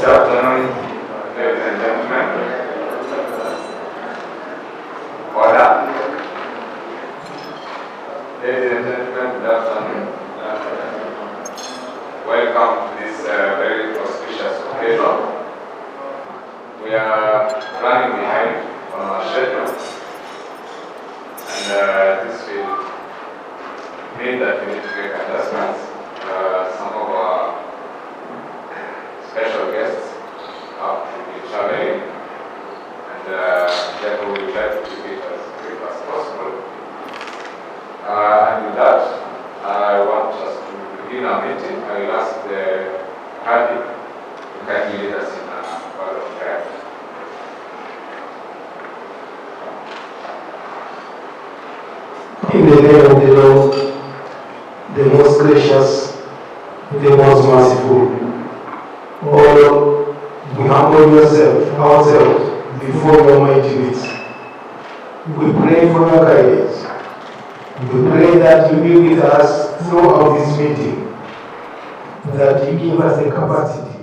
afternoon, ladies and gentlemen. Order. Ladies and gentlemen, good afternoon. Welcome to this very auspicious occasion. We are running behind on our schedule, and this will mean that we need to make adjustments. Some of our special guests have to be traveling, and therefore we would like to keep it as quick as possible. And with that, I want us to begin our meeting. I will ask the Hadi to kindly lead us in a word of prayer. In the name of the Lord, the most gracious, the most merciful, Lord, we humble ourselves before your mighty ways. We pray for your guidance. We pray that you be with us throughout this meeting, that you give us the capacity,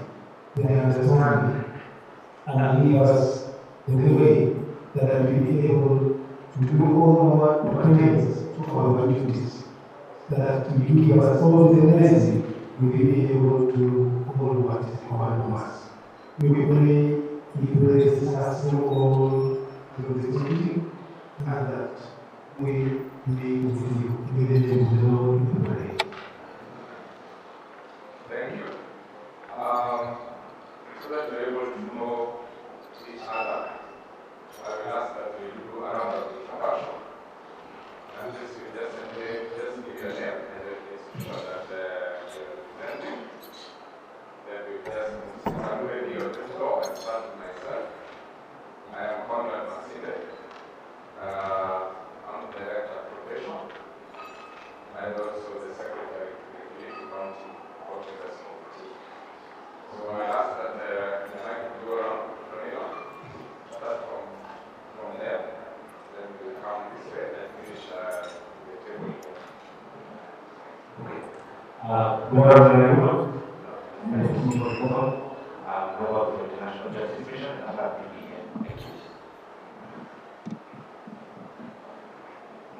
the understanding, and give us the way that we will be able to do all what pertains to our duties, that you give us all the mercy we will be able to do all what is required of us. We pray you bless us through all through this meeting, and that we be with you. In the name of the Lord, we pray. Thank you. So that we're able to know each other, I will ask that we do a round of introduction. And this will just give you a name and then it's sure that you're presenting. Then we just start ready on the floor and start with myself. I am Conrad Masinde. I'm the Director of Probation and also the Secretary to the Kilifi County Officers Committee. So I ask that the mic go around start from there, then we'll come this way and finish the table. Good afternoon, everyone. My name is Nico Fumo. I'm Global for International Justice Mission at BBN.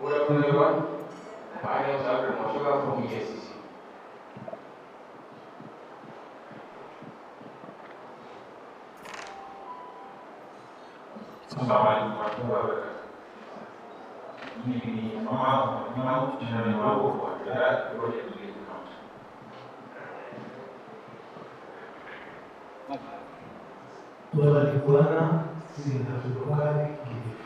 Good afternoon, everyone. My name is Albert Moshoga from EACC. Tunalikwana zinatokana Kilifi.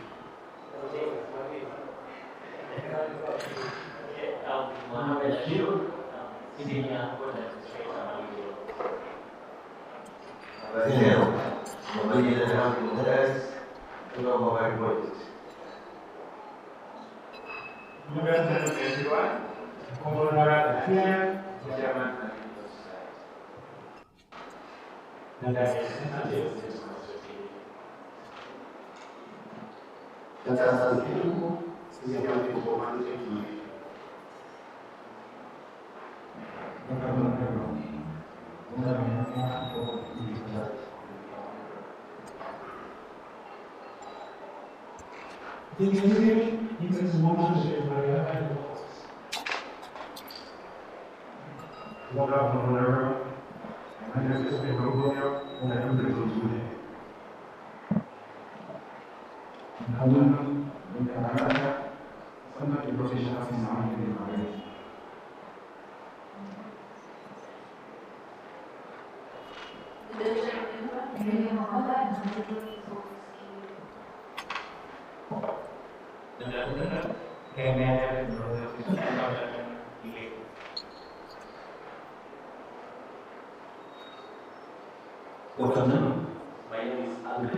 Good afternoon. My name is Albert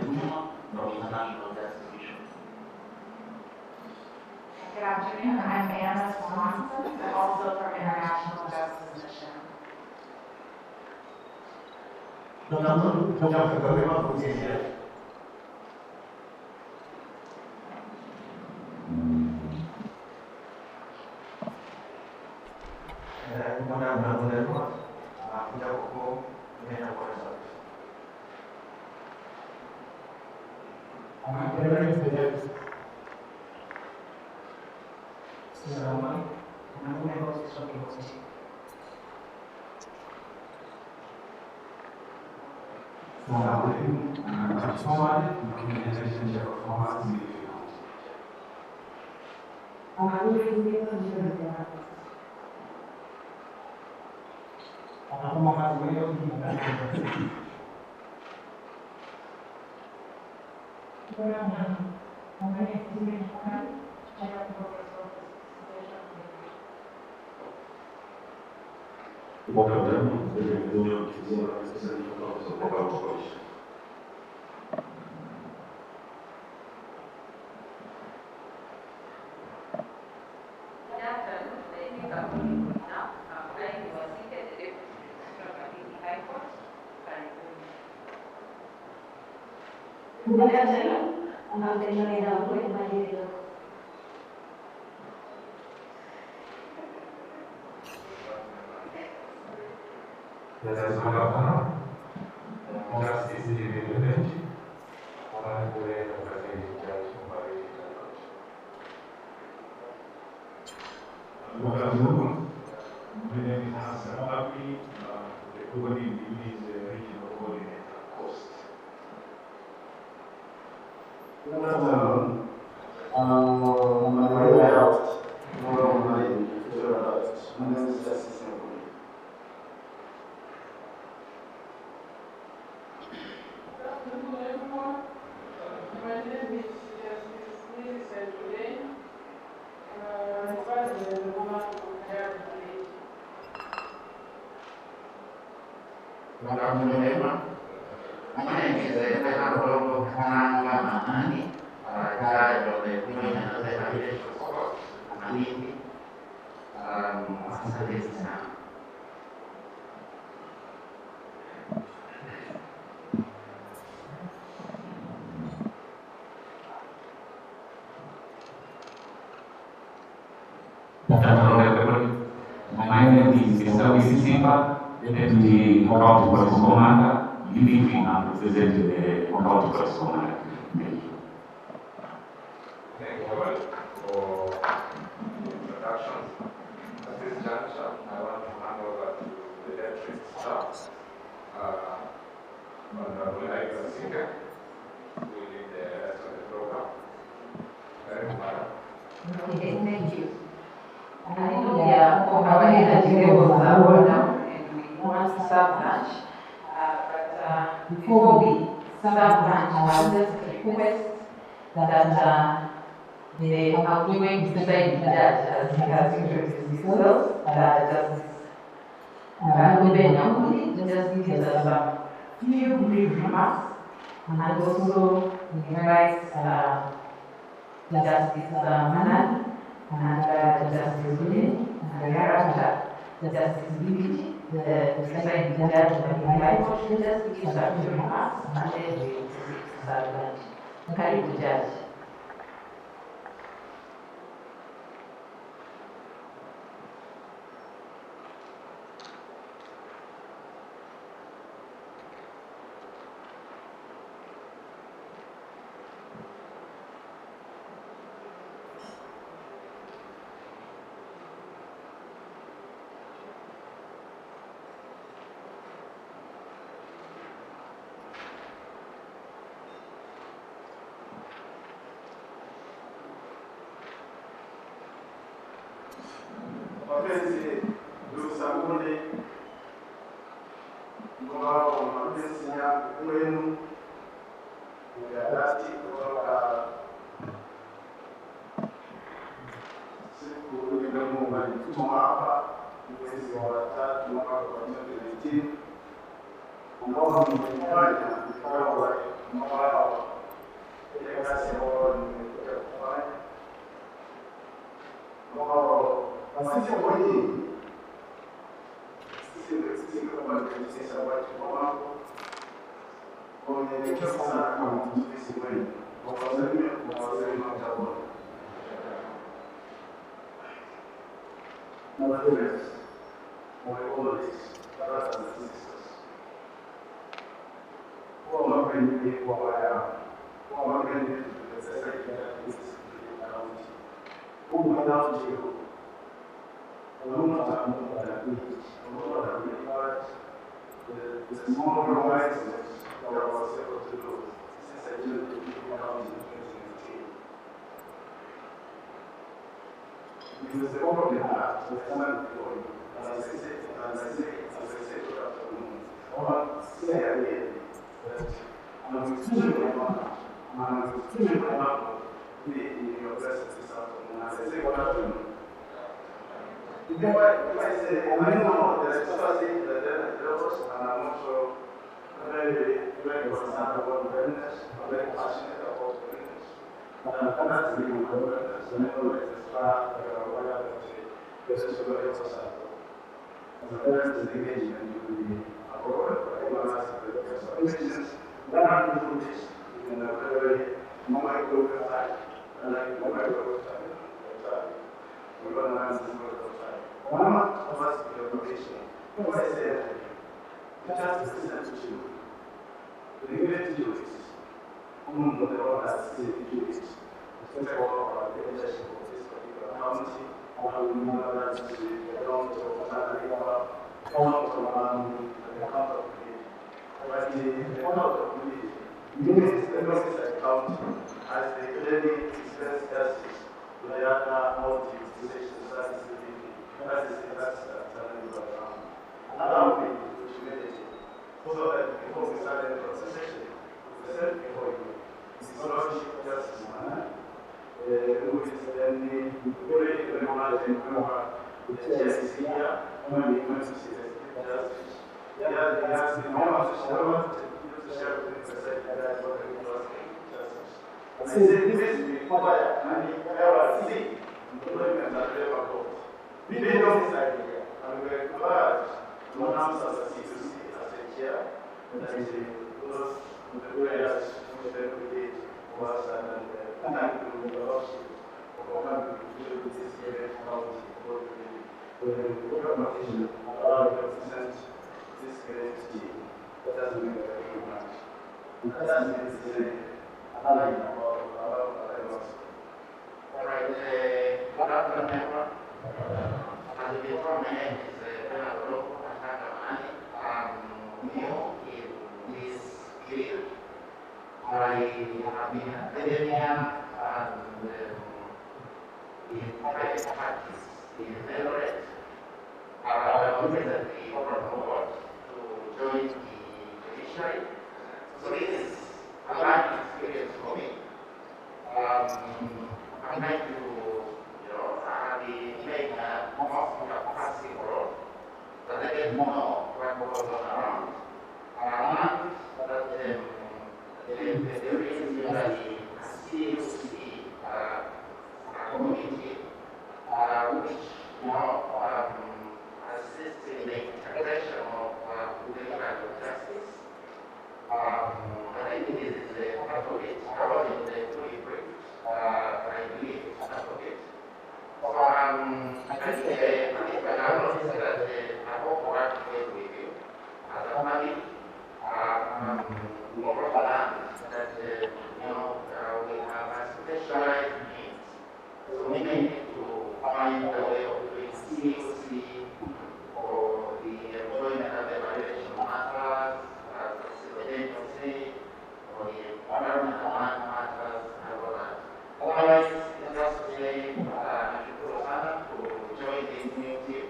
from International Justice Mission. Good afternoon. I'm Anna Swanson, also from International Justice Mission. My name is Mr. Simba, Deputy County Police Commander, Kilifi, and representing the County Police Commander. Thank you. Thank you all for the introductions. At this juncture, I want to hand over to the electric staff. Honorable Aida Sika, who will lead the rest of the program. Very much. Okay, thank you. I know we are on our energy levels are all down and we want to serve lunch. But before we serve lunch, I would just request that the outgoing presiding judge, as he has introduced himself, Justice Ruben Nyamuli, just gives us some few brief remarks, and also invites Justice Manan and Justice William, and thereafter Justice Bibiji, the presiding judge of the High Court, just gives a few remarks, and then we proceed to serve lunch. Karibu Judge. Offences, lusabuni, mwao mapesi yangu kwenu, mgadati kutoka siku ile Mungu alituma hapa mwezi wa 3 mwaka wa 2018, ambao mmefanya ikawa mwao ile kazi ambayo nimekuja kufanya mwao wasije wenyewe sisi kama kanisa watu wao wanaelekea sana kama sisi wenyewe kwa wazalendo mtaona my friends, my colleagues, brothers and sisters, who are not really who I am, organized the secretary of the county. Who without you will not have more than each, more than the large, the small promises that was able to do since I joined the county in 2019. Because the problem we have to stand before you, as I said good afternoon, I want to say again that I'm extremely honored, and I'm extremely honored to be in your presence this afternoon. As I say good afternoon, before I say, I know there's something that there was, and I'm also very, very concerned about wellness, I'm very passionate about wellness. And that's the wellness, and I know it's a strap, this is very important. And the first engagement will be abroad, but I will ask the first. For instance, when I do this in a very micro time, and like micro time, we're going to learn this micro time. One of us in your location, what I say, just listen to you. The great Jews, whom the Lord has said Jews, especially for the leadership of this particular county, and we know that the ground of Canada, count of the count of the but the count of the units, the notice account as the credit expense justice to the other multi-station services. That's allow me to meditate so that before we start the procession, we said before you, it's not just man. Who is then the very recognized and remember the church is here when we went to see the justice. Yeah, they asked me, I want to share with the secretary what it was justice. And I said, this is required, and if ever see employment at labor court. We made all this idea, and we were glad to announce as a CUC as a chair that those the prayers which we did was and thank you, the Lordship, for coming to this event county for the competition allowed to present this great team. That has been very much. And that has been another about all right, good afternoon, everyone. As you before my name is Bernardo Atangamani. I'm new in this field. I have been in academia and in private practice in Eldoret. I was recently promoted to join the judiciary. So this is a learning experience for me. I'm trying to make a more passive role, so that they know what goes on around. And that there is usually a CUC committee which assists in the integration of delivery of justice. And I think this is a part of it. I wasn't fully briefed, but I believe it's part of it. So I think if I have noticed that I hope to work together with you as a family. We also learned that we have a specialized needs. So we may need to find a way of doing CUC for the employment and evaluation matters, agency, or the environmental matters, and all that. Otherwise, it's just to say, to join this new team.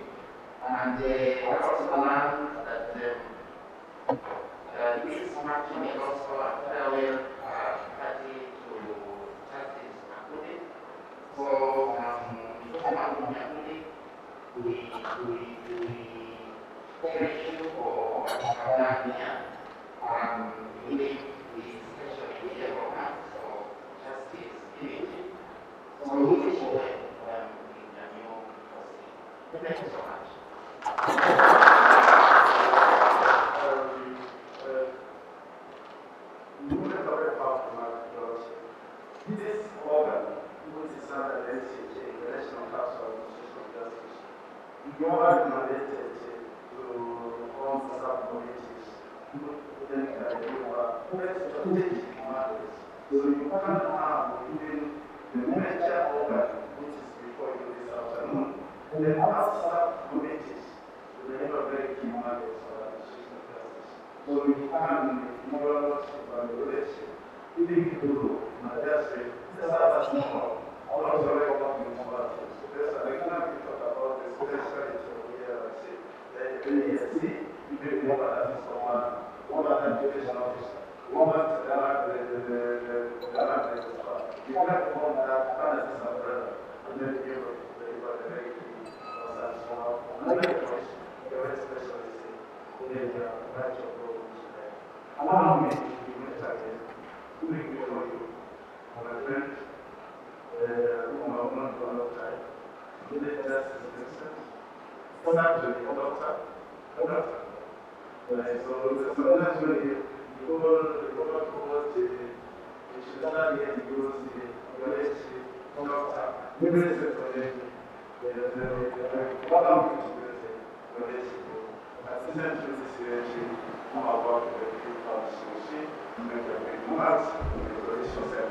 And I also learned that this function is also a farewell party to Justice Makudi. So, we cherish you for what you have done here. We believe we especially here for us, so justice, unity. So we wish you well. Thank you so much. This organ, which is under the NCJ, the National Council on Social Justice, you are mandated to form subcommittees, strategic matters, So you can't have even the major organ, which is before you this afternoon, and then have sub-committees to deliver very key mandates for administration of justice. So you can, if you are not evaluation, even do, just say, just have a small, also like municipalities. There's an example we talk about the speciality of the ERC, maybe one that is one education officer, one that the land registrar. You can form that under this umbrella, and then you deliver the very key concerns for another question, the very specialist in the right of programs. Allow me to be met again, doing before you, my friend, whom I have known for a long time, the justice minister, actually a doctor. So sometimes when you go towards the start here, you go to the doctor, maybe it's a project, what I'm going to do is assistant to the situation, I'm about to be able to see, make a big marks, the position set.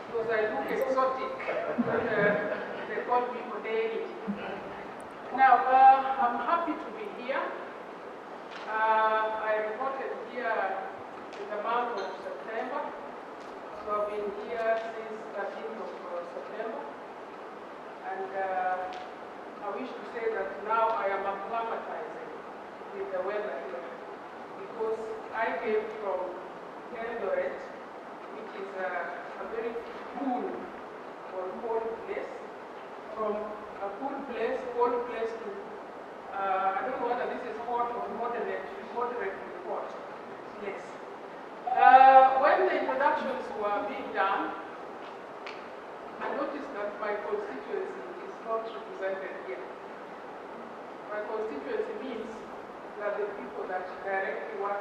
Because I look exotic when they call me Odeni. Now, I'm happy to be here. I reported here in the month of September. So I've been here since 13th of September. And I wish to say that now I am acclimatizing with the weather here. Because I came from Eldoret, which is a very cool or cold place. From a cool place, cold place to, I don't know whether this is hot or moderate hot place. When the introductions were being done, I noticed that my constituency is not represented here. My constituency means that the people that directly work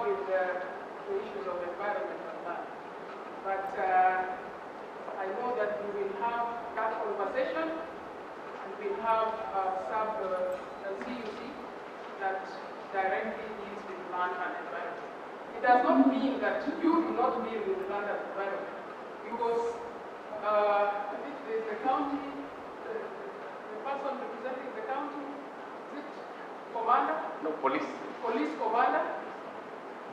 with the issues of environment and land. But I know that we will have that conversation, and we'll have CUC that directly deals with land and environment. It does not mean that you do not deal with land and environment, because the county, the person representing the county, is it commander? No, police. Police commander.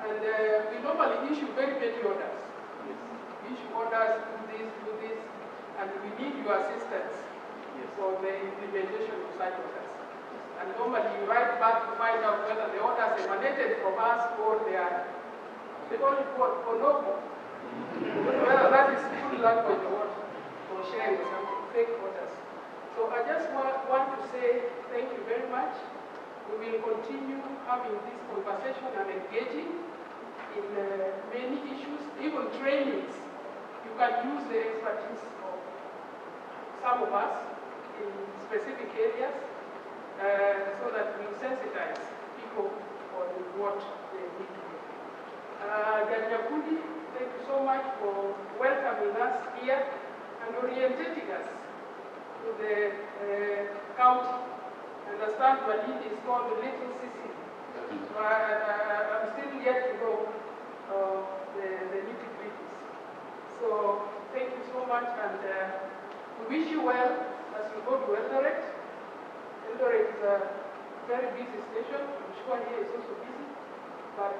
And we normally issue very petty orders. Yes. We issue orders, do this, and we need your assistance for the implementation of such orders. And normally you write back to find out whether the orders emanated from us or they are, they call it what, bonobo. Whether that is good language or sharing or something, fake orders. So I just want to say thank you very much. We will continue having this conversation and engaging in many issues, even trainings. You can use the expertise of some of us in specific areas so that we sensitize people on what they need to do. Ganyakundi, thank you so much for welcoming us here and orientating us to the county. I understand Walid is called the Little Sisi. So I'm still yet to know the nitty-gritties. So thank you so much, and we wish you well as you go to Eldoret. Eldoret is a very busy station. I'm sure here is also busy, but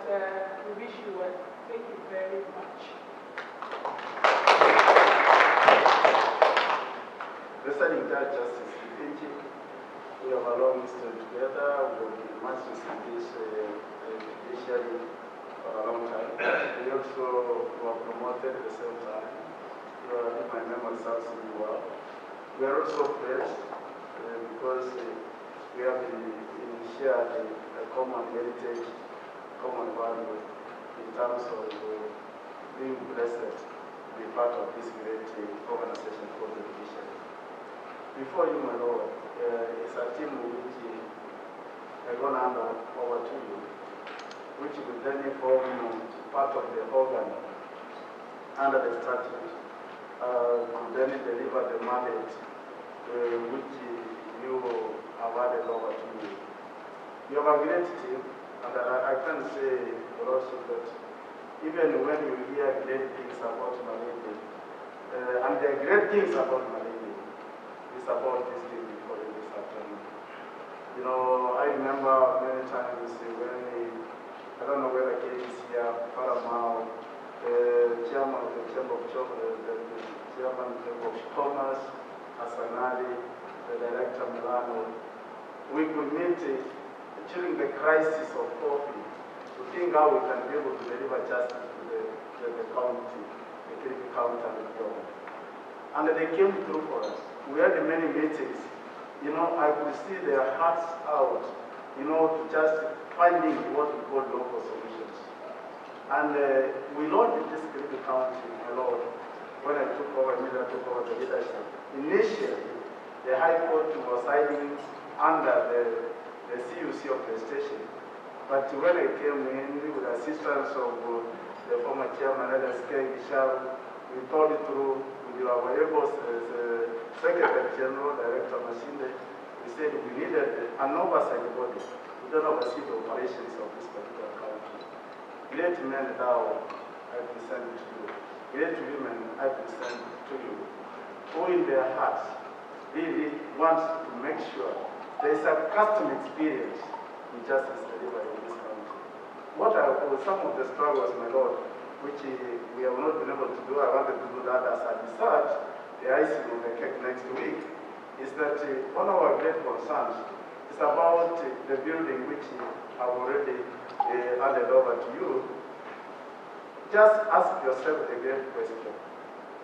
we wish you well. Thank you very much. Returning that justice, thank you. We have a long history together. We have been masters in this judiciary for a long time. We also were promoted at the same time. If my memory serves me well. We are also blessed because we have shared a common heritage, common value in terms of being blessed to be part of this great organization called the judiciary. Before you, my Lord, it's a team which I gone under over to you, which will then form part of the organ under the statute to then deliver the mandate which you awarded over to you. You have a great team, and I can say also that even when you hear great things about Malawi, and the great things about Malawi, it's about this thing before this afternoon. You know, I remember many times when I don't know whether Kate is here, Paramount, the chairman of the Chamber of Commerce, Asanali, the director Milano, we could meet during the crisis of coffee to think how we can be able to deliver justice to the county, the Kilifi county and the government. And they came through for us. We had many meetings. You know, I could see their hearts out, you know, to just finding what we call local solutions. And we launched this Kilifi county, my Lord, when I took over the leadership. Initially, the High Court was siding under the CUC of the station. But when I came in with the assistance of the former chairman, LSK Gishal, we thought it through with our able Secretary General, Director Mashinde. We said we needed an oversight body to then oversee the operations of this particular country. Great men thou I present to you. Great women I present to you. Who in their hearts really want to make sure there is a custom experience in justice delivery in this country. What are some of the struggles, my Lord, which we have not been able to do? I wanted to do that as a research, the icing on the cake next week, is that one of our great concerns is about the building which I've already handed over to you. Just ask yourself a great question.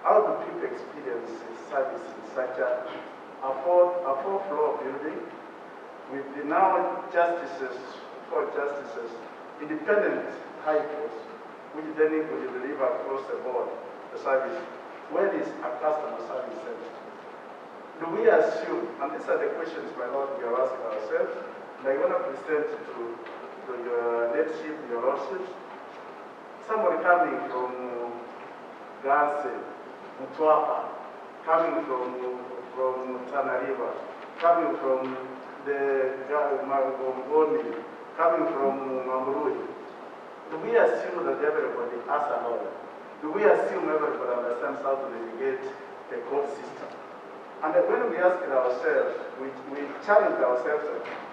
How do people experience service in such a four-floor building with the now justices, four justices, independent high courts, which then will deliver across the board the service? Where is a customer service center? Do we assume, and these are the questions, my Lord, we are asking ourselves, and I want to present to your leadership, your lordships, somebody coming from Ganse, Mtwapa, coming from Tana River, coming from the Gongoni, coming from Mamrui. Do we assume that everybody has a lawyer? Do we assume everybody understands how to navigate the court system? And when we ask ourselves, we challenge ourselves,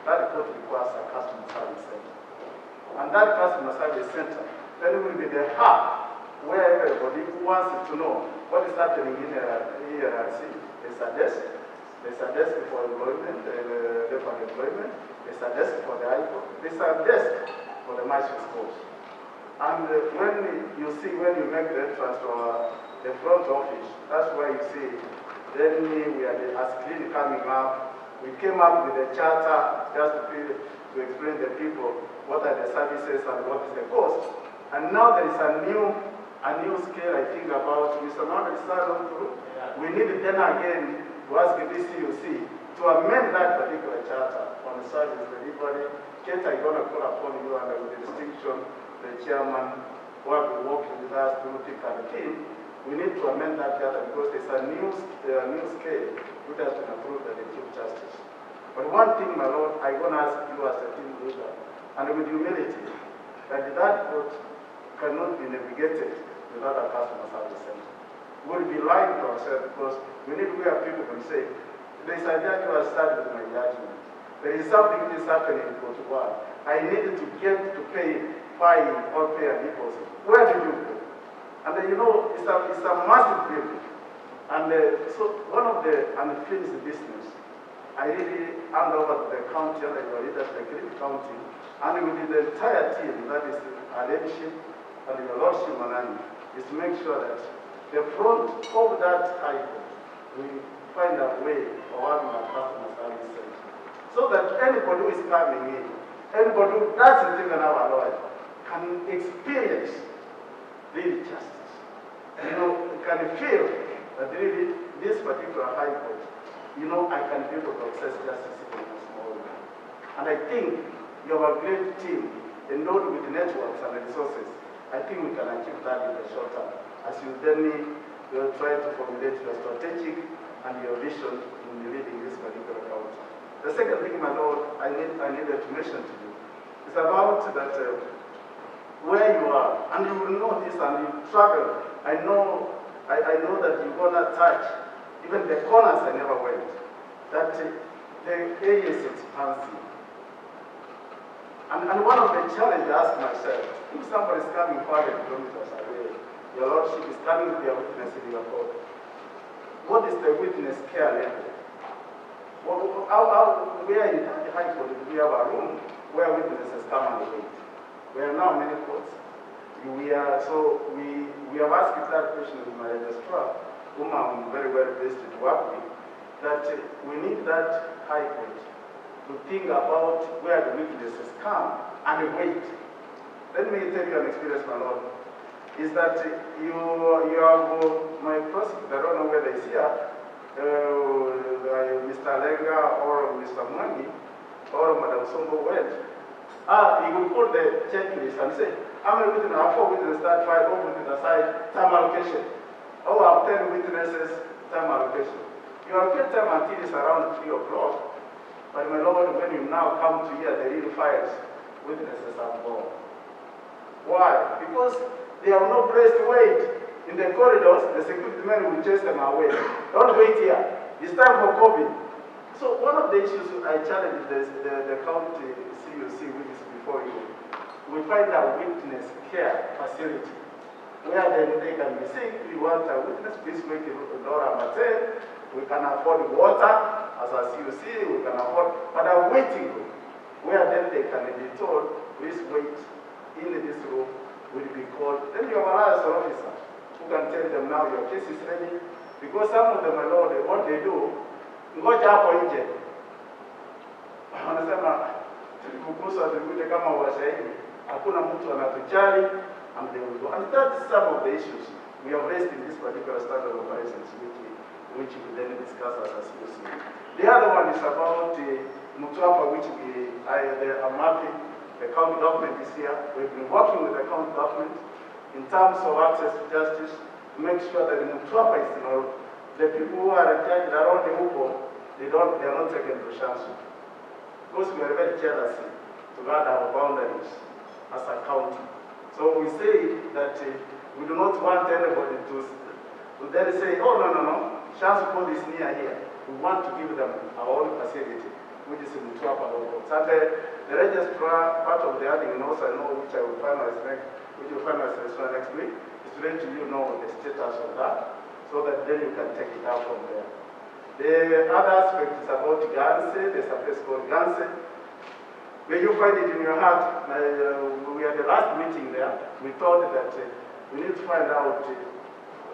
that court requires a customer service center. And that customer service center then will be the hub where everybody who wants to know what is happening in ERRC. There's a desk. There's a desk for employment, labor employment. There's a desk for the ICO. There's a desk for the magistrate's course. And when you make the entrance to the front office, that's where you see, then we are as clean coming up. We came up with a charter just to explain to the people what are the services and what is the cost. And now there is a new scale, I think, about Mr. Mohammed Salon through. We need then again to ask the CUC to amend that particular charter on the service delivery. Kate, I'm going to call upon you and with the distinction, the chairman who have been working with us through thick and thin. We need to amend that charter because there's a new scale which has been approved by the Chief Justice. But one thing, my Lord, I'm going to ask you as a team leader, and with humility, that court cannot be navigated without a customer service center. We'll be lying to ourselves because we need to hear people can say, there is a judge who has started with my judgment. There is something which is happening in Portugal. I needed to get to pay fine or pay a deposit. Where do you go? And you know, it's a massive building. And so one of the unfinished business, I really hand over to the county and the leaders, the Kilifi County, and with the entire team, that is our leadership and your lordship, Manani, is to make sure that the front of that item, we find a way of having a customer service center. So that anybody who is coming in, anybody who doesn't even have a lawyer, can experience real justice. can feel that really this particular high court, I can be able to access justice in a small way. And I think you have a great team, and not with networks and resources. I think we can achieve that in the short term, as you then try to formulate your strategic and your vision in leading this particular county. The second thing, my Lord, I needed to mention to you is about that where you are, and you will know this, and you travel. I know that you're gonna touch even the corners I never went. That the area is expansive. And one of the challenges I ask myself, if somebody is coming 500 kilometers away, your Lordship is coming to be a witness in your court, what is the witness care level? Where in the High Court do we have a room where witnesses come and wait? There are now many courts. We have asked that question with my registrar, whom I'm very well placed to work with, that we need that High Court to think about where the witnesses come and wait. Let me tell you an experience, my Lord, is that you have my prosecutor, I don't know whether he's here, Mr. Lenga or Mr. Mwangi or Madam Sombo went. He will put the checklist and say, how many witnesses? I have 4 witnesses, start 5, open to the side, time allocation. Oh, I have 10 witnesses, time allocation. You have kept time until it's around 3 o'clock. But my Lord, when you now come to hear the real files, witnesses are gone. Why? Because they have no place to wait. In the corridors, the security men will chase them away. Don't wait here. It's time for COVID. So one of the issues I challenge the county CUC, which is before you, we find a witness care facility where they can be sick. We want a witness, please make a door at 10. We can afford water as a CUC, we can afford, but a waiting room where then they can be told, please wait in this room, will be called. Then you have a liaison officer who can tell them now your case is ready. Because some of them, my Lord, what they do, ngoja hapo nje. Wanasema tulikukusa tulikuja kama washahidi, hakuna mtu anatujali, and they will go. And that is some of the issues we have raised in this particular standard of operations, which we then discuss as a CUC. The other one is about Mutwapa, which I'm happy the county government is here. We've been working with the county government in terms of access to justice to make sure that in Mutwapa is, the people who are judged around the Upo, they are not taken to Shansu. Because we are very jealous to guard our boundaries as a county. So we say that we do not want anybody to then say, oh, no, Shansu Code is near here. We want to give them our own facility, which is in Mutwapa. And the registrar, part of the adding notes I know, which I will finalize next week, is to let you know the status of that, so that then you can take it out from there. The other aspect is about Ganse. There's a place called Ganse. May you find it in your heart. We had the last meeting there. We thought that we need to find out.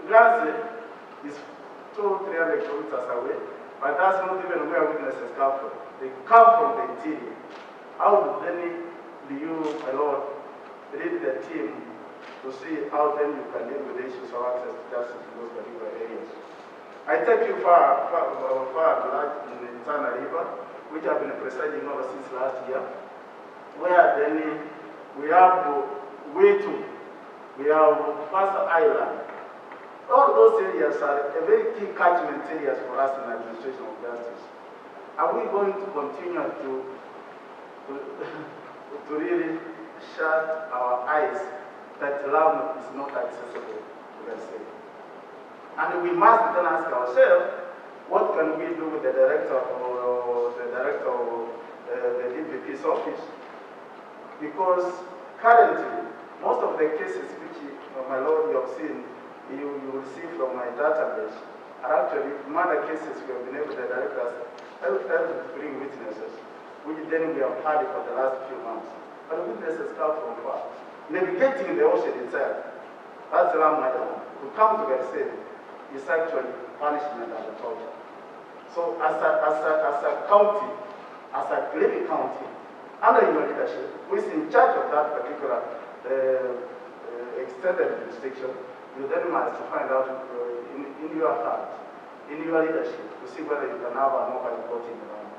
Ganse is 200-300 kilometers away, but that's not even where witnesses come from. They come from the interior. How then do you, my Lord, lead the team to see how then you can deal with the issues of access to justice in those particular areas? I take you far in the Tana River, which I've been presiding over since last year, where then we have Wetu, we have Pastor Island. All those areas are a very key catchment areas for us in administration of justice. Are we going to continue to really shut our eyes that love is not accessible to the state? And we must then ask ourselves, what can we do with the director of the DPP's office? Because currently, most of the cases which, my Lord, you have seen, you will see from my database, are actually murder cases we have been able, the directors, to bring witnesses, which then we have had for the last few months. But witnesses come from far. Navigating the ocean itself, that's Ramadhan, to come to Garcia, is actually punishment and torture. So as a county, as a Kilifi county, under your leadership, who is in charge of that particular extended jurisdiction, we you then must find out in your heart, in your leadership, to see whether you can have an open voting around.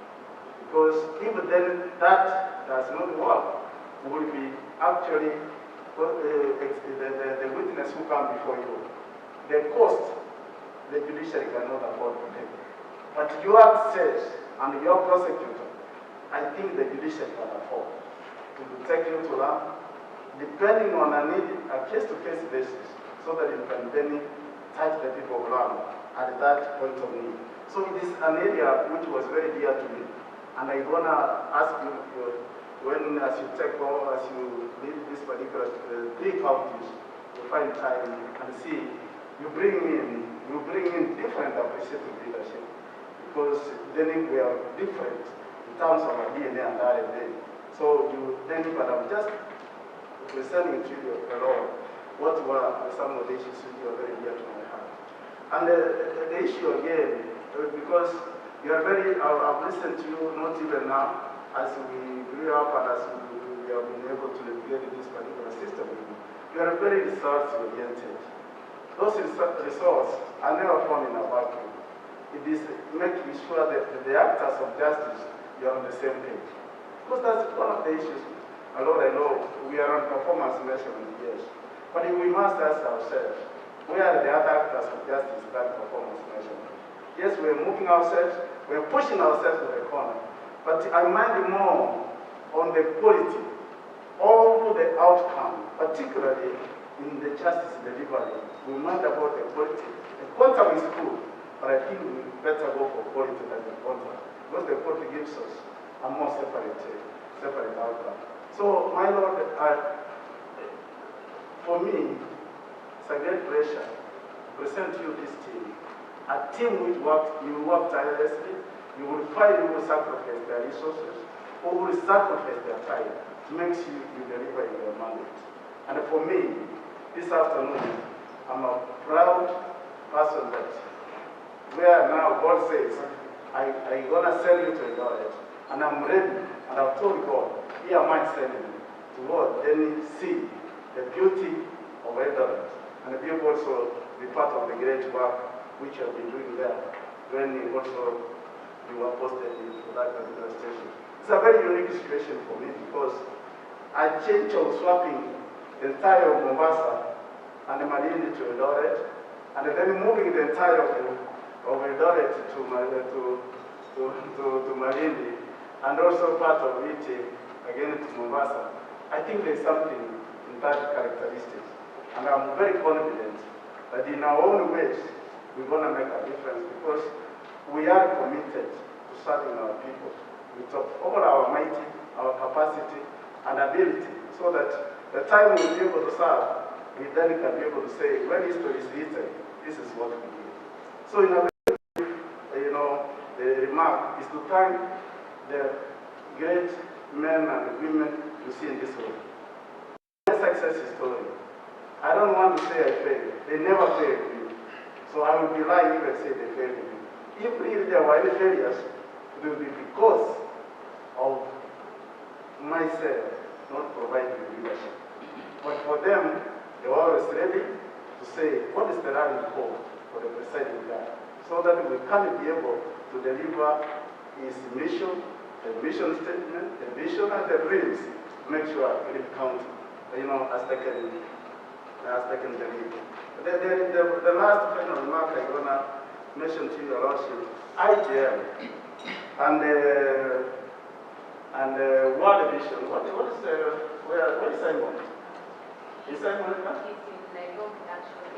Because if then that does not work, will be actually the witness who come before you. The cost, the judiciary cannot afford to take. But your access and your prosecutor, I think the judiciary can afford to take you to land, depending on a case-to-case basis, so that you can then touch the people of land at that point of need. So it is an area which was very dear to me. And I want to ask you, when as you take over, as you lead this particular three counties, you find time and see, you bring in different appreciative leadership, because then we are different in terms of our DNA and RNA. So you then, but I'm just presenting to you alone what were some of the issues which are very dear to my heart. And the issue again, because you are very, I've listened to you not even now, as we grew up and as we have been able to navigate this particular system. You are very resource-oriented. Those resources are never found in a vacuum. It is making sure that the actors of justice, you are on the same page. Because that's one of the issues. Lord, I know we are on performance measurement, yes. But we must ask ourselves, where are the other actors of justice that performance measurement? Yes, we are moving ourselves, we are pushing ourselves to the corner. But I mind more on the quality, all the outcome, particularly in the justice delivery. We mind about the quality. The quantum is good, but I think we better go for quality than the quantum, because the quality gives us a more separate outcome. So, my Lord, for me, it's a great pleasure to present to you this team. A team which you work tirelessly. You will find who will sacrifice their resources, who will sacrifice their time to make sure you deliver your mandate. And for me, this afternoon, I'm a proud person that where now God says, I'm going to send you to Eldoret, and I'm ready, and I've told God, here am I sending you to God, then see the beauty of Eldoret, and be able also be part of the great work which you have been doing there, when you also you were posted into that particular station. It's a very unique situation for me, because I changed of swapping the entire of Mombasa and the Malindi to Eldoret, and then moving the entire of Eldoret to Malindi, and also part of it again to Mombasa. I think there's something in that characteristics, and I'm very confident that in our own ways we're going to make a difference, because we are committed to serving our people with all our might, our capacity, and ability, so that the time we'll be able to serve, we then can be able to say, when history is written, this is what we did. So in a way, the remark is to thank the great men and women you see in this room. My success story. I don't want to say I failed. They never failed me. So I would be lying if I say they failed me. If really there were any failures, it will be because of myself not providing leadership. But for them, they were always ready to say, what is the rallying call for the presiding guy? So that we can be able to deliver his mission, the mission statement, the vision, and the dreams to make sure Kilifi County, has taken the lead. The last final remark I'm going to mention to your Lordship, IGM and World Vision. What is Simon? Is Simon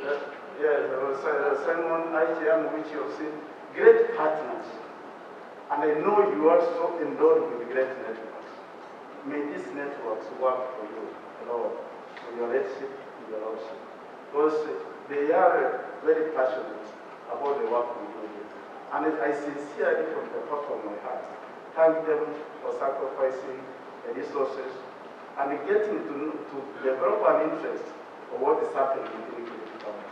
here? Yes, Simon, IGM, which you have seen, great partners. And I know you are so endowed with great networks. May these networks work for you, Lord, for your leadership, and your Lordship. Because they are very passionate about the work we do here. And I sincerely, from the bottom of my heart, thank them for sacrificing the resources and getting to develop an interest for what is happening in Kilifi County.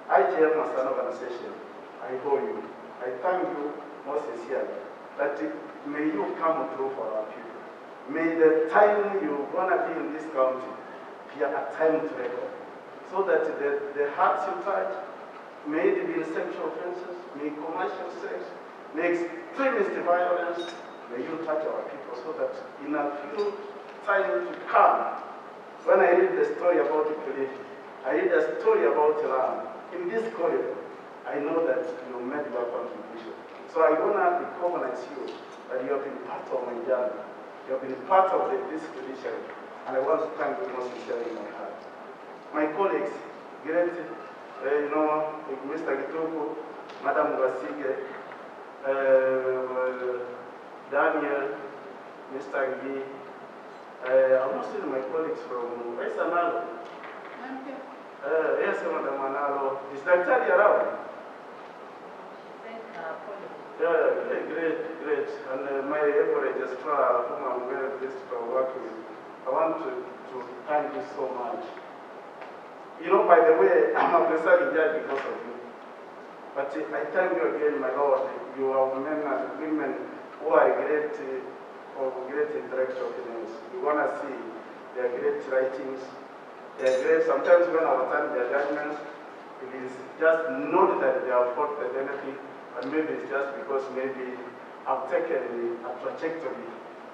IGM as an organization, I owe you. I thank you most sincerely that may you come through for our people. May the time you're going to be in this county be a time to record. so that the hearts you touch, may it be sexual offenses, may commercial sex, may extremist violence, may you touch our people so that in a few time to come, when I read the story about Kilifi, I read a story about Iran. In this corridor, I know that you made your contribution. So I want to recognize you that you have been part of my journey. You have been part of this judiciary, and I want to thank you most sincerely in my heart. My colleagues, great, Mr. Gituku, Madam Wasige, Daniel, Mr. Gi, I'm not seeing my colleagues from where's Analo? Yes, Madam Analo. Is Daktari around? Yeah, great. And my registrar, whom I'm very pleased to work with, I want to thank you so much. You know, by the way, I'm a presiding judge because of you. But I thank you again, my Lord. You are men and women who are great intellectual beings. We want to see their great writings. Their great, sometimes when I overturn their judgments, it is just not that they have fought the benefit, but maybe it's just because maybe I've taken a trajectory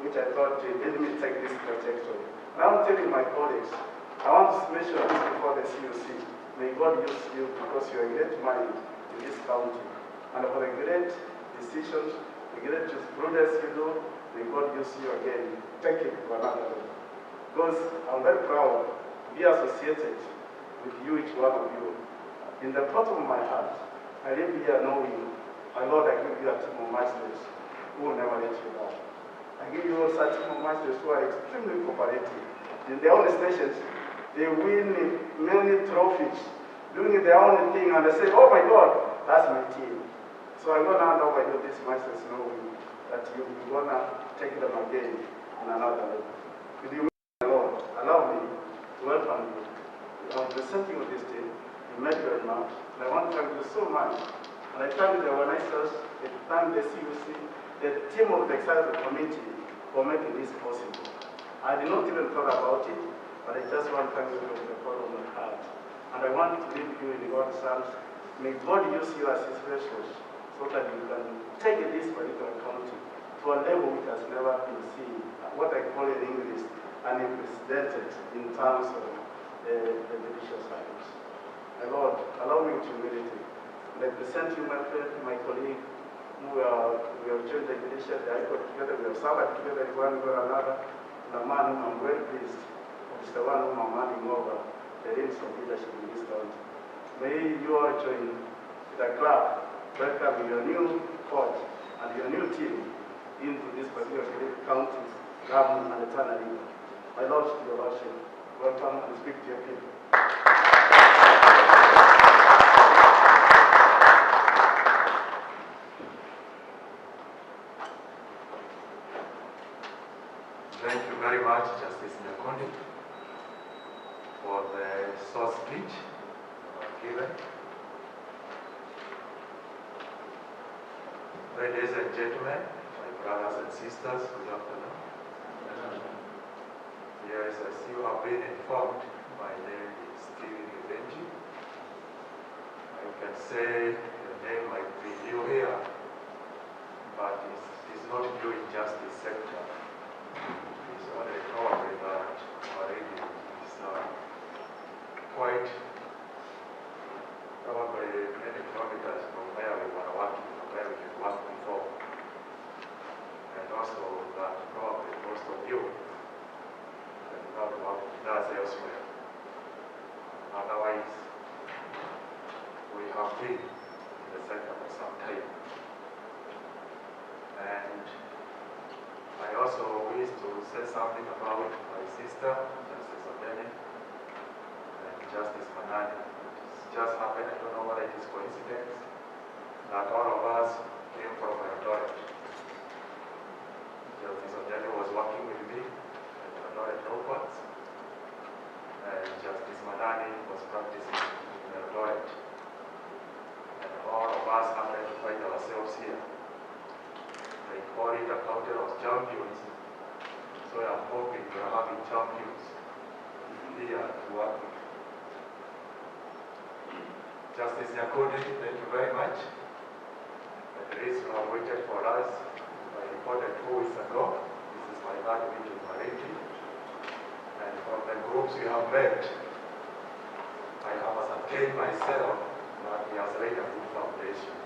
which I thought, let me take this trajectory. Now I'm telling my colleagues, I want to mention this before the CUC. May God use you because you are a great mind in this county. And for the great decisions, the great jurisprudence you do, may God use you again. Take it to another level. Because I'm very proud to be associated with you, each one of you. In the bottom of my heart, I live here knowing you. My Lord, I give you a team of masters who will never let you down. I give you also a team of masters who are extremely cooperative. In their own stations, they win many trophies, doing their own thing, and they say, oh my God, that's my team. So I'm going to hand over you these masters knowing that you're going to take them again in another level. With you, my Lord, allow me to welcome you. I'm presenting you this day. You made your remarks. And I want to thank you so much. And I thank the organizers, I thank the CUC, the team of the executive committee for making this possible. I did not even thought about it, but I just want to thank you from the bottom of my heart. And I want to leave you in God's hands. May God use you as his vessels so that you can take this particular county to a level which has never been seen, what I call in English, unprecedented in terms of the judicial science. My Lord, allow me to humility. And I present you, my friend, my colleague, we have joined the judiciary, the High Court together, we have served together in one way or another, and a man whom I'm well pleased is the one whom I'm handing over the reins of leadership in this county. May you all join with a clap, welcome your new court and your new team into this particular county, Lamu and the Tana River. My Lord, to your Lordship, welcome and speak to your people. Thank you very much, Justice Nyakondi, for the short speech given. Ladies and gentlemen, my brothers and sisters, good afternoon. Yes, as you have been informed, my name is Stephen Benji. I can say the name might be new here, but it's not doing justice sector. It's only probably that already is quite probably many kilometers from where we were working, from where we had worked before. And also that probably most of you have not worked with us elsewhere. Otherwise, we have been in the sector for some time. And I also wish to say something about my sister, Justice Obene, and Justice Manani. It's just happened, I don't know whether it is coincidence, that all of us came from Eldoret. Justice Obene was working with me at Eldoret Law Courts, and Justice Manani was practicing in Eldoret. And all of us happened to find ourselves here. They call it a county of champions. So I'm hoping we are having champions here to work with. Justice Nyakodi, thank you very much. At least you have waited for us. I reported 2 weeks ago. This is my 3rd week in Mariti. And from the groups we have met, I have ascertained myself that he has laid a good foundation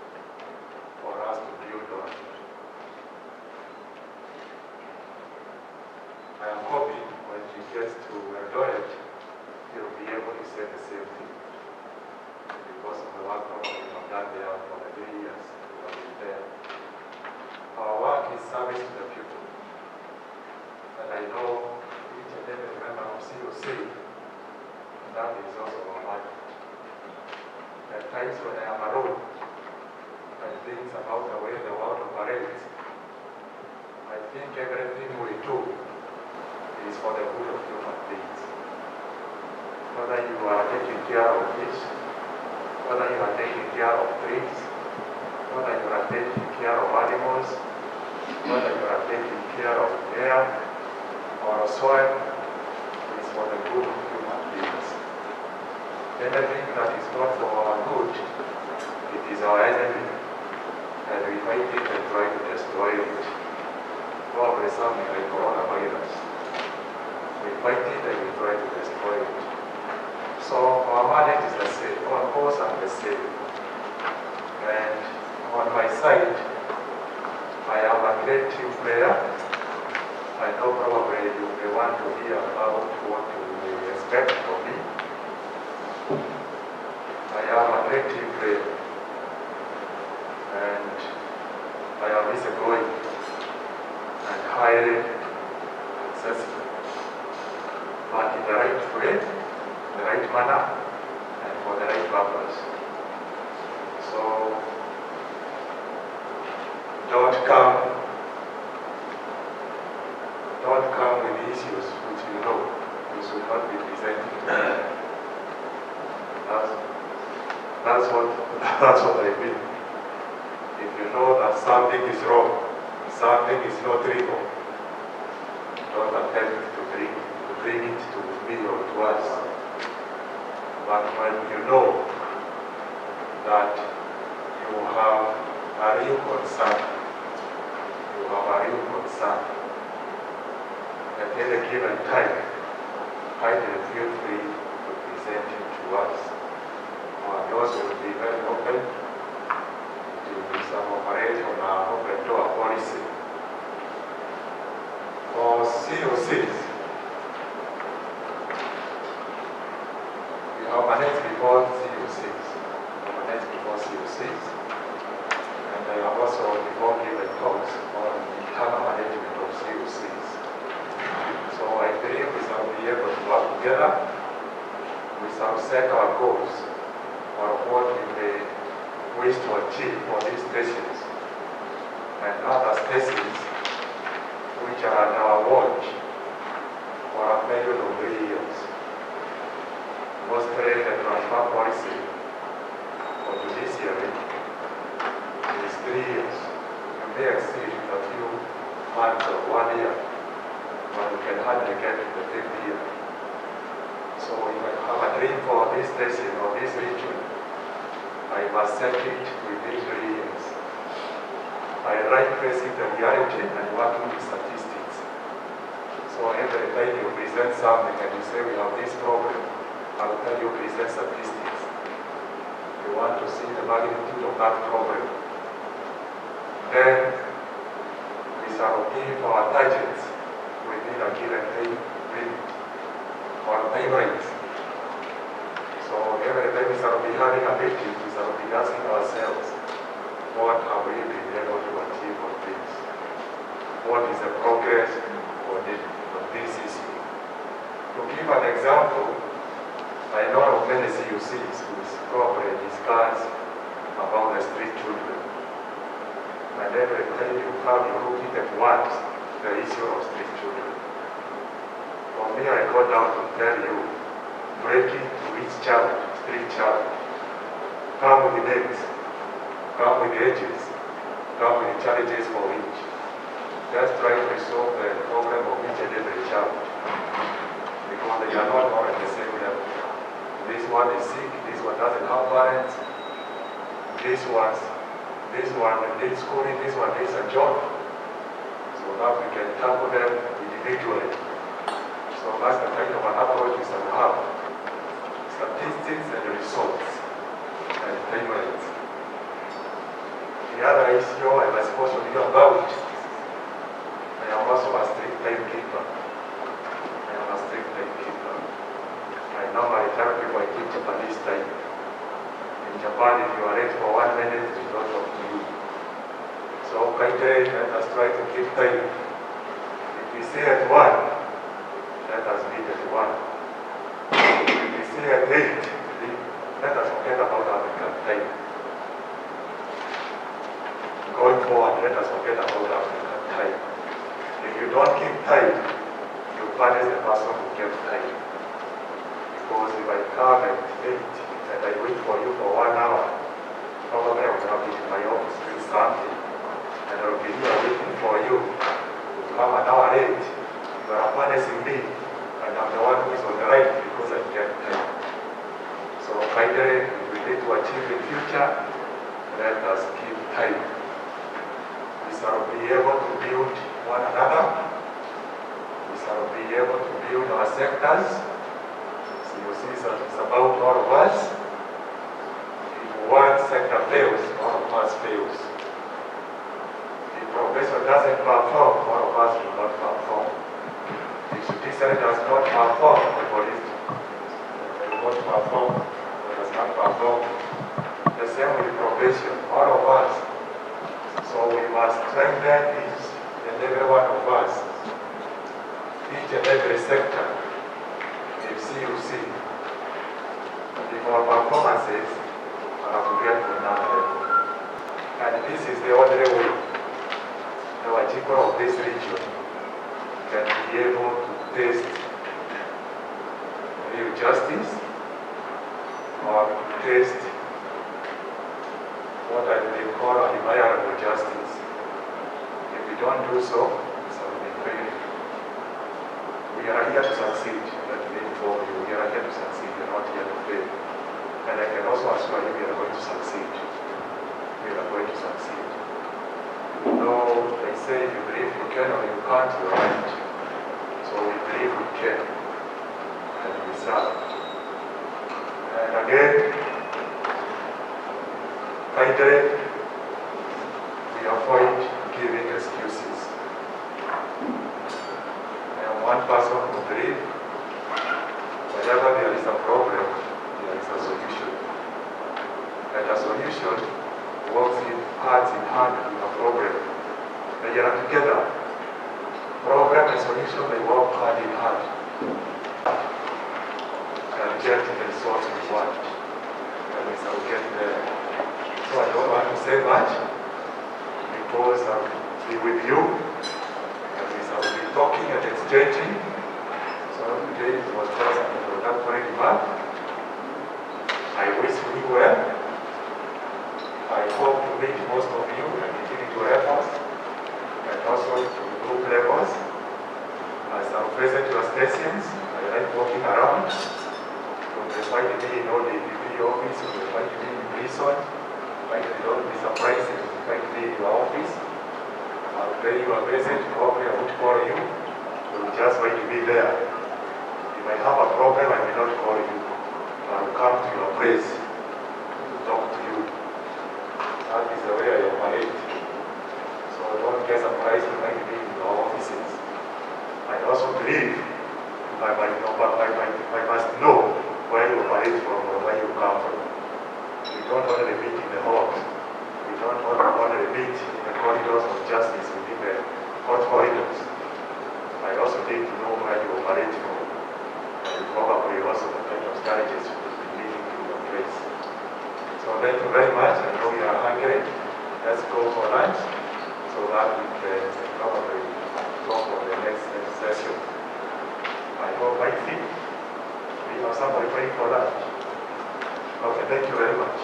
for us to build on. I am hoping when he gets to Eldoret, he will be able to say the same thing because of the work probably we have done there for the 3 years we have been there. Our work is service to the people. And I know each and every member of CUC, that is also our work. At times when I am alone and things about the way the world operates, I think everything we do is for the good of human beings. Whether you are taking care of fish, whether you are taking care of trees, whether you are taking care of animals, whether you are taking care of air or soil, is for the good of human beings. Anything that is not for our good, it is our enemy, and we fight it and try to destroy it. Probably something like coronavirus. We fight it and we try to destroy it. So our mandate is the same, our goals are the same. And on my side, I am a great team player. I know probably you may want to hear about what you expect from me. I am a great team player. And I am easygoing and highly successful. But in the right way, the right manner, and for the right purpose. So, don't come with issues which you know you should not be presenting. That's what I mean. If you know that something is wrong, something is not legal, don't attempt to bring it to me or to us. But when you know that you have a real concern, at any given time, kindly feel free to present it to us. And also will be very open to operate on our open door policy. For CUCs, we have managed before CUCs, and I have also before given talks on internal management of CUCs. So I believe we shall be able to work together. We shall set our goals for what we may wish to achieve for these stations and other stations which are on our watch for a period of 3 years. Mostly the transfer policy for judiciary is 3 years. You may exceed a few months or 1 year, but you can hardly get to the 5th year. So if I have a dream for this station or this region, I must set it within 3 years. I like facing the reality and working with statistics. So every time you present something and you say we have this problem, I will tell you present statistics. You want to see the magnitude of that problem. Then we shall give our targets within a given time limit or time range. So every time we shall be having a meeting, we shall be asking ourselves, what have we been able to achieve on this? What is the progress on this issue? To give an example, I know of many CUCs who probably discuss about the street children. And every time you come, you look at once the issue of street children. For me, I go down to tell you, break it to each child, street child. Come with the names, come with the ages, come with the challenges for each. Just try to resolve the problem of each and every child. Because they are not all at the same level. this one is sick, this one doesn't have parents, this one needs schooling, this one needs a job, so that we can tackle them individually. So that's the kind of an approach we shall have. Statistics and results and timelines. The other issue I was supposed to be about, I am also a strict timekeeper. I normally tell people I keep Japanese time. In Japan, if you are late for 1 minute, it will not talk to you. So kindly let us try to keep time. If we say at 1, let us meet at 1. If we say at 8, let us forget about African time. Going forward, let us forget about African time. If you don't keep time, you punish the person who kept time. Because if I come at 8 and I wait for you for 1 hour, probably I will have been in my office doing something. And I will be here waiting for you to come an hour late. You are punishing me, and I'm the one who is on the right because I get time. So finally, if we need to achieve in future, let us keep time. We shall be able to build one another. We shall be able to build our sectors. So you see, it's about all of us. If one sector fails, all of us fails. If profession doesn't perform, all of us will not perform. If judiciary does not perform, the police will not perform, or does not perform. The same with profession, all of us. So we must strengthen each and every one of us, each and every sector, in CUC. If our performances are to get to another level. And this is the only way our people of this region can be able to taste real justice or taste what I will call undeniable justice. If we don't do so, we shall be failing. We are here to succeed. Let me inform you, we are here to succeed. We are not here to fail. And I can also assure you, we are going to succeed. We are going to succeed. You know, they say if you believe you can or you can't, you're right. So we believe we can. And we shall. And again, kindly, we avoid giving excuses. I am one person who believes whenever there is a problem, there is a solution. And a solution works in hand with a problem. They are together. Problem and solution, they work hand in hand. And get the results we want. And we shall get there. So I don't want to say much because I'll be with you and we shall be talking and exchanging. So today it was just an introductory remark. I wish you well. I hope to meet most of you and continue to help us and also to group levels. As I'm present your stations, I like walking around. You will find me in all the DP office, you will find me in prison. Don't be surprised if you find me in your office. I'll tell you a message, probably I won't call you. You will just wait to be there. If I have a problem, I may not call you. I will come to your place to talk to you. That is the way I operate. So don't get surprised if I find me in your offices. I also believe I must know where you operate from or where you come from. We don't only meet in the halls. We don't only meet in the corridors of justice within the court corridors. I also need to know where you operate from. And probably also the kind of strategies you will be leading to your place. So thank you very much. I know you are hungry. Let's go for lunch so that we can probably go for the next session. I hope I think we have somebody praying for lunch. Okay, thank you very much.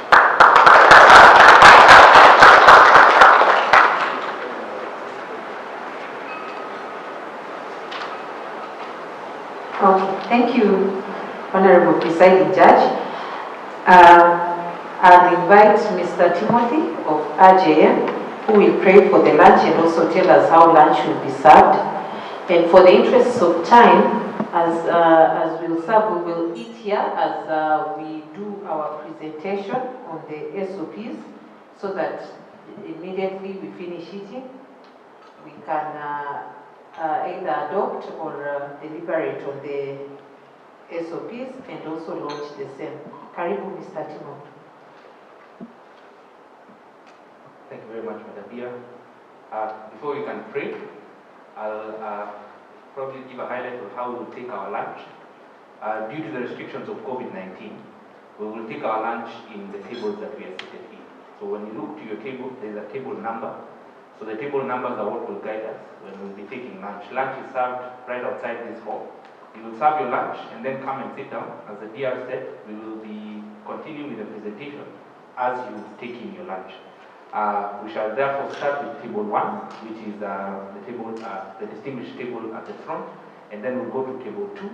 Okay, thank you, Honorable Presiding Judge. I'll invite Mr. Timothy of RJM, who will pray for the lunch and also tell us how lunch will be served. And for the interests of time, as we'll serve, we will eat here as we do our presentation on the SOPs, so that immediately we finish eating, we can either adopt or deliberate on the SOPs and also launch the same. Karibu, Mr. Timo. Thank you very much, Madam Bia. Before we can pray, I'll probably give a highlight of how we will take our lunch. Due to the restrictions of COVID-19, we will take our lunch in the tables that we are seated in. So when you look to your table, there is a table number. So the table numbers are what will guide us when we'll be taking lunch. Lunch is served right outside this hall. You will serve your lunch and then come and sit down. As the DR said, we will be continuing with the presentation as you take in your lunch. We shall therefore start with table 1, which is the distinguished table at the front, and then we'll go to table 2,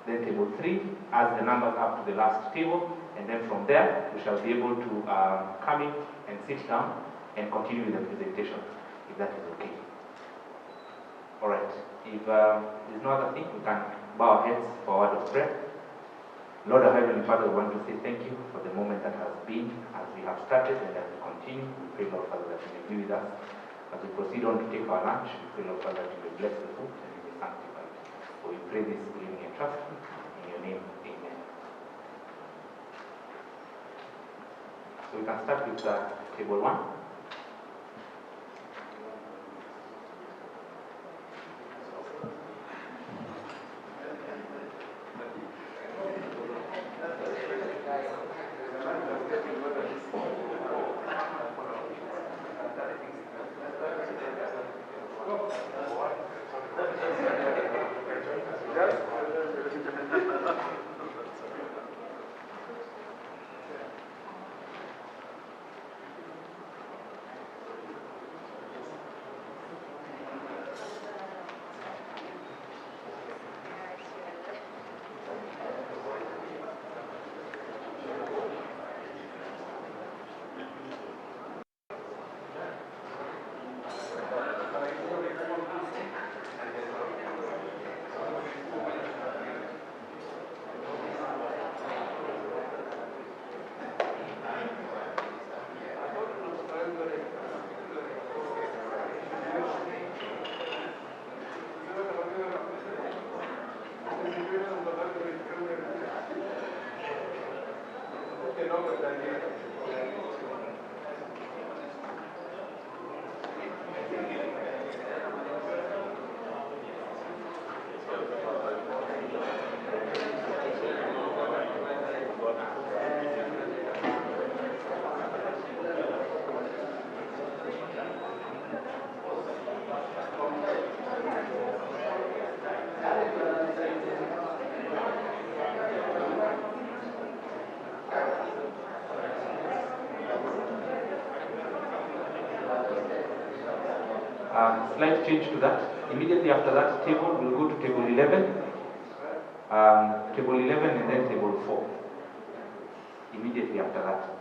then table 3, as the numbers up to the last table, and then from there we shall be able to come in and sit down and continue with the presentation, if that is okay. All right. If there's no other thing, we can bow our heads for a word of prayer. Lord our Heavenly Father, we want to say thank you for the moment that has been as we have started and as we continue. We pray, Lord Father, that you may be with us. As we proceed on to take our lunch, we pray, Lord Father, that you may bless the food and you may sanctify it. For we pray this, believing and trusting in your name. Amen. So we can start with table 1. Slight change to that. Immediately after that table, we'll go to table 11, table 11 and then table 4. Immediately after that.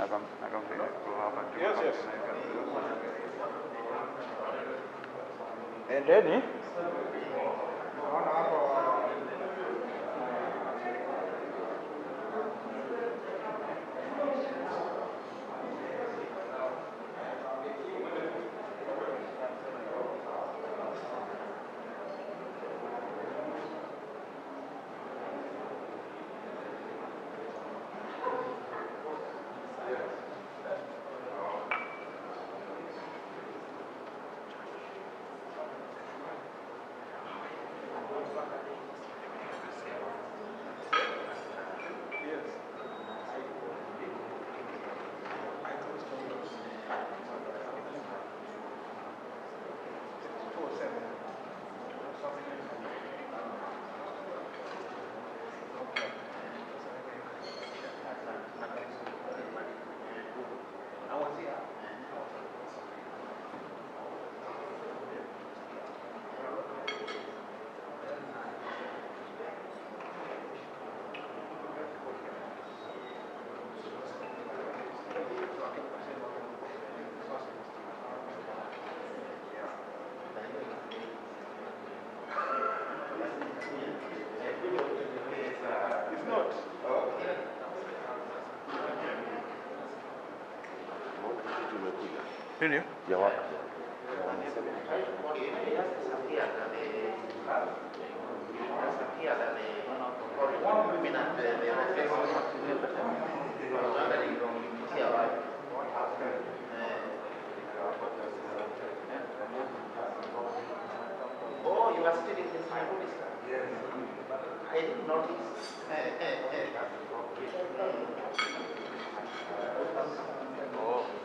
don't think it will happen. Yes, yes. And then, Nini? Jawaka. Oh, you are still in this Nairobi, sir? Yes. I didn't notice. Oh.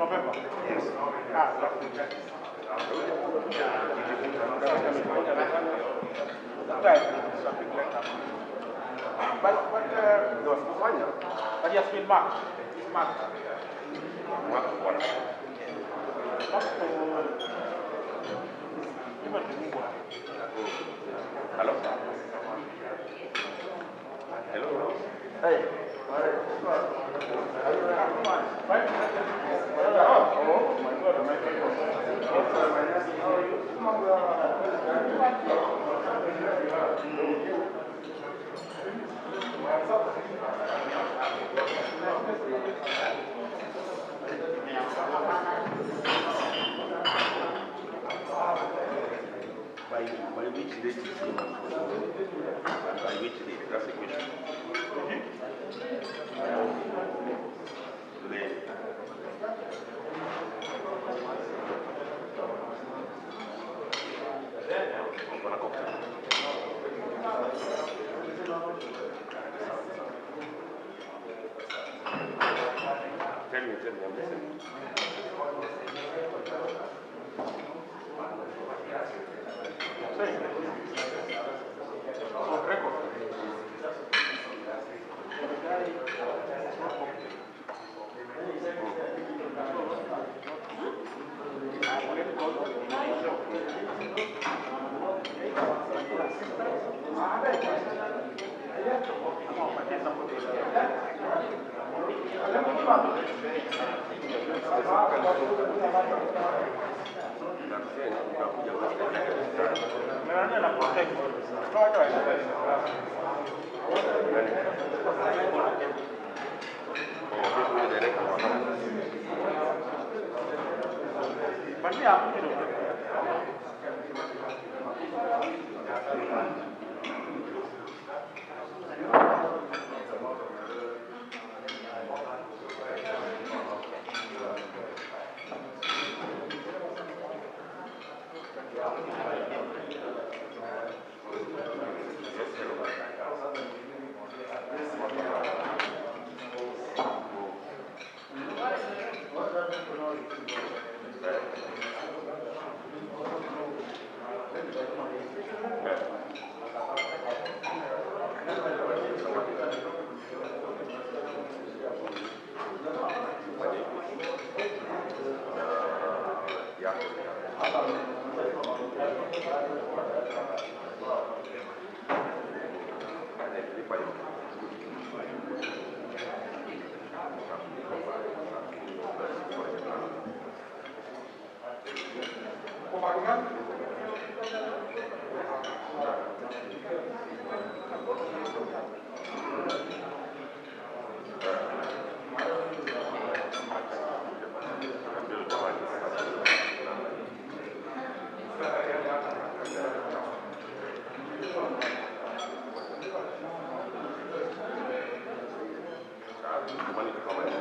November? Yes. Right, something like that. But there was one, but yes, been March. It's March. Hello? Hello? Hey. By which date is he not? By which date? That's the question. Today. Open a cocktail. Tell me, I'm listening. money to come and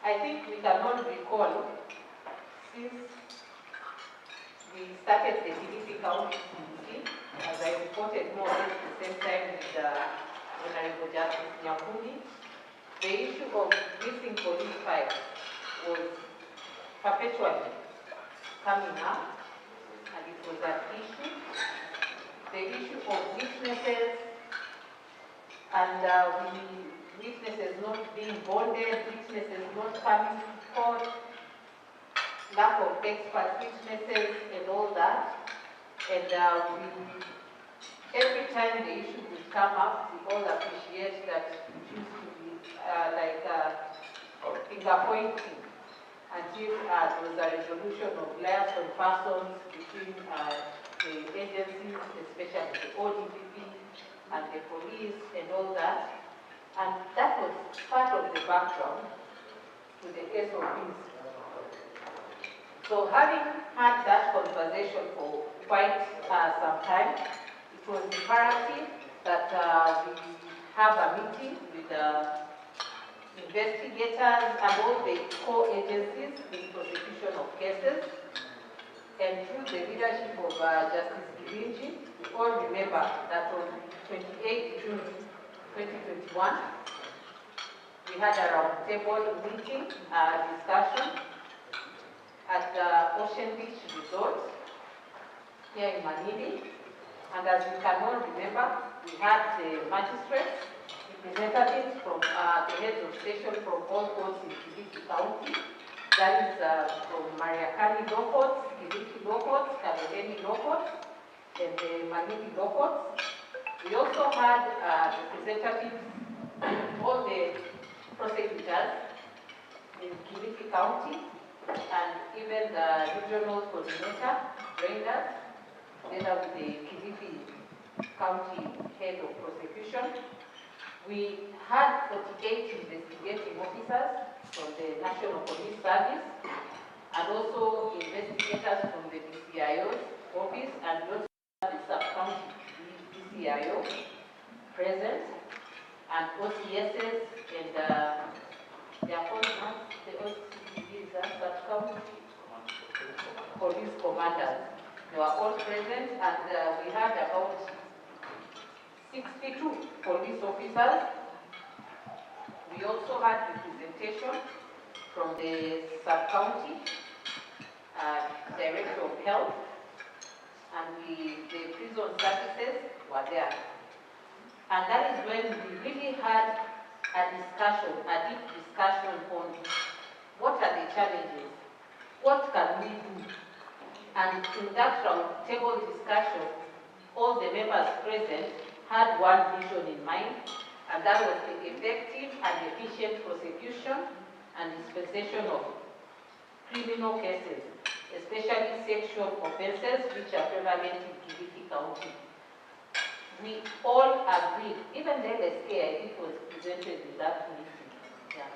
I think we can all recall, since we started the Kilifi County CUC, as I reported more or less the same time with Honorable Justice Nyakuni, the issue of missing police files was perpetually coming up, and it was an issue. The issue of witnesses, and witnesses not being bonded, witnesses not coming to court, lack of expert witnesses and all that. And every time the issue would come up, we all appreciate that it used to be finger pointing until there was a resolution of liaison persons between the agencies, especially the ODPP and the police and all that. And that was part of the background to the SOPs. So having had that conversation for quite some time, it was imperative that we have a meeting with investigators and all the core agencies in prosecution of cases. And through the leadership of Justice Kilifi, we all remember that on 28 June 2021, we had a roundtable meeting, discussion at the Ocean Beach Resort here in Manili. And as you can all remember, we had the magistrates, representatives from the heads of station from all courts in Kilifi County. That is from Mariakani Law Courts, Kilifi Law Courts, Kaloleni Law Courts, and the Manili Law Courts. We also had representatives of all the prosecutors in Kilifi County, and even the regional coordinator, Brenda, together with the Kilifi County head of prosecution. We had 48 investigating officers from the National Police Service, and also investigators from the DCIO's office, and also the sub-county DCIO present, and OCSs and their commanders, the OCSs, sub-county police commanders. They were all present, and we had about 62 police officers. We also had representation from the sub-county director of health, and the prison services were there. And that is when we really had a discussion, a deep discussion on what are the challenges, what can we do. And in that round table discussion, all the members present had one vision in mind, and that was the effective and efficient prosecution and dispensation of criminal cases, especially sexual offences which are prevalent in Kilifi County. We all agreed, even the LSK I think was presented in that meeting. Yeah.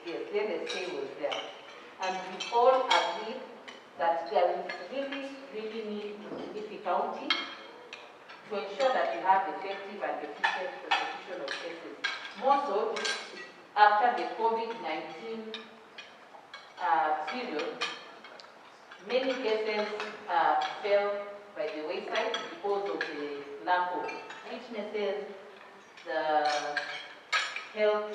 Yes, the LSK was there. And we all agreed that there is really need in Kilifi County to ensure that we have effective and efficient prosecution of cases. More so, after the COVID-19 period, many cases fell by the wayside because of the lack of witnesses. The health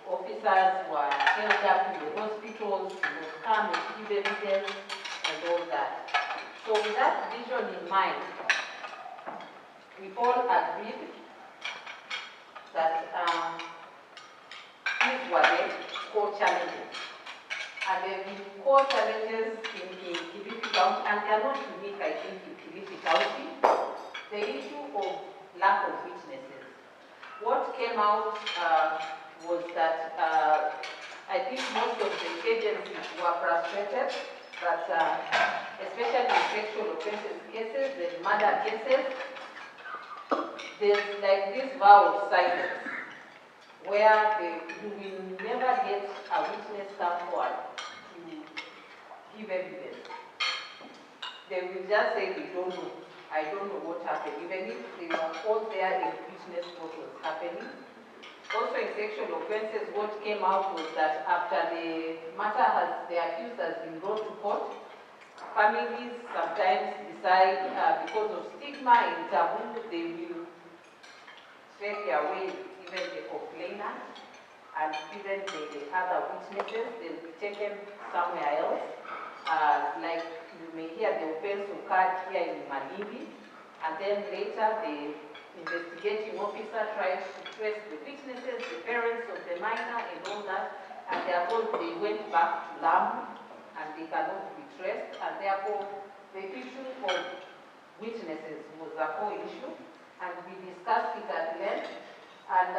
officers were held up in the hospitals to come and give evidence and all that. So with that vision in mind, we all agreed that these were the core challenges. And there have been core challenges in Kilifi County, and they are not unique, I think, in Kilifi County. The issue of lack of witnesses. What came out was that I think most of the agencies were frustrated that, especially in sexual offences cases and murder cases, there's like this vow of silence, where you will never get a witness come forward to give evidence. They will just say, we don't know. I don't know what happened, even if they were all there in witness what was happening. also in sexual offences, what came out was that after the accused has been brought to court, families sometimes decide, because of stigma and taboo, they will take away even the complainant and even the other witnesses. They'll be taken somewhere else. Like you may hear the offense occurred here in Malindi, and then later the investigating officer tries to trace the witnesses, the parents of the minor and all that, and they are told they went back to Lamu and they cannot be traced, and therefore the issue of witnesses was a core issue, and we discussed it at length, and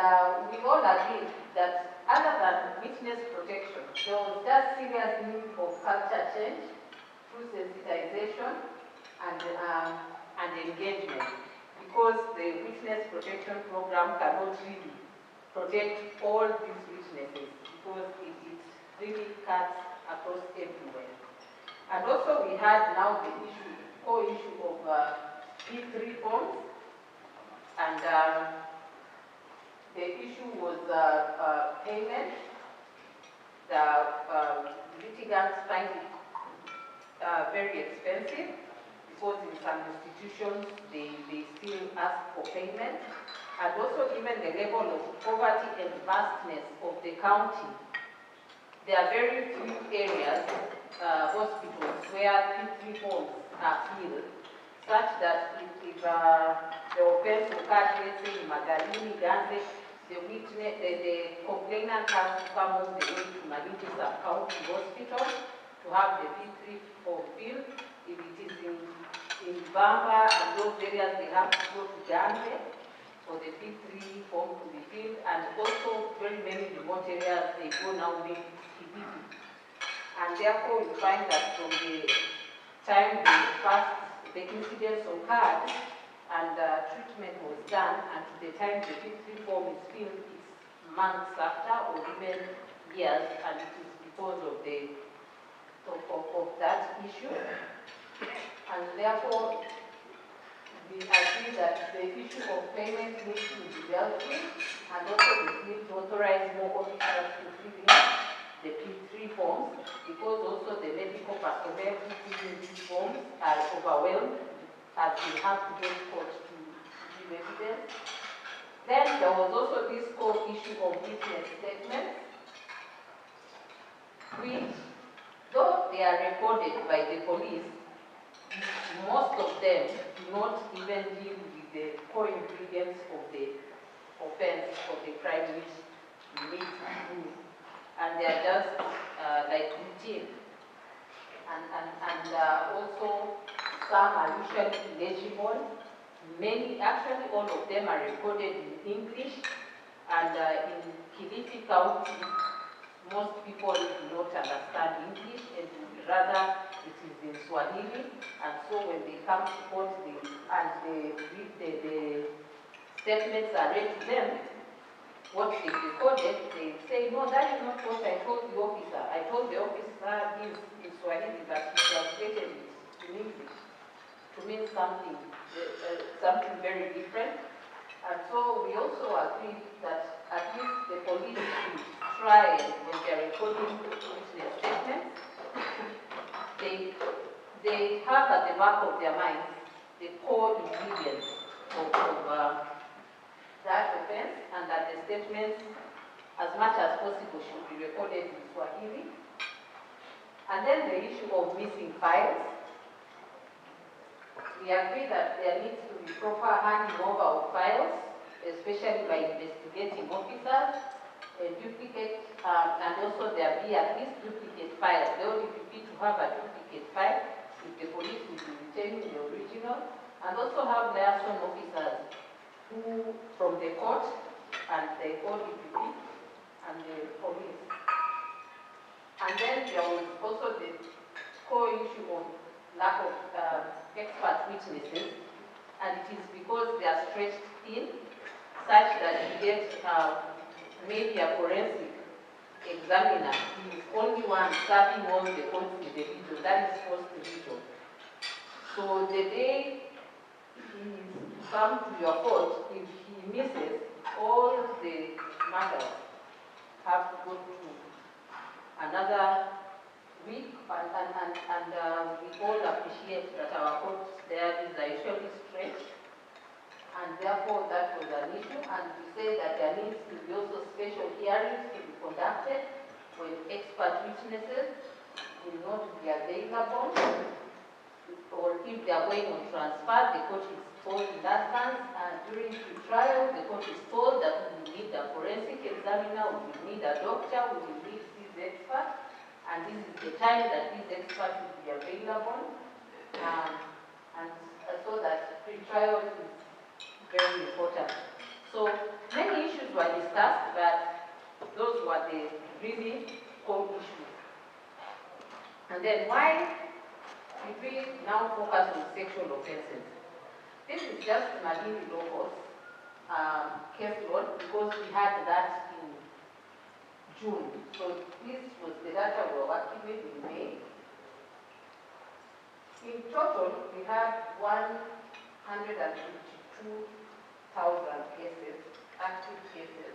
we all agreed that other than witness protection, there was just serious need of culture change through sensitization and engagement, because the witness protection program cannot really protect all these witnesses, because it really cuts across everywhere. And also we had now the core issue of P3 forms, and the issue was payment. The litigants find it very expensive, because in some institutions they still ask for payment, and also even the level of poverty and vastness of the county. There are very few areas, hospitals, where P3 forms are filled, such that if the offense occurred, let's say in Magalini, Ganze, the complainant has to come all the way to Malindi Sub-County Hospital to have the P3 form filled. If it is in Bamba and those areas, they have to go to Ganze for the P3 form to be filled, and also very many remote areas, they go now with Kilifi. And therefore, you find that from the time the incidents occurred and treatment was done, and to the time the P3 form is filled, it's months after or even years, and it is because of that issue. And therefore, we agree that the issue of payment needs to be dealt with, and also we need to authorize more officers to fill in the P3 forms, because also the medical personnel who fill in these forms are overwhelmed, as they have to go to court to give evidence. Then there was also this core issue of witness statements, which, though they are recorded by the police, most of them do not even deal with the core ingredients of the offense or the crime which you need to do, and they are just like routine. And also some are usually illegible. Many, actually all of them are recorded in English, and in Kilifi County, most people do not understand English, and rather it is in Swahili, and so when they come to court the statements are read to them, what they recorded, they say, no, that is not what I told the officer. I told the officer this in Swahili, but he translated it in English to mean something very different. And so we also agreed that at least the police should try, when they are recording witness statements, they have at the back of their minds the core ingredients of that offense, and that the statements, as much as possible, should be recorded in Swahili. And then the issue of missing files. We agree that there needs to be proper handing over of files, especially by investigating officers, duplicate, and also there be at least duplicate files. They only need to have a duplicate file if the police will be retaining the original, and also have liaison officers who, from the court and the ODPP and the police. And then there was also the core issue of lack of expert witnesses, and it is because they are stretched in such that you get maybe a forensic examiner who is only one serving all the courts in the region, that is first division. So the day he come to your court, if he misses all the matters have to go to another week, and we all appreciate that our courts there is usually stretched, and therefore that was an issue, and we say that there needs to be also special hearings to be conducted when expert witnesses will not be available, or if they are going on transfer, the court is told in that sense, and during the trial, the court is told that we will need a forensic examiner, we will need a doctor, we will need these experts, and this is the time that these experts will be available, and so that pre-trial is very important. So many issues were discussed, but those were the really core issues. And then why did we now focus on sexual offences? This is just Madini Locos case law, because we had that in June. So this was the data we were working with in May. In total, we had 152,000 cases, active cases.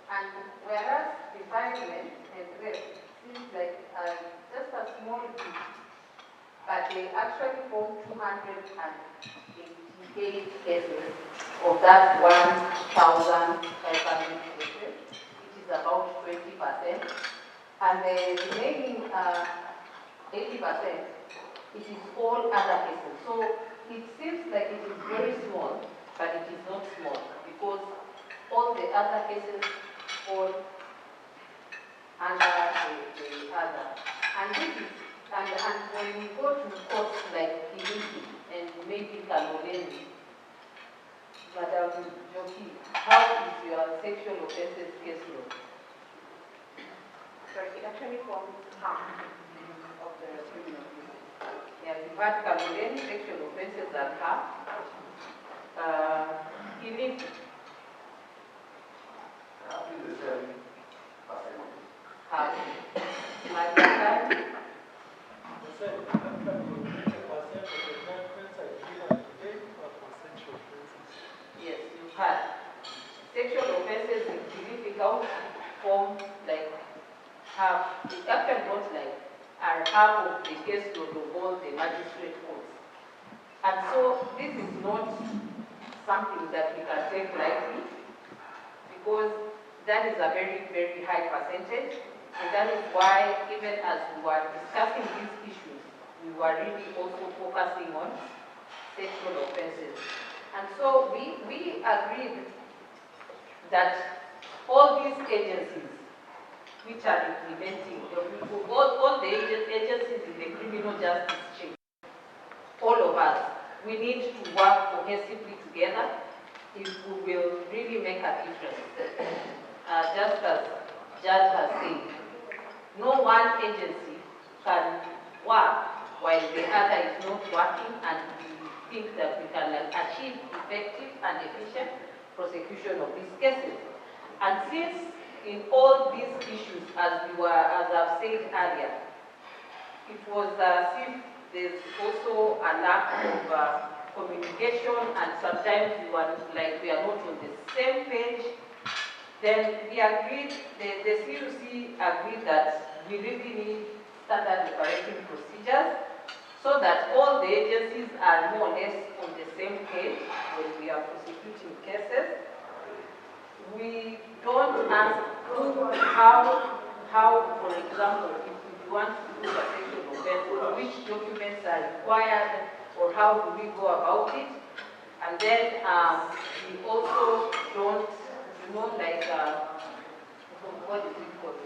And whereas defilement and rape seems like just a small bit, but they actually form 288 cases of that 1,500 cases, which is about 20%. And the remaining 80%, it is all other cases. So it seems like it is very small, but it is not small, because all the other cases fall under the other. And this is, and when we go to courts like Kilifi and maybe Kaloleni, Madam Joki, how is your sexual offences case law? Sorry, it actually forms half of the criminal case. Yeah, we've had Kaloleni sexual offences at half. Kilifi. Roughly the same percentage. Half. Madam. The same. Yes, you've had sexual offences in Kilifi County form like half, it actually not like are half of the caseload of all the magistrate courts. And so this is not something that we can take lightly, because that is a very, very high percentage. And that is why, even as we were discussing these issues, we were really also focusing on sexual offences. And so we agreed that all these agencies which are implementing, all the agencies in the criminal justice chain, all of us, we need to work cohesively together if we will really make a difference. Just as Judge has said, no one agency can work while the other is not working, and we think that we can achieve effective and efficient prosecution of these cases. And since in all these issues, as I've said earlier, it was as if there's also a lack of communication, and sometimes we are not on the same page. Then we agreed, the CUC agreed that we really need standard operating procedures so that all the agencies are more or less on the same page when we are prosecuting cases. We don't ask how, for example, if we want to do a sexual offense, which documents are required, or how do we go about it. And then we also don't, what is it called?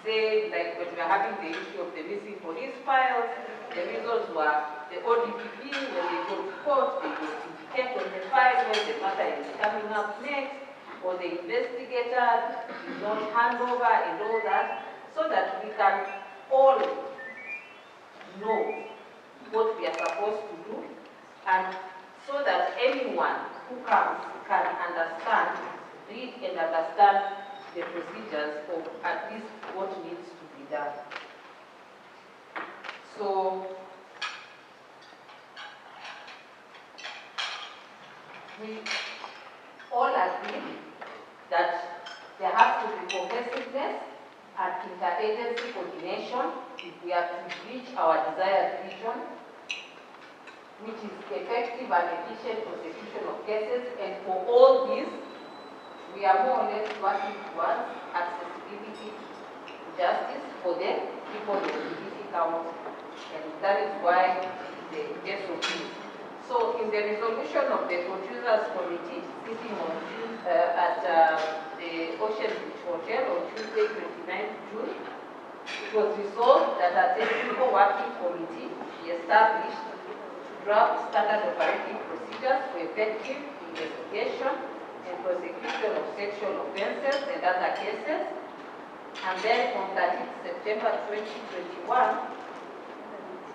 Say, like when we are having the issue of the missing police files, the reasons were the ODPP, when they go to court, they go to check on the file when the matter is coming up next, or the investigators did not hand over and all that, so that we can all know what we are supposed to do, and so that anyone who comes can understand, read and understand the procedures of at least what needs to be done. So we all agree that at interagency coordination if we are to reach our desired vision, which is effective and efficient prosecution of cases. And for all this, we are more or less working towards accessibility to justice for the people of Kilifi County. And that is why the SOP. So in the resolution of the Producers Committee sitting on at the Ocean Beach Hotel on Tuesday, 29th June, it was resolved that a technical working committee be established to draft standard operating procedures for effective investigation and prosecution of sexual offences and other cases. And then on 13th September 2021,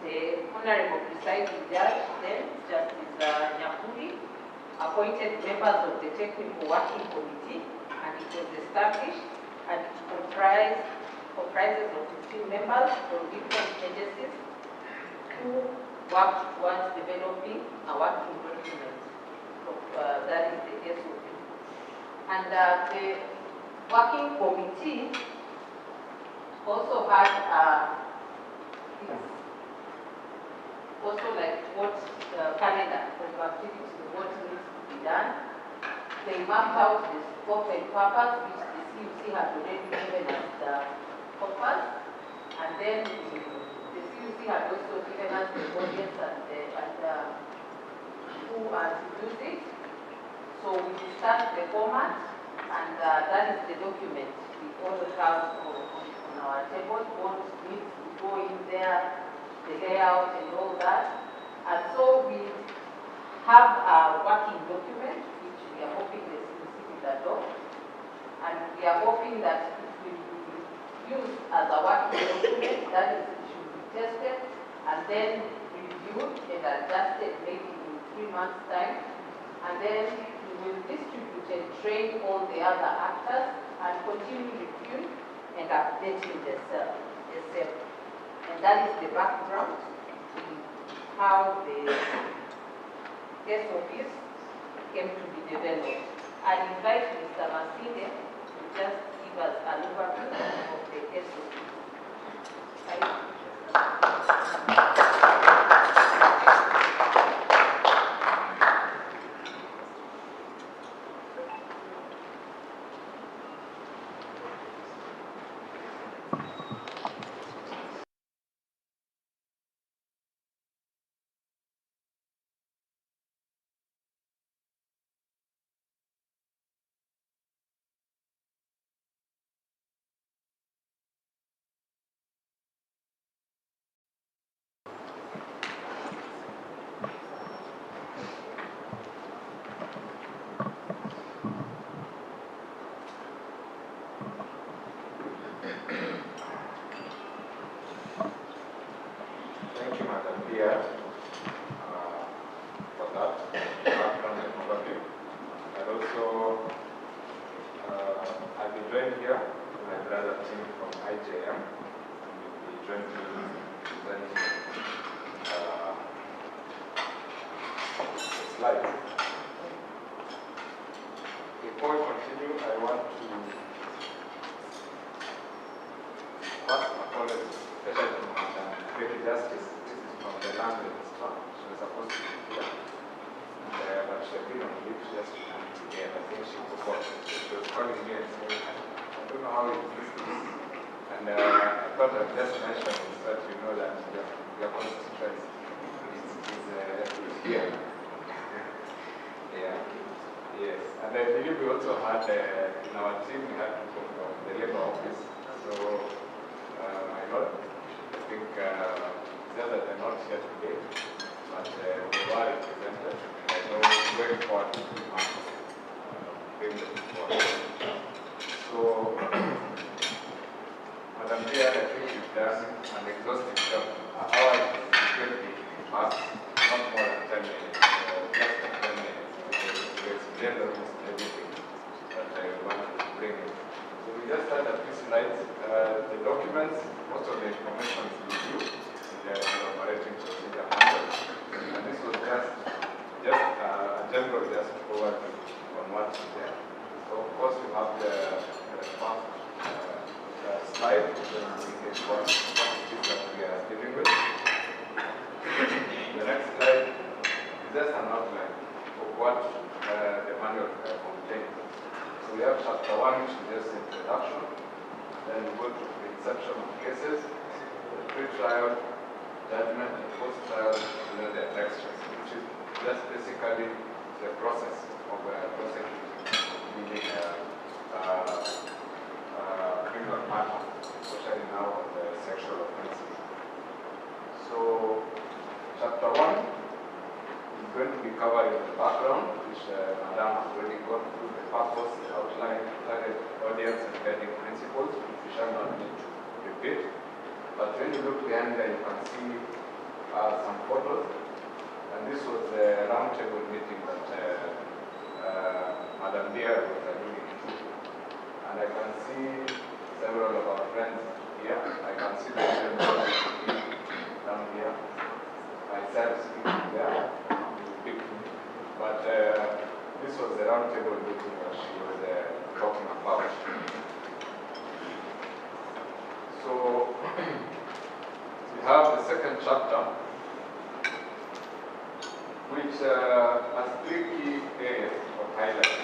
the Honorable Presiding Judge, then Justice Nyakuri, appointed members of the Technical Working Committee, and it was established, and it comprises of 15 members from different agencies who worked towards developing a working document. That is the SOP. And the working committee also had also like what calendar of activities, what needs to be done. They mapped out the scope and purpose, which the CUC had already given us the purpose, and then the CUC had also given us the audience and who are to use it. So we discussed the format, and that is the document we all have on our table. What needs to go in there, the layout and all that. And so we have a working document which we are hoping the CUC will adopt. And we are hoping that it will be used as a working document, that is, it should be tested and then reviewed and adjusted maybe in 3 months' time. And then we will distribute and train all the other actors and continue reviewing and updating the cell. And that is the background to how the SOPs came to be developed. I invite Mr. Masinde to just give us an overview of the SOPs. Thank you, Madam Pierre, for that background and overview. And also, I'll be joined here with my brother Tim from IJM. We'll be jointly presenting the slides. Before we continue, I want to first acknowledge, especially to Madam Great Justice. This is from the land minister. She was supposed to be here. But she had been on leave just to come together. I think she forgot. She was calling me and saying, I don't know how it is this. And I thought I'd just mention it so that you know that your constituency is here. Yeah. Yes. And I believe we also had, in our team, we had people from the Labour Office. So, my Lord, I think just that they're not here today, but they were represented. I know going forward, we must bring them forward. So, Madam Chair, I think you've done an exhaustive job. Our is going to be fast, not more than 10 minutes, less than 10 minutes, because we explained almost everything that I wanted to bring in. So we just had a few slides. The documents, most of the information is with you in the operating procedure manual. And this was just a general just overview on what's there. So of course you have the response slide, then indicate what it is that we are dealing with. The next slide is just an outline of what the manual contains. So we have chapter 1, which is just introduction. Then we go to the inception of cases, the pre-trial, judgment, and post-trial, and then the elections, which is just basically the process of prosecuting, meaning criminal matter, especially now of the sexual offences. So, chapter 1 is going to be covering the background, which Madam has already gone through, the purpose, the outline, target audience, and guiding principles, which we shall not need to repeat. But when you look behind there, you can see some photos. And this was the roundtable meeting that Madam Dear was alluding to. And I can see several of our friends here. I can see the members down here. Myself speaking there. But this was the roundtable meeting that she was talking about. So we have the second chapter, which has 3 key areas of highlight.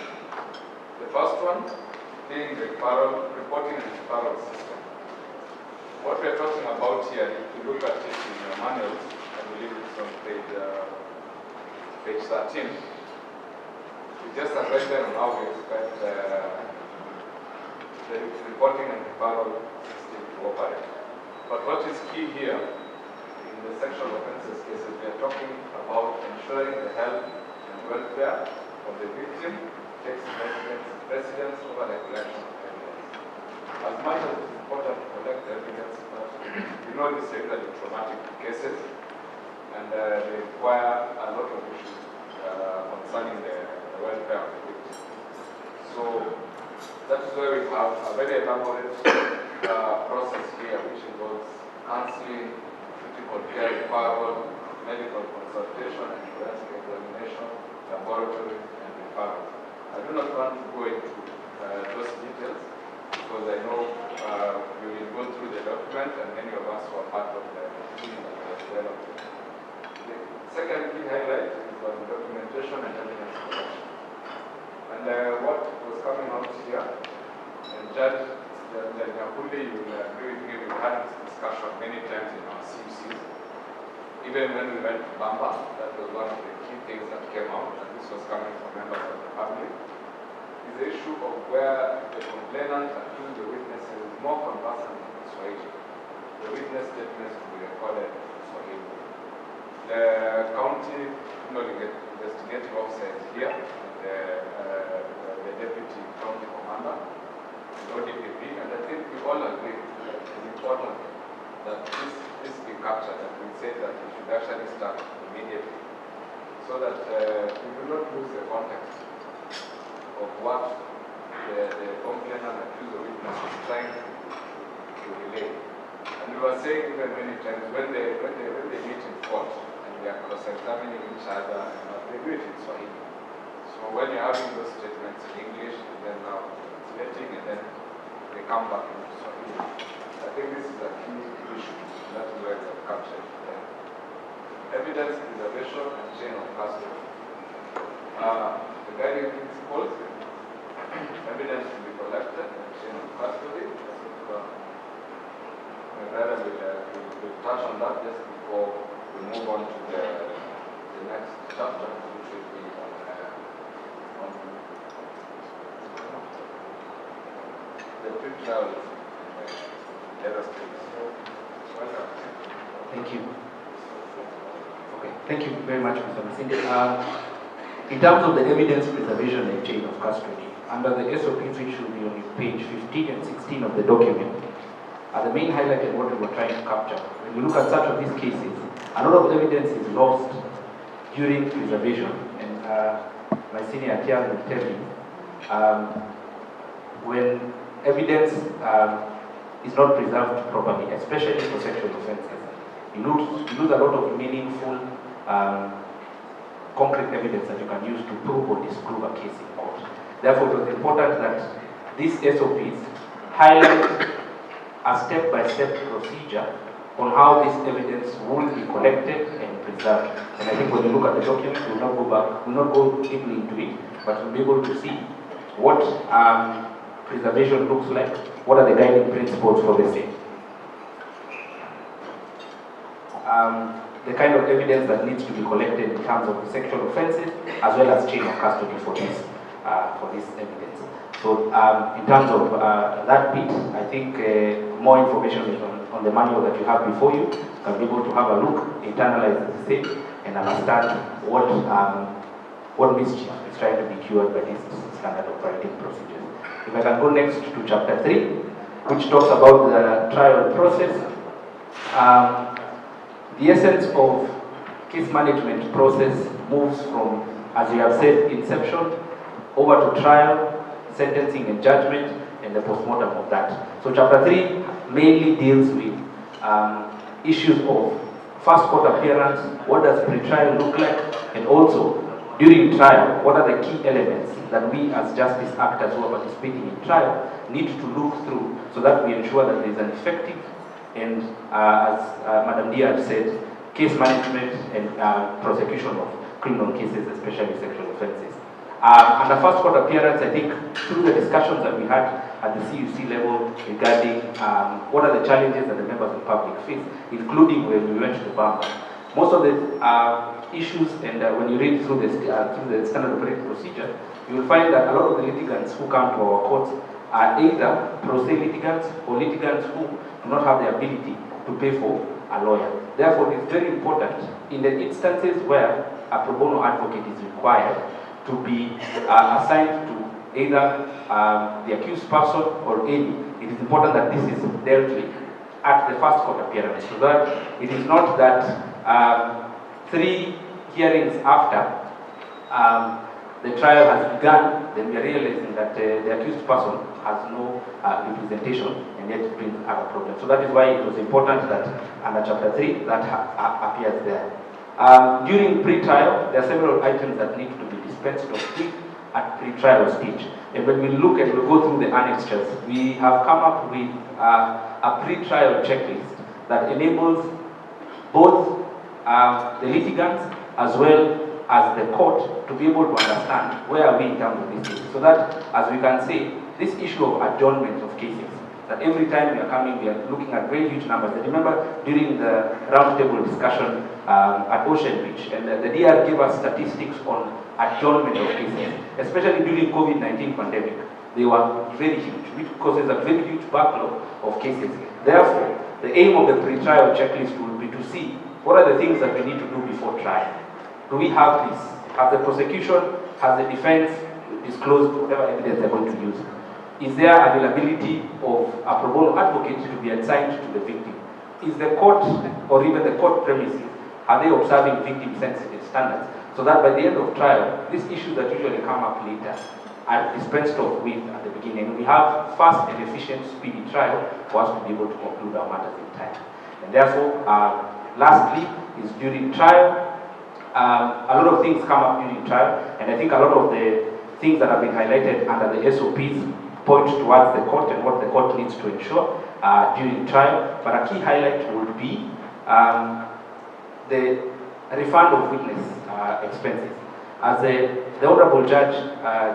The first one being the reporting and referral system. What we're talking about here, if you look at it in your manuals, I believe it's on page 13, it's just a guideline on how we expect the reporting and referral system to operate. But what is key here, in the sexual offences cases, we are talking about ensuring the health and welfare of the victim takes precedence over the collection of evidence. As much as it's important to collect the evidence, but we know these are really traumatic cases, and they require a lot of issues concerning the welfare of the victim. So that is why we have a very elaborate process here, which involves counseling, critical care referral, medical consultation, and forensic examination, laboratory, and referral. I do not want to go into those details because I know we will go through the document, and many of us were part of the team that was developed. The second key highlight is on documentation and evidence collection. And what was coming out here, and Judge Nyakuli, you will agree with me, we had this discussion many times in our CUCs. Even when we went to Bamba, that was one of the key things that came out, and this was coming from members of the public, is the issue of where the complainant accused the witnesses is more conversant in Swahili. The witness statements will be recorded in Swahili. The county investigative officer is here, the deputy county commander, the ODPP, and I think we all agree that it is important that this be captured, that we say that we should actually start immediately, so that we do not lose the context of what the complainant accused the witness is trying to relay. And we were saying even many times when they meet in court and they are cross-examining each other, they do it in Swahili. So when you're having those statements in English, and then now translating, and then they come back into Swahili, I think this is a key issue. That is why we have captured them. Evidence preservation and chain of custody. The guiding principles, evidence to be collected and chain of custody. We'll touch on that just before we move on to the next chapter, which will be on the pre-trial devastating. Thank you. Okay, thank you very much, Mr. Masinde. In terms of the evidence preservation and chain of custody, under the SOPs, which should be on page 15 and 16 of the document, the main highlight and what we were trying to capture. When you look at such of these cases, a lot of evidence is lost during preservation, and my senior Tian will tell you, when evidence is not preserved properly, especially for sexual offences, you lose a lot of meaningful concrete evidence that you can use to prove or disprove a case in court. Therefore, it was important that these SOPs highlight a step-by-step procedure on how this evidence will be collected and preserved. And I think when you look at the document, we'll not go deeply into it, but we'll be able to see what preservation looks like, what are the guiding principles for the same. The kind of evidence that needs to be collected in terms of sexual offences, as well as chain of custody for this evidence. So in terms of that bit, I think more information is on the manual that you have before you. You can be able to have a look, internalize the same, and understand what mischief is trying to be cured by these standard operating procedures. If I can go next to chapter 3, which talks about the trial process. The essence of case management process moves from, as we have said, inception over to trial, sentencing and judgment, and the postmortem of that. So chapter 3 mainly deals with issues of first court appearance, what does pre-trial look like, and also during trial, what are the key elements that we as justice actors who are participating in trial need to look through so that we ensure that there is an effective and as Madam Dia had said, case management and prosecution of criminal cases, especially sexual offences. And the first court appearance, I think, through the discussions that we had at the CUC level regarding what are the challenges that the members of the public face, including when we went to the Bamba. Most of the issues, and when you read through the standard operating procedure, you will find that a lot of the litigants who come to our courts are either pro se litigants or litigants who do not have the ability to pay for a lawyer. Therefore, it is very important in the instances where a pro bono advocate is required to be assigned to either the accused person or any. It is important that this is dealt with at the first court appearance, so that it is not that 3 hearings after the trial has begun, then we are realizing that the accused person has no representation and yet brings other problems. So that is why it was important that under chapter 3 that appears there. During pre-trial, there are several items that need to be dispensed of with at pre-trial stage. And when we look and we go through the annexures, we have come up with a pre-trial checklist that enables both the litigants as well as the court to be able to understand where are we in terms of this case. So that, as we can say, this issue of adjournment of cases, that every time we are coming, we are looking at very huge numbers. And remember, during the roundtable discussion at Ocean Beach, and the DR gave us statistics on adjournment of cases, especially during COVID-19 pandemic. They were very huge, which causes a very huge backlog of cases. Therefore, the aim of the pre-trial checklist will be to see what are the things that we need to do before trial. Do we have this? Has the prosecution, has the defense disclosed whatever evidence they're going to use? Is there availability of a pro bono advocate to be assigned to the victim? Is the court, or even the court premises, are they observing victim-sensitive standards? So that by the end of trial, these issues that usually come up later are dispensed of with at the beginning. We have fast and efficient, speedy trial for us to be able to conclude our matters in time. And therefore, lastly, is during trial, a lot of things come up during trial, and I think a lot of the things that have been highlighted under the SOPs point towards the court and what the court needs to ensure during trial. But a key highlight would be the refund of witness expenses. As the Honorable Judge,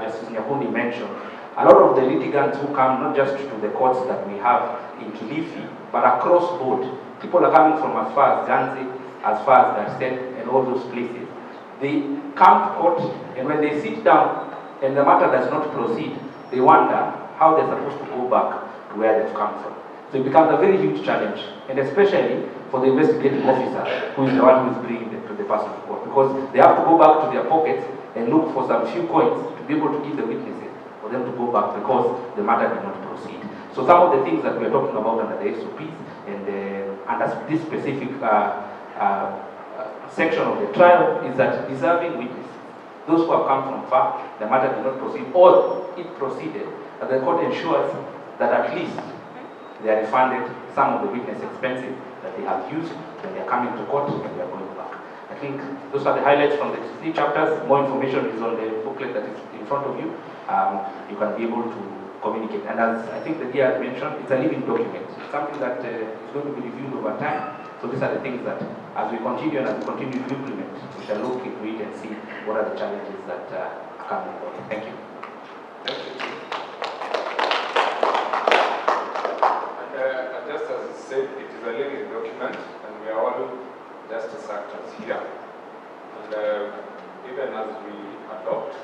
Justice Nyakundi mentioned, a lot of the litigants who come not just to the courts that we have in Kilifi, but across board, people are coming from as far as Ganzi, as far as Garset, and all those places. They come to court, and when they sit down and the matter does not proceed, they wonder how they're supposed to go back to where they've come from. So it becomes a very huge challenge, and especially for the investigating officer, who is the one who is bringing the person to court, because they have to go back to their pockets and look for some few coins to be able to give the witnesses for them to go back because the matter did not proceed. So some of the things that we are talking about under the SOPs and under this specific section of the trial is that deserving witnesses, those who have come from far, the matter did not proceed, or it proceeded, that the court ensures that at least they are refunded some of the witness expenses that they have used when they are coming to court and they are going back. I think those are the highlights from the 3 chapters. More information is on the booklet that is in front of you. You can be able to communicate. And as I think the dear has mentioned, it's a living document. It's something that is going to be reviewed over time. So these are the things that, as we continue and as we continue to implement, we shall look into it and see what are the challenges that are coming forward. Thank you. And just as I said, it is a living document, and we are all justice actors here. And even as we adopt,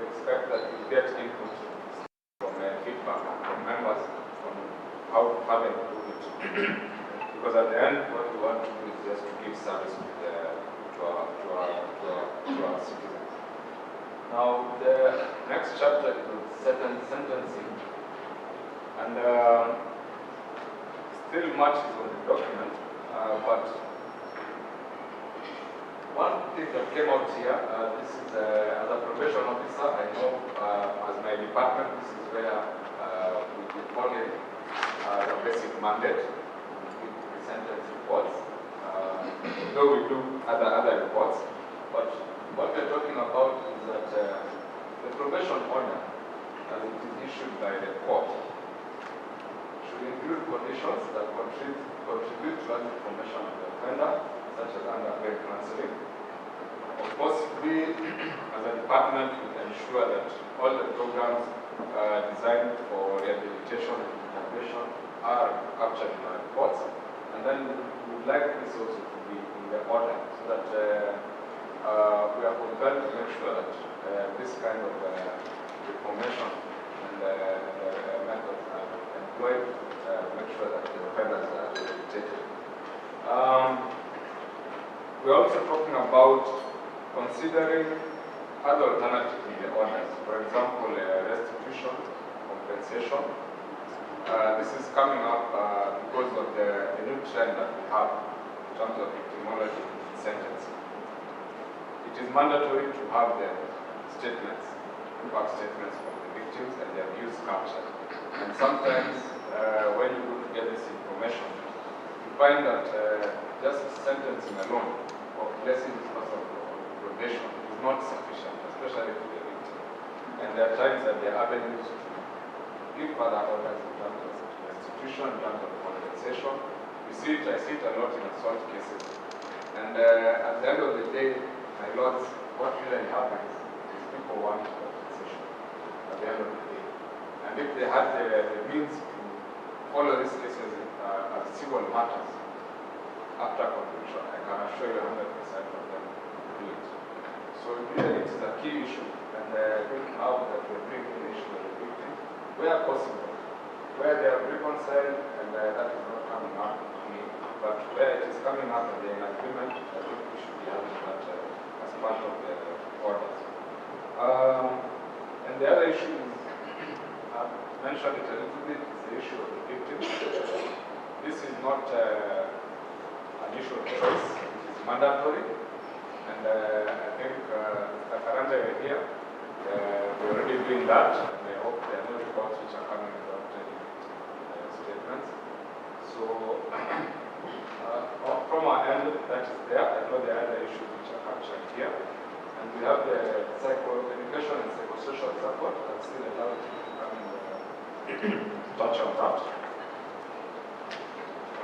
we expect that we get input from feedback from members on how to have improved it. Because at the end, what we want to do is just to give service to our citizens. Now, the next chapter is sentencing. And still much is on the document, but one thing that came out here, this is as a probation officer, I know as my department, this is where we follow the basic mandate, we sentence reports, though we do other reports, but what we're talking about is that the probation order, as it is issued by the court, should include conditions that contribute to the formation of the offender, such as undergoing counseling. Of course, we, as a department, will ensure that all the programs designed for rehabilitation and integration are captured in our reports. And then we would like this also to be in the order, so that we are compelled to make sure that this kind of information and methods are employed to make sure that the offenders are rehabilitated. We're also talking about considering other alternatives in the orders. For example, restitution, compensation. This is coming up because of the new trend that we have in terms of victimology sentencing. It is mandatory to have the statements, impact statements from the victims and the abuse captured. And sometimes when you go to get this information, you find that just sentencing alone or placing this person on probation is not sufficient, especially for the victim. And there are times that there are avenues to give further orders in terms of restitution, in terms of compensation. I see it a lot in assault cases. And at the end of the day, my lords, what really happens is people want compensation at the end of the day. And if they had the means to follow these cases as civil matters, after conviction, I can assure you 100% of them do it. So really it is a key issue, and I think now that we're bringing the issue of the victim, where possible, where they are reconciled and that is not coming up to me, but where it is coming up and they're in agreement, I think we should be having that as part of the orders. And the other issue is, I've mentioned it a little bit, is the issue of the victim. This is not an issue of choice, it is mandatory. And I think Mr. Karanja is here. We're already doing that. And I hope there are no reports which are coming without any statements. So from our end, that is there. I know there are other issues which are captured here. And we have the psycho-education and psychosocial support that's still allowed to come in touch on that.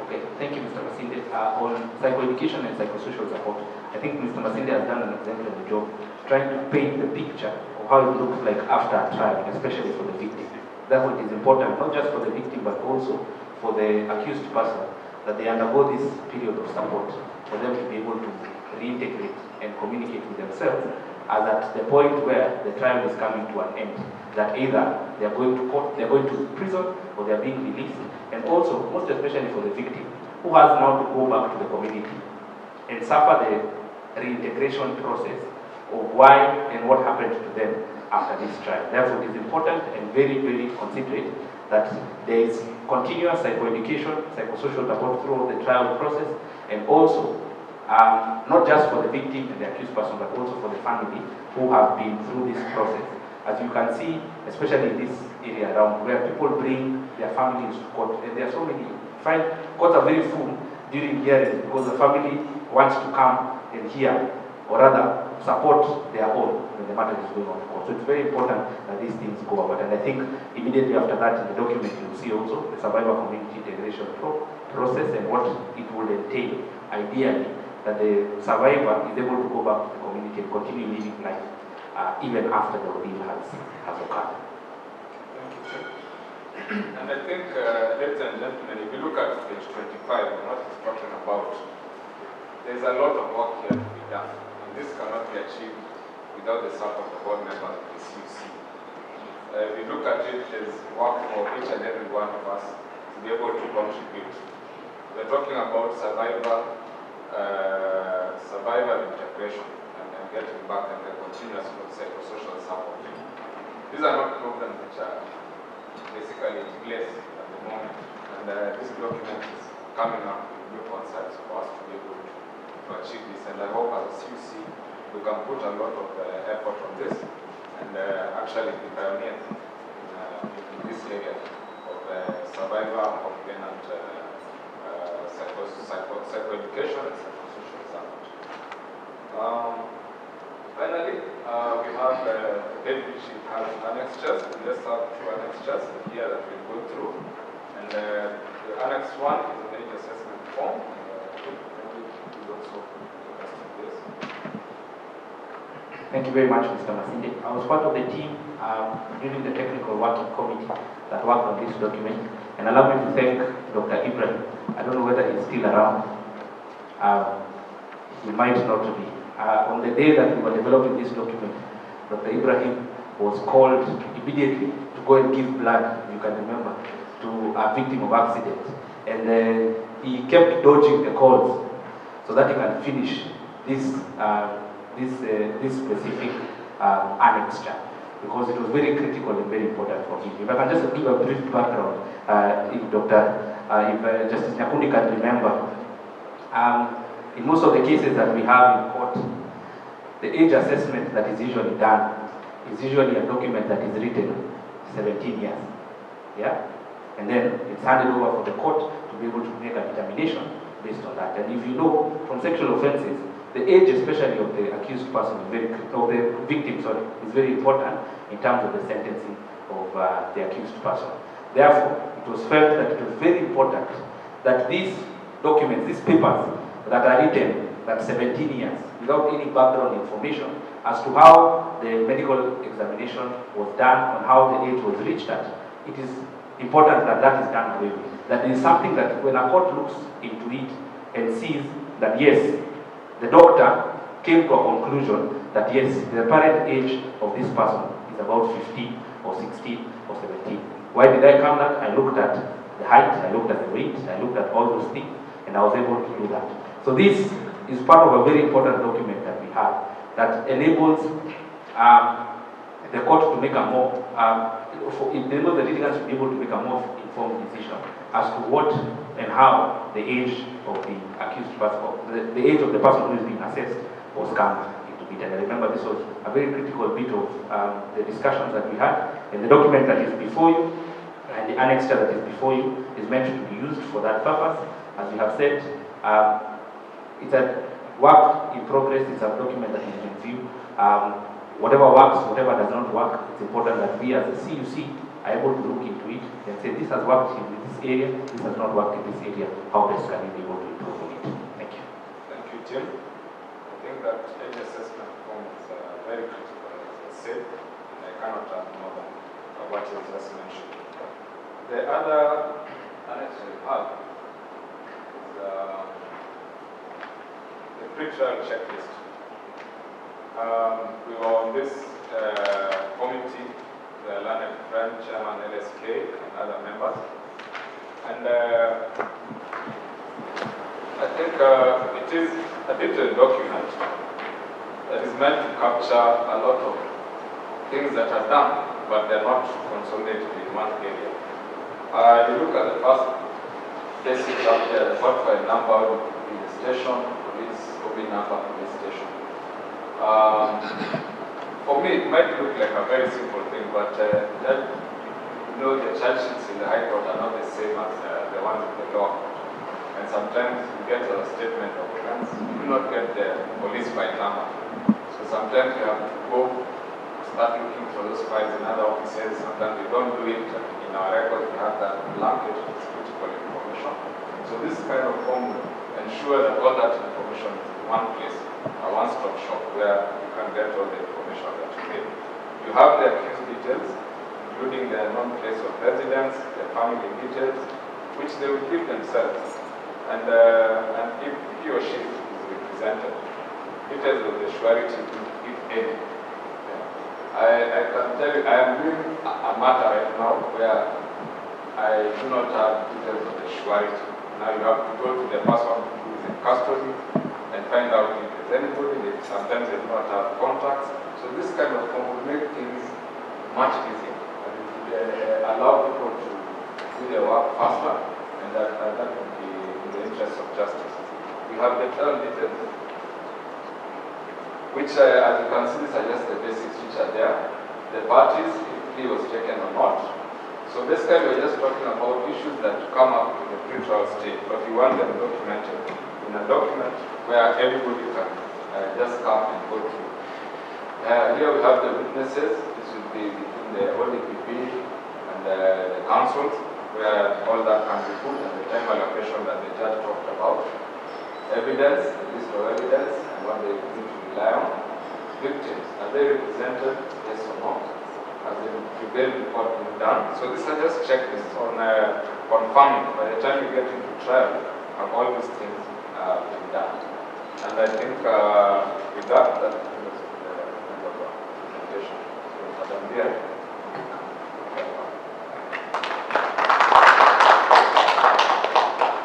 Okay, thank you, Mr. Masinde. On psychoeducation and psychosocial support, I think Mr. Masinde has done an exemplary job trying to paint the picture of how it looks like after a trial, especially for the victim. Therefore, it is important, not just for the victim, but also for the accused person, that they undergo this period of support for them to be able to reintegrate and communicate with themselves, as at the point where the trial is coming to an end, that either they are going to court, they are going to prison, or they are being released. And also, most especially for the victim, who has now to go back to the community and suffer the reintegration process of why and what happened to them after this trial. Therefore, it is important and very, very considerate that there is continuous psychoeducation, psychosocial support throughout the trial process, and also not just for the victim and the accused person, but also for the family who have been through this process. As you can see, especially in this area around, where people bring their families to court, and there are so many, find courts are very full during hearings because the family wants to come and hear or rather support their own when the matter is going on court. So it's very important that these things go about. And I think immediately after that in the document you will see also the survivor community integration process and what it will entail, ideally, that the survivor is able to go back to the community and continue living life even after the ordeal has occurred. And I think, ladies and gentlemen, if you look at page 25 and what it's talking about, there's a lot of work here to be done. And this cannot be achieved without the support of all members of the CUC. If you look at it, there's work for each and every one of us to be able to contribute. We're talking about survival integration and getting back and the continuous psychosocial support. These are not programs which are basically in place at the moment. And this document is coming up with new concepts for us to be able to achieve this. And I hope as a CUC, we can put a lot of effort on this and actually be pioneers in this area of survivor, covenant, psychoeducation and psychosocial support. Finally, we have David, she has annexures. We just have 2 annexures here that we'll go through. And the annex 1 is a major assessment form. Thank you very much, Mr. Masinde. I was part of the team during the technical working committee that worked on this document. And allow me to thank Dr. Ibrahim. I don't know whether he's still around. He might not be. On the day that we were developing this document, Dr. Ibrahim was called immediately to go and give blood, you can remember, to a victim of accident. And he kept dodging the calls so that he can finish this specific annexure, because it was very critical and very important for him. If I can just give a brief background, if Justice Nyakundi can remember, in most of the cases that we have in court, the age assessment that is usually done is usually a document that is written 17 years. Yeah? And then it's handed over for the court to be able to make a determination based on that. And if you know, from sexual offenses, the age especially of the accused person, of the victim, is very important in terms of the sentencing of the accused person. Therefore, it was felt that it was very important that these documents, these papers that are written that 17 years without any background information as to how the medical examination was done, on how the age was reached at, it is important that that is done clearly. That is something that when a court looks into it and sees that yes, the doctor came to a conclusion that yes, the apparent age of this person is about 15 or 16 or 17. Why did I come that? I looked at the height, I looked at the weight, I looked at all those things, and I was able to do that. So this is part of a very important document that we have that enables the court to make a more, it enables the litigants to be able to make a more informed decision as to what and how the age of the accused person, the age of the person who is being assessed was come into it. And I remember this was a very critical bit of the discussions that we had. And the document that is before you and the annexure that is before you is meant to be used for that purpose. As we have said, it's a work in progress, it's a document that is in review. Whatever works, whatever does not work, it's important that we as a CUC are able to look into it and say this has worked in this area, this has not worked in this area, how best can we be able to improve on it? Thank you. Thank you, Tim. I think that age assessment form is very critical, as I said, and I cannot add more than what you just mentioned. The other annex we have is the pre-trial checklist. We were on this committee, the learned friend, Chairman LSK, and other members. And I think it is a detailed document that is meant to capture a lot of things that are done, but they're not consolidated in one area. You look at the first basic up there, the qualified number, police station, police, OB number, police station. For me, it might look like a very simple thing, but the charge sheets in the High Court are not the same as the ones in the Lower Court. And sometimes you get a statement of offense, you do not get the police file number. So sometimes you have to go start looking for those files in other offices. Sometimes we don't do it in our record. We have that blanket of critical information. So this kind of form will ensure that all that information is in one place, a one-stop shop where you can get all the information that you need. You have the accused details, including their known place of residence, their family details, which they will give themselves. And if he or she is represented, details of the surety, if any. I can tell you, I am doing a matter right now where I do not have details of the surety. Now you have to go to the person who is in custody and find out if there's anybody. Sometimes they do not have contacts. So this kind of form will make things much easier. And it will allow people to do their work faster, and that will be in the interest of justice. We have the term details, which, as you can see, these are just the basics which are there. The parties, if plea was taken or not. So basically, we're just talking about issues that come up in the pre-trial stage, but we want them documented in a document where everybody can just come and go through. Here we have the witnesses. This will be between the ODPP and the councils, where all that can be put, and the time allocation that the judge talked about. Evidence, the list of evidence, and what they need to rely on. Victims, are they represented, yes or no? Has the prevailed report been done? So these are just checklists on confirming. By the time you get into trial, have all these things been done. And I think with that was the end of our presentation. So, Madam Dear.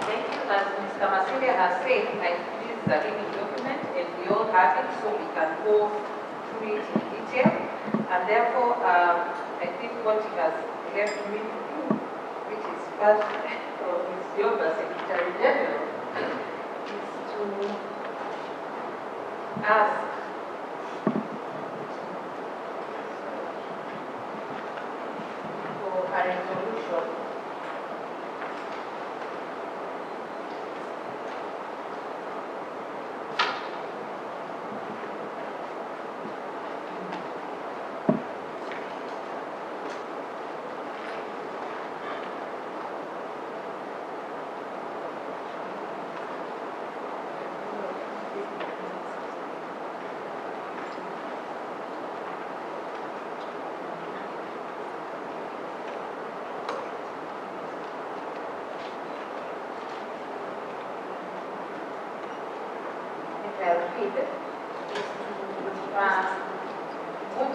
Thank you. As Mr. Masinde has said, this is a living document, and we all have it, so we can go through it in detail. And therefore, I think what he has left me to do, which is part of his job as Secretary General, is to ask for a resolution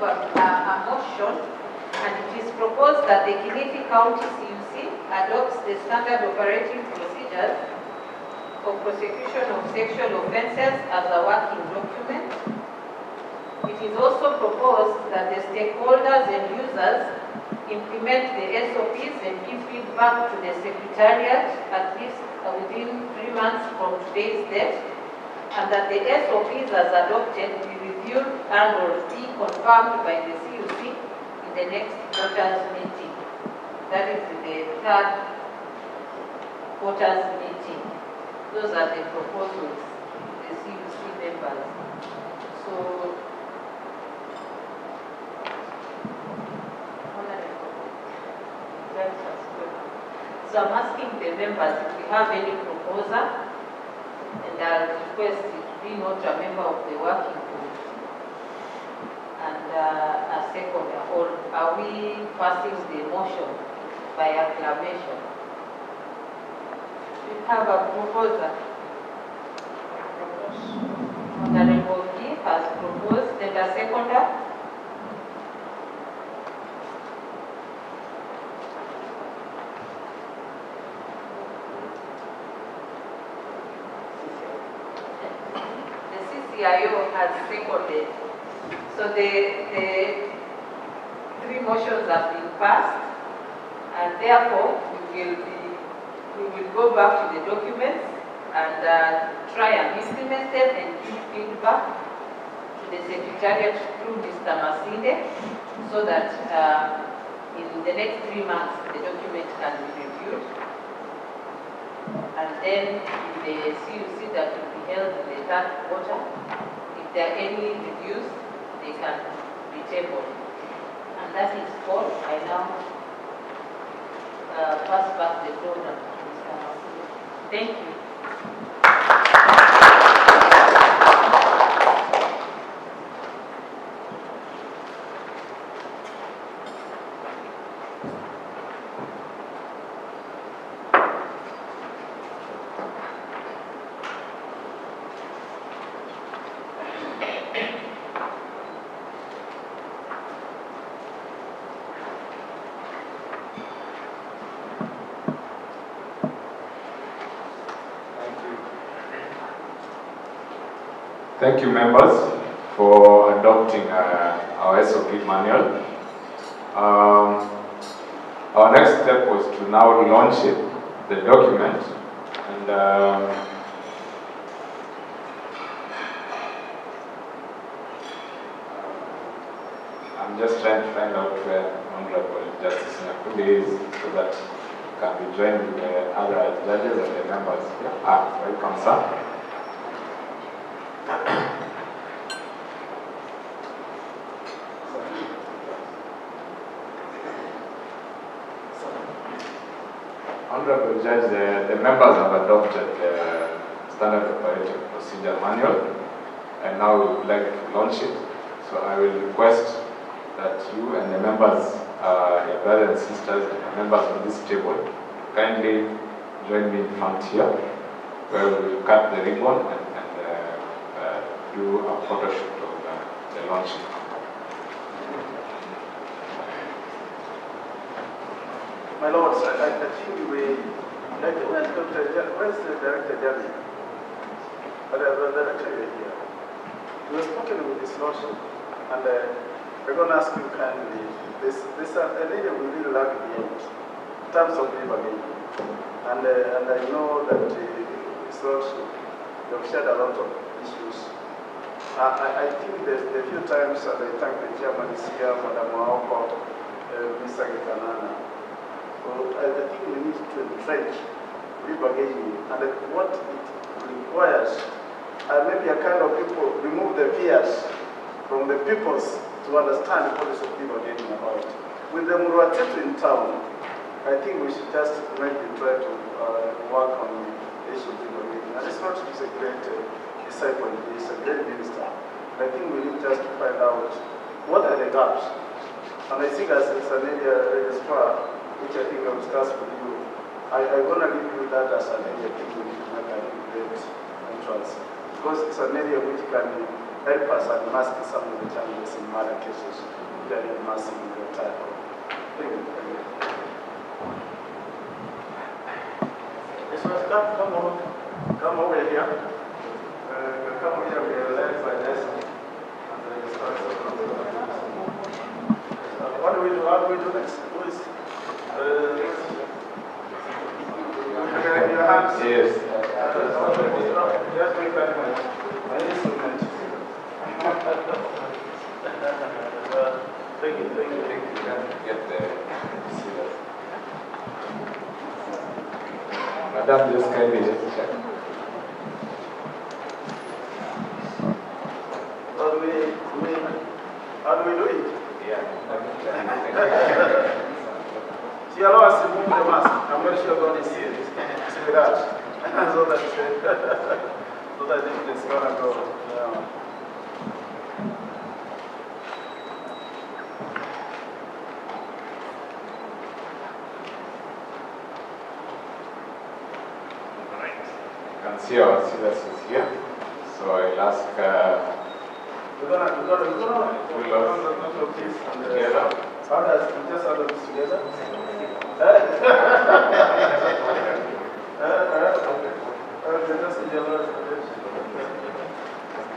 a motion, and it is proposed that the Kilifi County CUC adopts the standard operating procedures for prosecution of sexual offences as a working document. It is also proposed that the stakeholders and users implement the SOPs and give feedback to the Secretariat at least within 3 months from today's date, and that the SOPs as adopted be reviewed and or be confirmed by the CUC in the next quarter's meeting. That is the third quarter's meeting. Those are the proposals, the CUC members. So, I'm asking the members if we have any proposer, and I'll request it to be not a member of the working group and a second. Or are we passing the motion by acclamation? We have a proposer. Honorable G has proposed, and a seconder. CIO has seconded. So the 3 motions have been passed, and therefore we will go back to the documents and try and implement them and give feedback to the Secretariat through Mr. Masinde, so that in the next 3 months the document can be reviewed. And then in the CUC that will be held in the third quarter, if there are any reviews, they can be tabled. And that is all. I now pass back the program to Mr. Masudi. Thank you. Thank you, members, for adopting our SOP manual. Our next step was to now launch it, the document, and I'm just trying to find out where Honorable Justice Nyakundi is so that he can be joined with the other judges and the members. Welcome, sir. Honorable Judge, the members have adopted the Standard Operating Procedure Manual, and now we would like to launch it. So I will request that you and the members, your brothers and sisters, and the members of this table, kindly join me in front here, where we will cut the ribbon and do a photo shoot of the launching. My lords, I think where's the Director General? The Director here. We have spoken with this lordship, and we're going to ask you kindly, this an area we really like in terms of river gauge. And I know that this lordship, you have shared a lot of issues. I think there's a few times, and I thank the chairman is here, Madam Maoko, Mr. Gitanana. So I think we need to entrench river gauging, and what it requires, maybe a kind of people remove the fears from the peoples to understand what is the river gauging about. With the Muratetu in town, I think we should just maybe try to work on the issue of river gauging. And it's not just a great disciple, he's a great minister. I think we need just to find out what are the gaps. And I think as an area registrar, which I think I've discussed with you, I'm going to leave you that as an area I think we need to make a great entrance. Because it's an area which can help us and mask some of the challenges in murder cases that are massive in the time. Thank you. Yes, come over here. Come over here, we are led by this. What do we do? How do we do next? Who is your hands? Yes. Just make that my instrument. Thank you. Get the Madam, just kindly just check. How do we do it? Yeah. She allows us to move the mask. I'm not sure God is here. It's with us. So that it's going to go. Yeah. You can see our citizens here. So I'll ask We're gonna please together. How does we just have this together?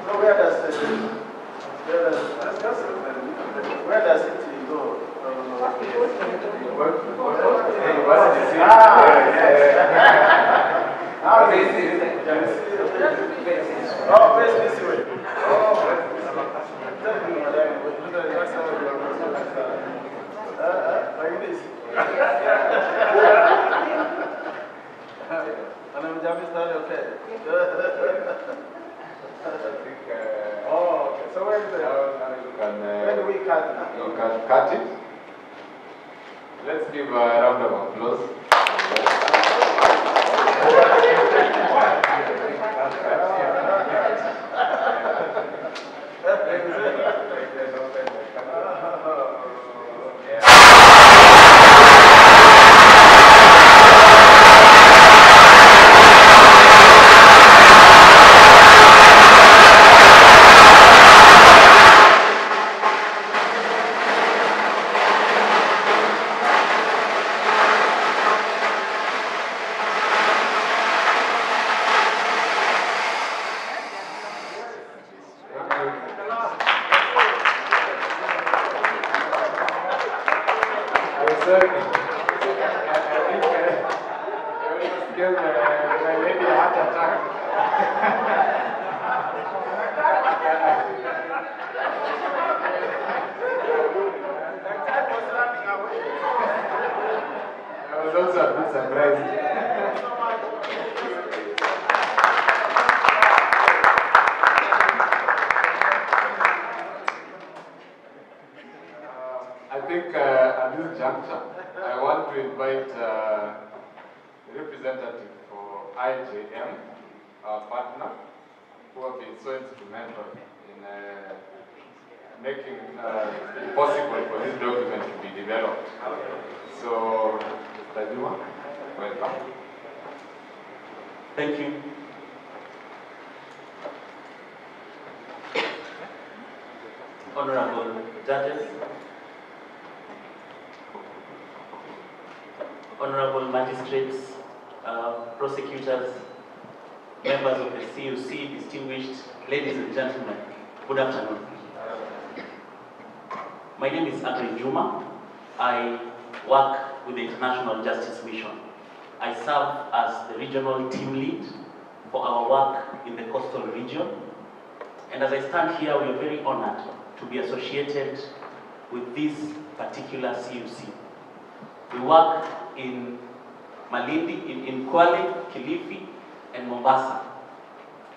So where does it go? Oh, face this way. Like this. Okay. I think, Oh, okay. So where is it? Where do we cut it? You can cut it. Let's give a round of applause. I think at this juncture, I want to invite the representative for IJM, our partner, who have been so instrumental in making it possible for this document to be developed. So, Mr. Juma, welcome. Thank you. Honorable judges, honorable magistrates, prosecutors, members of the CUC, distinguished ladies and gentlemen, good afternoon. My name is Andre Juma. I work with the International Justice Mission. I serve as the regional team lead for our work in the coastal region. And as I stand here, we are very honored to be associated with this particular CUC. We work in Malindi, in Kwale, Kilifi, and Mombasa.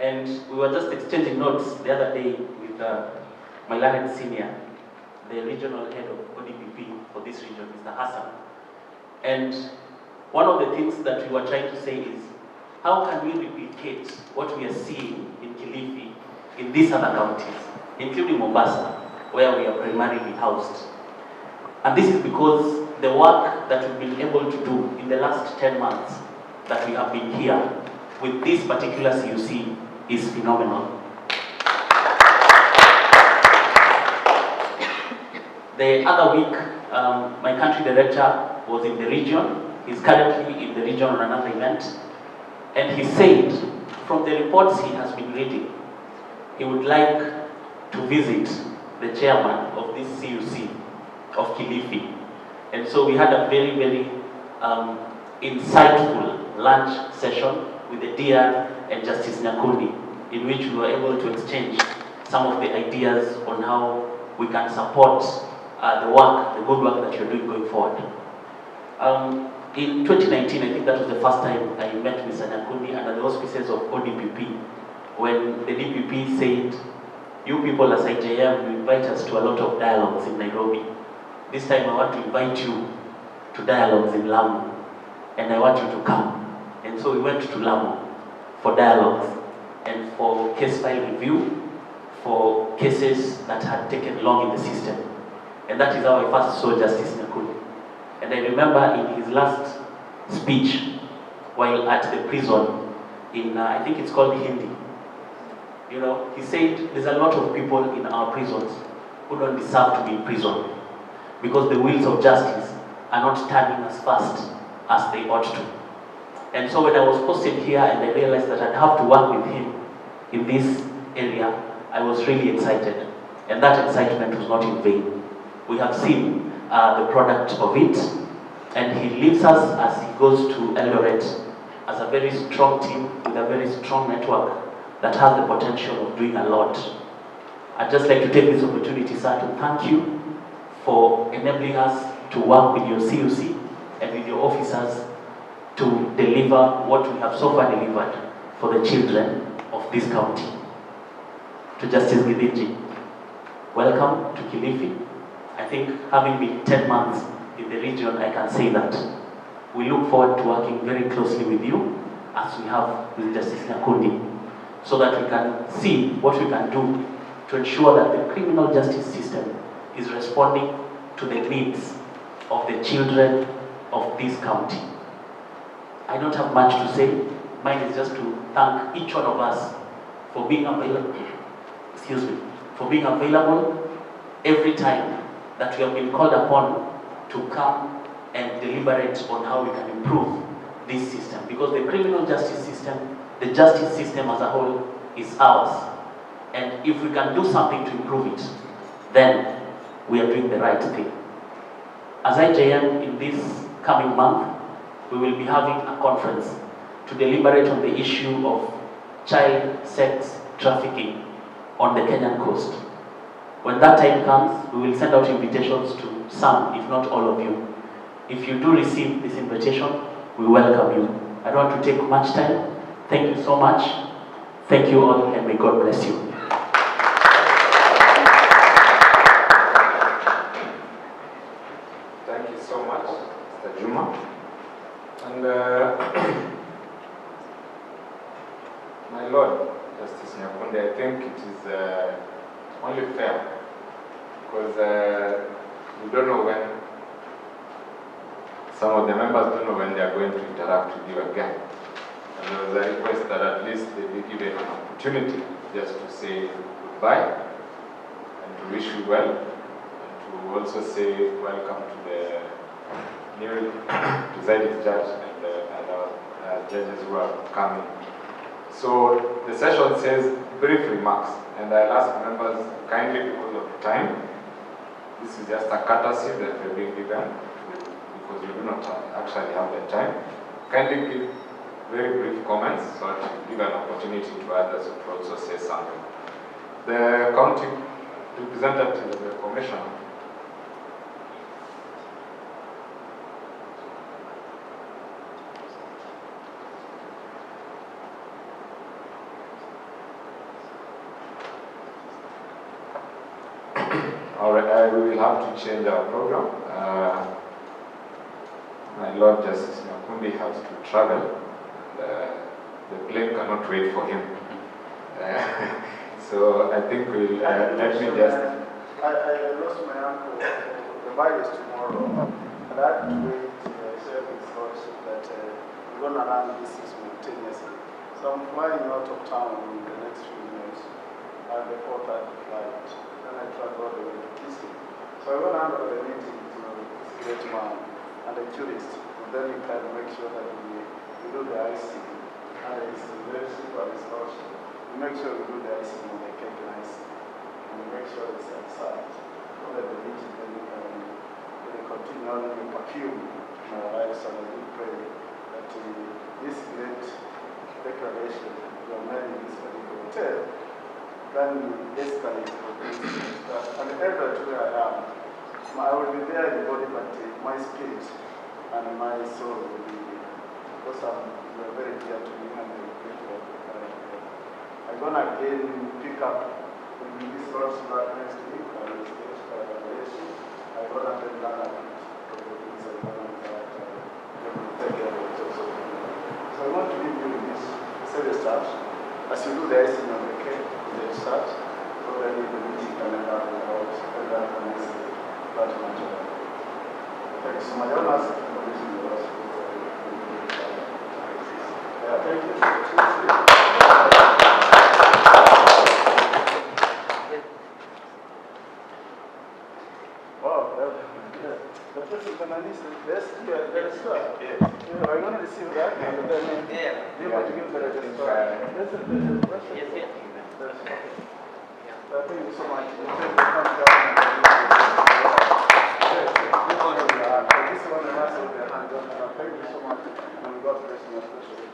And we were just exchanging notes the other day with my learned senior, the regional head of ODPP for this region, Mr. Hassan. And one of the things that we were trying to say is, how can we replicate what we are seeing in Kilifi in these other counties, including Mombasa, where we are primarily housed? And this is because the work that we've been able to do in the last 10 months that we have been here with this particular CUC is phenomenal. The other week, my country director was in the region. He's currently in the region on another event. And he said, from the reports he has been reading, he would like to visit the chairman of this CUC of Kilifi. And so we had a very, very insightful lunch session with the dear and Justice Nyakundi, in which we were able to exchange some of the ideas on how we can support the work, the good work that you're doing going forward. In 2019, I think that was the first time I met Mr. Nyakundi under the auspices of ODPP, when the DPP said, you people as IJM, you invite us to a lot of dialogues in Nairobi. This time I want to invite you to dialogues in Lamu, and I want you to come. And so we went to Lamu for dialogues and for case file review, for cases that had taken long in the system. And that is how I first saw Justice Nyakundi. And I remember in his last speech, while at the prison in, I think it's called Hindi, you know, he said there's a lot of people in our prisons who don't deserve to be in prison because the wheels of justice are not turning as fast as they ought to. And so when I was posted here and I realized that I'd have to work with him in this area, I was really excited. And that excitement was not in vain. We have seen the product of it, and he leaves us as he goes to Eldoret as a very strong team with a very strong network that has the potential of doing a lot. I'd just like to take this opportunity, sir, to thank you for enabling us to work with your CUC and with your officers to deliver what we have so far delivered for the children of this county. To Justice Gidinji, welcome to Kilifi. I think having been 10 months in the region, I can say that we look forward to working very closely with you as we have with Justice Nyakundi, so that we can see what we can do to ensure that the criminal justice system is responding to the needs of the children of this county. I don't have much to say. Mine is just to thank each one of us for being available. For being available every time that we have been called upon to come and deliberate on how we can improve this system. Because the criminal justice system, the justice system as a whole, is ours. And if we can do something to improve it, then we are doing the right thing. As IJM, in this coming month, we will be having a conference to deliberate on the issue of child sex trafficking on the Kenyan coast. When that time comes, we will send out invitations to some, if not all of you. If you do receive this invitation, we welcome you. I don't want to take much time. Thank you so much. Thank you all, and may God bless you. Thank you so much, Mr. Juma. And my Lord, Justice Nyakundi, I think it is only fair, because we don't know when, some of the members don't know when they are going to interact with you again. And there was a request that at least they be given an opportunity just to say goodbye and to wish you well, and to also say welcome to the new presiding judge and our judges who are coming. So the session says brief remarks, and I'll ask members kindly, because of time, this is just a courtesy that we're being given because we do not actually have the time. Kindly give very brief comments so that give an opportunity to others to also say something. The county representative of the commission. All right, we will have to change our program. My Lord Justice Nyakundi has to travel. The plane cannot wait for him. So I think we'll let me just. I lost my uncle. The bike is tomorrow. And I had to wait service also that we're going to run this simultaneously. So I'm flying out of town in the next few minutes. I have a 4:30 flight. Then I travel all the way to Kilifi. So I'm going to hand over the meeting to this great man and the jurist. And then we can make sure that we do the icing. And it's very simple, it's also. We make sure we do the icing on the cake and icing. And we make sure it's outside. So that the meeting then we can continue on the perfume in our lives. And I do pray that this great declaration we are made in this particular hotel can escalate for things. And the elder to where I am, I will be there in the body, but my spirit and my soul will be there. Because you are very dear to me and I'm grateful. I'm going to again pick up in this Lord's blood next week. I'm going to take care of it. So I want to give you this service start. As you do the icing on the cake, the start, so then you will meet and then out and out, and that is that much. Thank you so much. I want to ask for this in the last. Yeah, thank you. Wow, the person is going to listen. There's stuff. I'm going to receive that, and then you have to give the registrar. Yes. Thank you so much. This one has to be a hand. Thank you so much. And God bless you especially.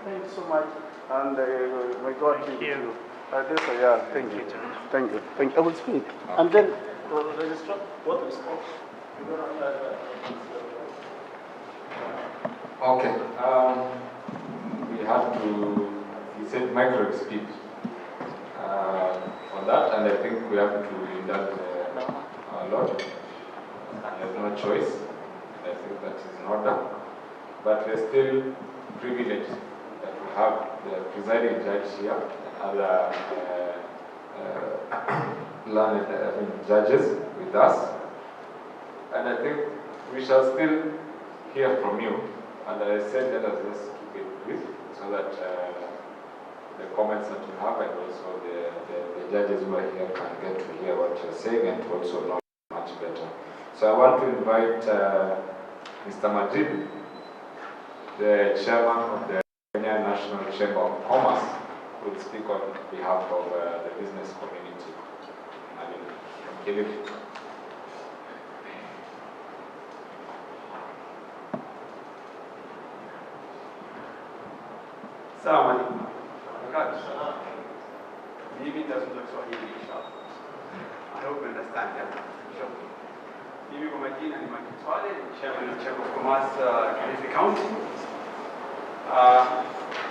Thank you so much. And may God give you. Thank you. Thank you. I will speak. And then, registrar, what is called? Okay. We have to, he said micro speed on that, and I think we have to indulge a lot. There's no choice. I think that is in order. But we're still privileged that we have the presiding judge here and other learned judges with us. And I think we shall still hear from you. And I said let us just keep it brief so that the comments that you have and also the judges who are here can get to hear what you're saying and to also know much better. So I want to invite Mr. Majid, the chairman of the Kenya National Chamber of Commerce, who will speak on behalf of the business community. I mean, Kilifi. Assalamu alaikum. Mimi nitazungumza Kiswahili inshallah. I hope you understand that. Mimi kwa majina ni Majid Swale, chairman of Chamber of Commerce Kilifi County.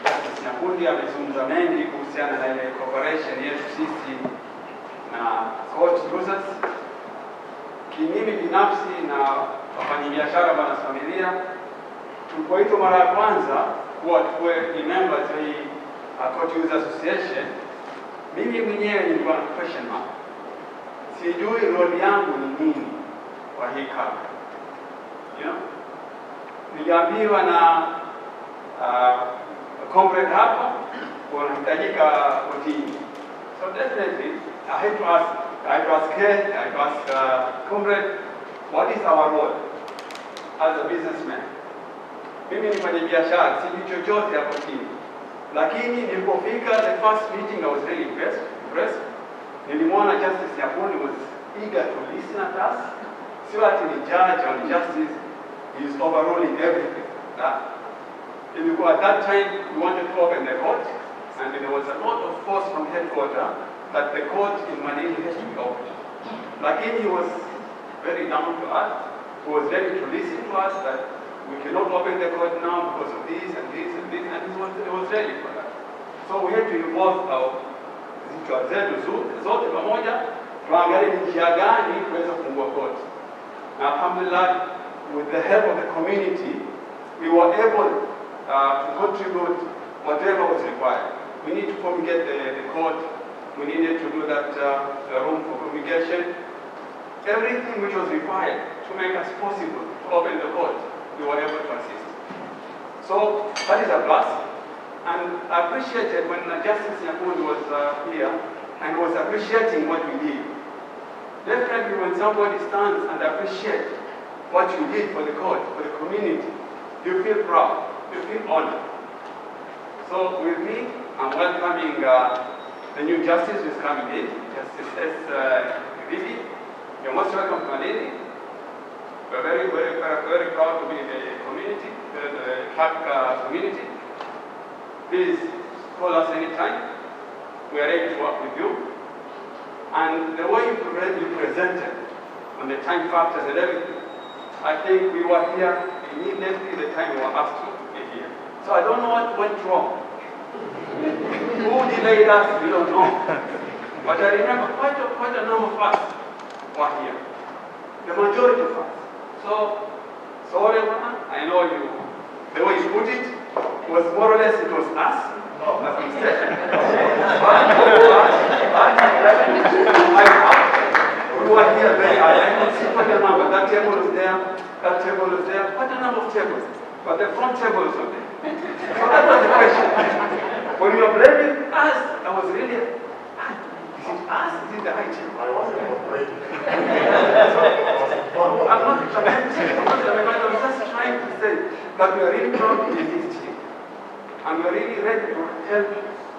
Justice Nyakundi amezungumza mengi kuhusiana na ile cooperation yetu sisi na court users. Mimi binafsi na wafanyabiashara na familia tulipoitwa mara ya kwanza kuwa tuwe ni members wa hii Court Users Association, mimi mwenyewe nilikuwa na question mark. Sijui role yangu ni nini kwa hii kazi. You know? Niliambiwa na comrade hapa wanahitajika kotini. So definitely I had to ask comrade, what is our role as a businessman? Mimi ni mfanyabiashara, sijui chochote hapo chini. Lakini nilipofika the first meeting I was really impressed. Nilimwona Justice Nyakundi was eager to listen at us. Sio ati ni judge or justice, he is overruling everything. At that time we wanted to open the court and there was a lot of force from headquarters that the court in Manila has to be opened. Lakini he was very down to us. He was ready to listen to us that we cannot open the court now because of this and this and this, and he was ready for that. So we had to involve our zichwa zetu zote pamoja, tuangalie ni njia gani tuweza kufungua court. Na alhamdulillah, with the help of the community, we were able to contribute whatever was required. We need to fumigate the court, we needed to do that room for fumigation, everything which was required to make us possible to open the court. We were able to assist. So that is a plus. And I appreciated when Justice Nyakundi was here and was appreciating what we did. Definitely when somebody stands and appreciates what you did for the court, for the community, you feel proud, you feel honored. So with me, I'm welcoming the new justice who is coming in, Justice S. Vivi. You're most welcome to Malini. We're very proud to be in the community, the CUC community. Please call us anytime. We are ready to work with you. And the way you presented on the time factors and everything, I think we were here immediately the time we were asked to be here. So I don't know what went wrong. Who delayed us, we don't know. But I remember quite a number of us were here. The majority of us. So, sorry, I know you, the way you put it was more or less it was us. As we said. We were here very early. I could see quite a number. That table was there, that table was there, quite a number of tables. But the front table was not there. So that was the question. When you are blaming us, I was really, is it us? Is it the high table? I wasn't afraid. I'm not I'm just trying to say that we are really proud to be this team. And we are really ready to help.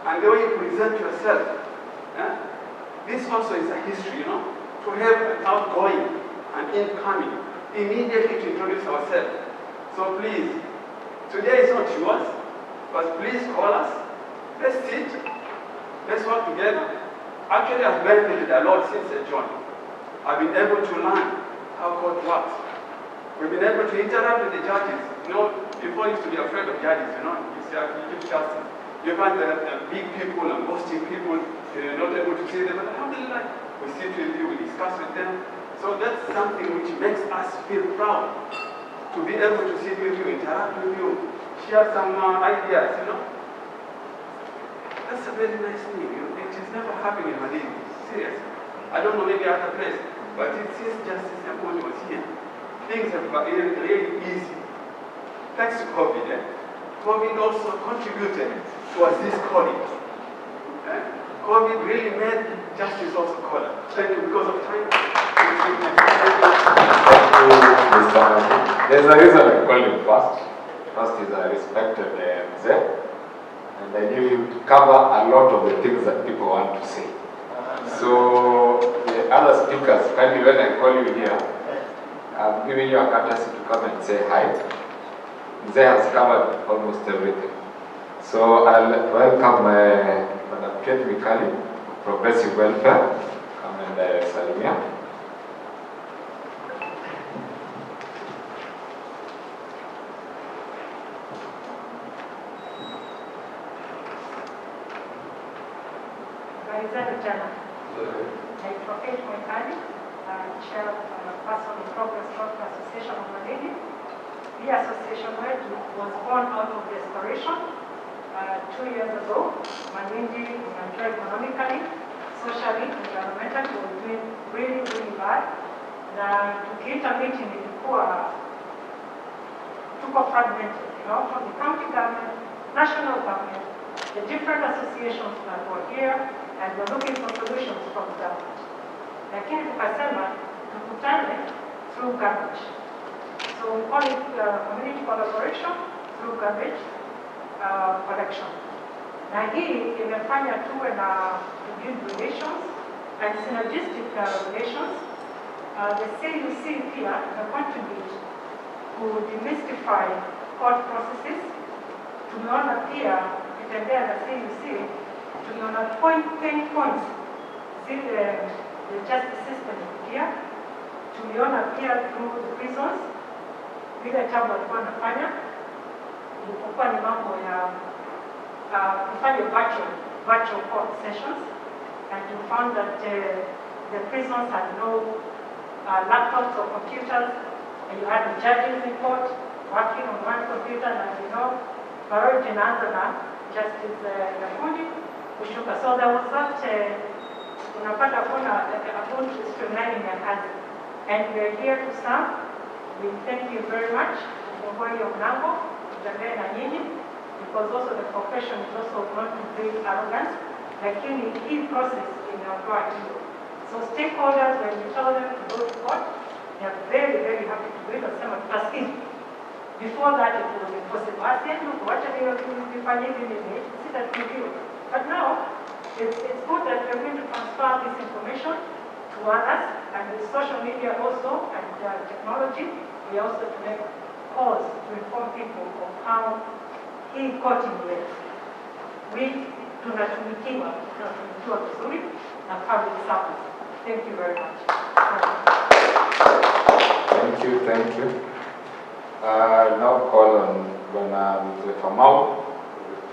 And the way you present yourself, this also is a history, you know, to have an outgoing and incoming, immediately to introduce ourselves. So please, today is not yours, but please call us. Let's sit. Let's work together. Actually, I've benefited a lot since I joined. I've been able to learn how court works. We've been able to interact with the judges. You know, before you used to be afraid of judges, you know, you give justice. You find big people and boasting people, you're not able to see them, but alhamdulillah, we sit with you, we discuss with them. So that's something which makes us feel proud to be able to sit with you, interact with you, share some ideas, you know. That's a very nice thing, you know. It is never happening in Madrid, seriously. I don't know, maybe other place, but it seems Justice Nyakuni was here. Things have been really easy. Thanks to COVID, COVID also contributed towards this calling. COVID really made justice also color. Thank you because of time. Thank you, Mr. Masi. There's a reason I called him first. First is I respected Mzee, and I knew he would cover a lot of the things that people want to say. So the other speakers, kindly when I call you here, I'm giving you a courtesy to come and say hi. Mzee has covered almost everything. So I'll welcome Madam Kate Mikali, Progressive Welfare. Come and Salimia. Chair of Person in Progress Welfare Association of Malindi. The association was born out of desperation 2 years ago. Malindi economically, socially, environmentally was doing really, really bad. Na tukiita meeting ilikuwa tuko fragmented, you know, from the county government, national government, the different associations that were here, and we're looking for solutions from the government. Lakini tukasema tukutane through garbage. So we call it community collaboration through garbage collection. Na hii imefanya tuwe na build relations and synergistic relations. The CUC pia contribute to demystify court processes. Tumeona pia kitembea na CUC, tumeona pain points zile the justice system here. Tuliona pia through the prisons vile tabu walikuwa wanafanya, ilipokuwa ni mambo ya kufanya virtual court sessions, and you found that the prisons had no laptops or computers, and you had the judges in court working on one computer, and you know, priority inaanza na Justice Nyakuni kushuka. So there was that unapata kuna about streamlining ya kazi, and we are here to serve. We thank you very much for your mlango kutembea na nyinyi, because also the profession is also not to bring arrogance, lakini hii process inaondoa hiyo. So stakeholders, when you tell them to go to court, they are very, very happy to do it. Wasema tutasikiza. Before that it was impossible. I said, look, what are you defining in it? See that review. But now it's good that we're going to transfer this information to others, and with social media also and technology, we also to make calls to inform people of how hii court works. We tunatumikiwa vizuri na public service. Thank you very much. Thank you. Now call on Bwana Mzee Famau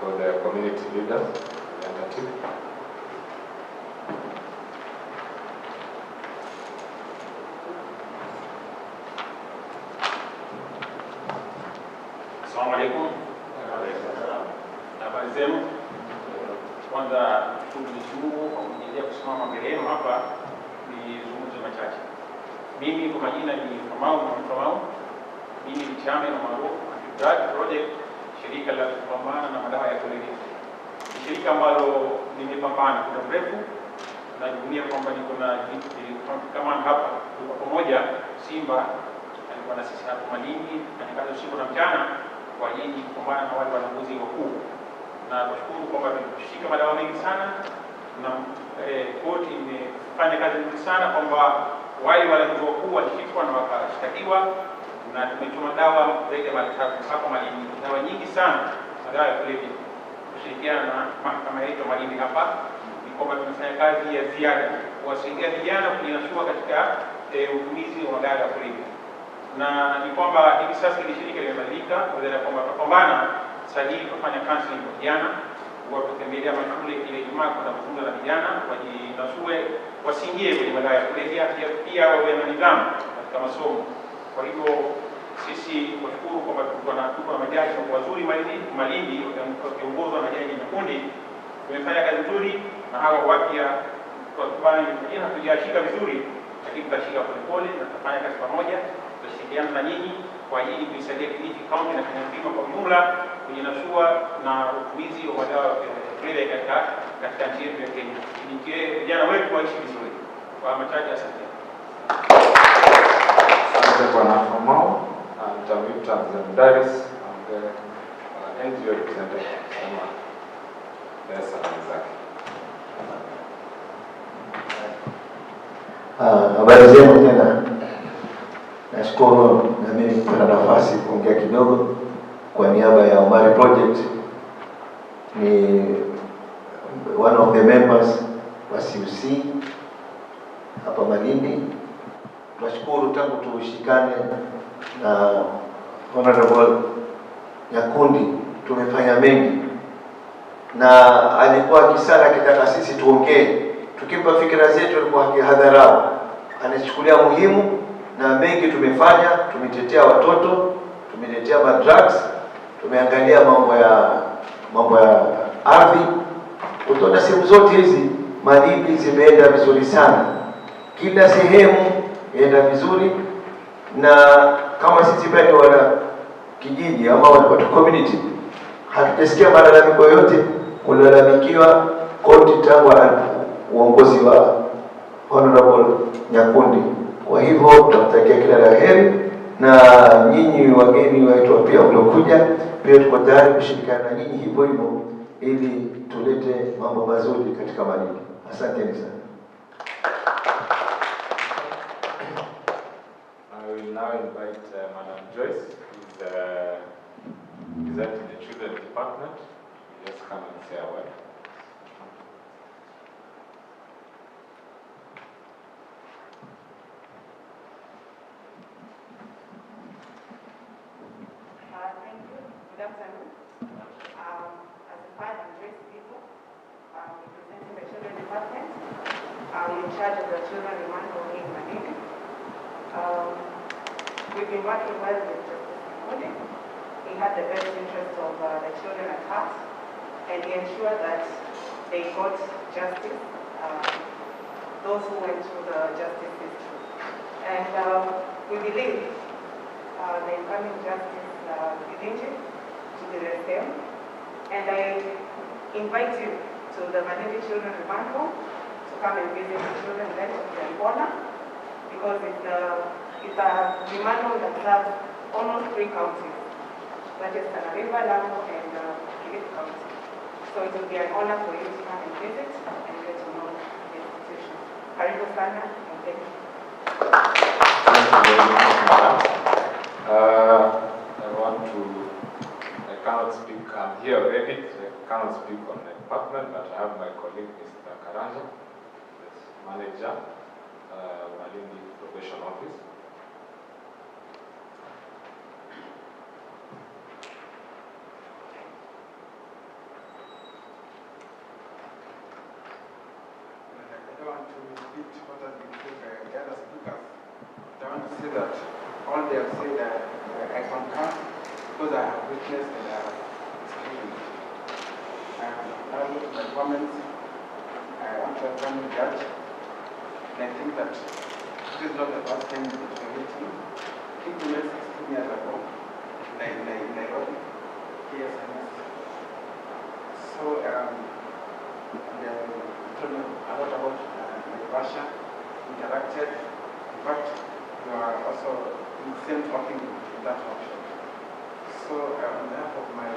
for the community leaders representative. Assalamu alaikum. Habari zenu. Kwanza tunashukuru kwa kuja kusimama mbele yenu hapa nizungumze machache. Mimi kwa majina ni Famau. Mimi ni chairman wa Drug Project, shirika la kupambana na madawa ya kulevya. Ni shirika ambalo limepambana muda mrefu, na dunia kwamba niko na kama hapa tuko pamoja. Simba alikuwa na sisi hapo Malindi, na kazi usiku na mchana kwa ajili kupambana na wale wanaguzi wakuu. Na kushukuru kwamba tumeshika madawa mengi sana, na koti imefanya kazi nzuri sana kwamba wale wanaguzi wakuu walishikwa na wakashtakiwa, na tumechoma dawa zaidi ya 300 hapa Malindi, dawa nyingi sana madawa ya kulevya. Kushirikiana na mahakama yetu Malindi hapa ni kwamba tunafanya kazi ya ziada kuwasaidia vijana kujinasua katika utumizi wa madawa ya kulevya. na ni kwamba hivi sasa ile shirika limebadilika, kwa kwamba tutapambana sasa hivi kufanya counseling kwa vijana, kutembelea mashule ile Ijumaa kwenda kuzungumza na vijana wajinasue, wasiingie kwenye madawa ya kulevya, pia wawe na nidhamu katika masomo. Kwa hivyo sisi tunashukuru kwamba tuko na majaji wazuri Malindi wakiongozwa na Jaji Nyakundi, tumefanya kazi nzuri na hawa wapya kwa sababu hatujashika vizuri, lakini tutashika polepole na tutafanya kazi pamoja, tutashirikiana na nyinyi kwa ajili kuisaidia Kilifi County na Kenya nzima kwa jumla kujinasua na utumizi wa madawa ya kulevya katika nchi yetu ya Kenya, ili vijana wetu waishi vizuri. Kwa machache, asante. Asante Bwana Kamau. Nitamwita Mzee Mdaris ambaye NGO representative kusema salamu zake. Habari zenu tena. Nashukuru na mimi kupata nafasi kuongea kidogo kwa niaba ya Omari Project. Ni one of the members wa CUC hapa Malindi. Tunashukuru tangu tushikane na Honorable Nyakundi tumefanya mengi, na alikuwa akisala kitaka sisi tuongee, tukimpa fikra zetu alikuwa hadharau, anachukulia muhimu, na mengi tumefanya. Tumetetea watoto, tumetetea drugs, tumeangalia mambo ya ardhi. Utaona sehemu zote hizi Malindi zimeenda vizuri sana, kila sehemu inaenda vizuri, na kama sisi bado wana kijiji ama watu community hatujasikia malalamiko yote kulalamikiwa koti tangu uongozi wa Honorable Nyakundi. Kwa hivyo tunatakia kila la heri, na nyinyi wageni wetu pia mliokuja, pia tuko tayari kushirikiana na nyinyi hivyo hivyo ili tulete mambo mazuri katika Malindi. Asanteni sana. I will now invite Madam Joyce, who is representing the Children Department. Just come and say a word. Thank you. Good afternoon. As a father, I'm Joyce People. I'm representing the Children Department. I'm in charge of the children remand home in Malindi. We've been working well with Justice Nyakundi. He had the best interest of the children at heart, and he ensured that they got justice, those who went through the justice system. And we believe the incoming Justice Kilinji to be the same. And I invite you to the Malindi Children Remand Home to come and visit the children there in Ghana, because it's a remand home that serves almost 3 counties, that is Tana River, Lamu, and Kilifi County. So it will be an honor for you to come and visit and get to know the institution. Karibu sana, and thank you. Thank you very much, Madam. I cannot speak, I'm here already, so I cannot speak on the department, but I have my colleague, Mr. Karanja, the manager, Malindi Probation Office. I don't want to repeat what has been said by the other speakers. I want to say that all they have said, I concur, because I have witnessed and I have experienced. Now look at my comments. I want to welcome the judge, and I think that this is not the first time that we are meeting. I think we met 16 years ago in Nairobi, KSMS. So, we told me a lot about Russia, interacted. In fact, we are also in the same talking in that workshop. So, on behalf of my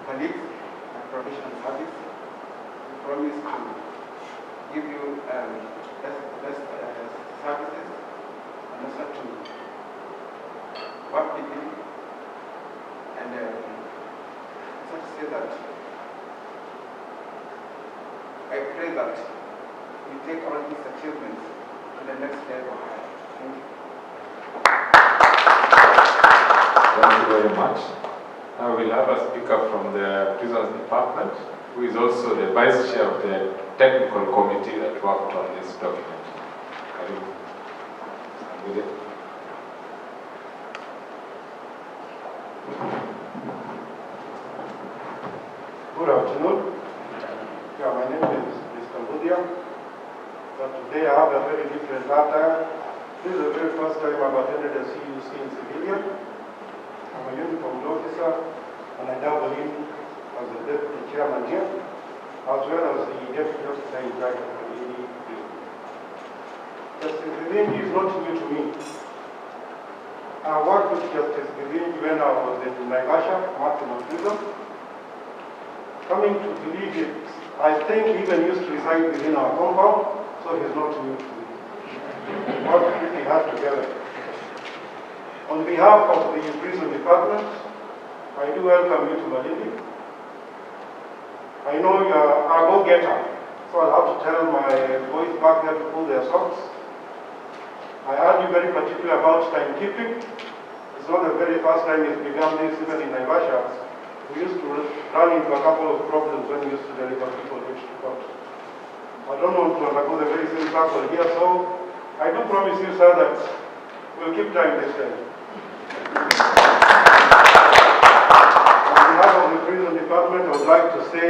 colleagues, my probation service, we promise to give you best services, and also to work with you. And also to say that I pray that we take all these achievements to the next level. Thank you. Thank you very much. Now we'll have a speaker from the Prisons Department, who is also the Vice Chair of the Technical Committee that worked on this document. Karibu. Sambile. Good afternoon. Yeah, my name is Mr. Budia. But today I have a very different attire. This is the very first time I've attended a CUC in civilian. I'm a uniformed officer, and I double in as the deputy chairman here, as well as the deputy officer in charge of the ED. Justice Vivinji is not new to me. I worked with Justice Vivinji when I was in Naivasha, maximum prison. Coming to Kilifi, I think he even used to reside within our compound, so he's not new to me. What we had together. On behalf of the prison department, I do welcome you to Malindi. I know you are a go-getter, so I'll have to tell my boys back there to pull their socks. I heard you very particular about timekeeping. It's not the very first time it's begun this, even in Naivasha. We used to run into a couple of problems when we used to deliver people to court. I don't want to undergo the very same circle here, so I do promise you, sir, that we'll keep time this time. On behalf of the prison department, I would like to say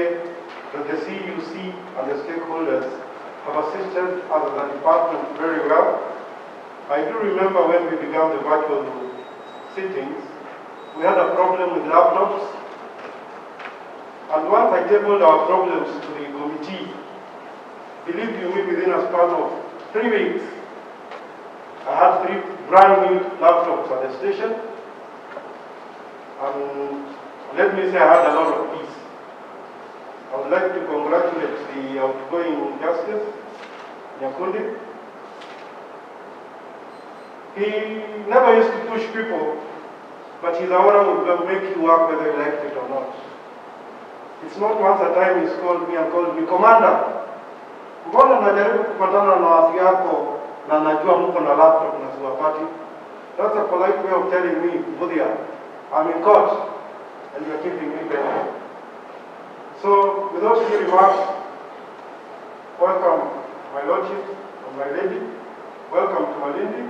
that the CUC and the stakeholders have assisted us as a department very well. I do remember when we began the virtual sittings, we had a problem with laptops. And once I tabled our problems to the committee, believe you me, within a span of 3 weeks, I had 3 brand new laptops at the station. And let me say I had a lot of peace. I would like to congratulate the outgoing Justice, Nyakundi. He never used to push people, but his aura would make you work whether you liked it or not. It's not once a time he's called me and called me, Commander, mbona najaribu kupatana na watu yako na najua mko na laptop na siwapati? That's a polite way of telling me, Budia, I'm in court and you're keeping me better. So, without any remarks, welcome my lordship and my lady. Welcome to Malindi.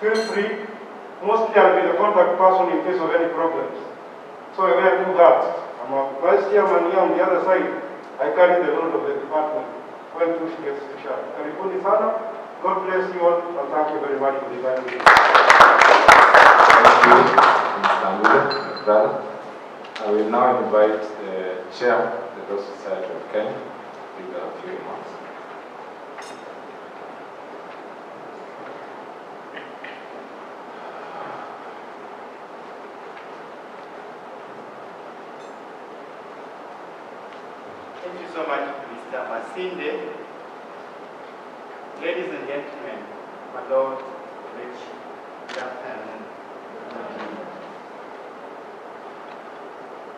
Feel free. Mostly I'll be the contact person in case of any problems. So I wear 2 hats. I'm a vice chairman here on the other side. I carry the load of the department when push gets to shove. Karibuni sana. God bless you all, and thank you very much for the time. Thank you, Mr. Ambule, brother. I will now invite the chair of the Law Society of Kenya to give a few remarks. Thank you so much, Mr. Masinde. Ladies and gentlemen, my Lord, Rich, good afternoon.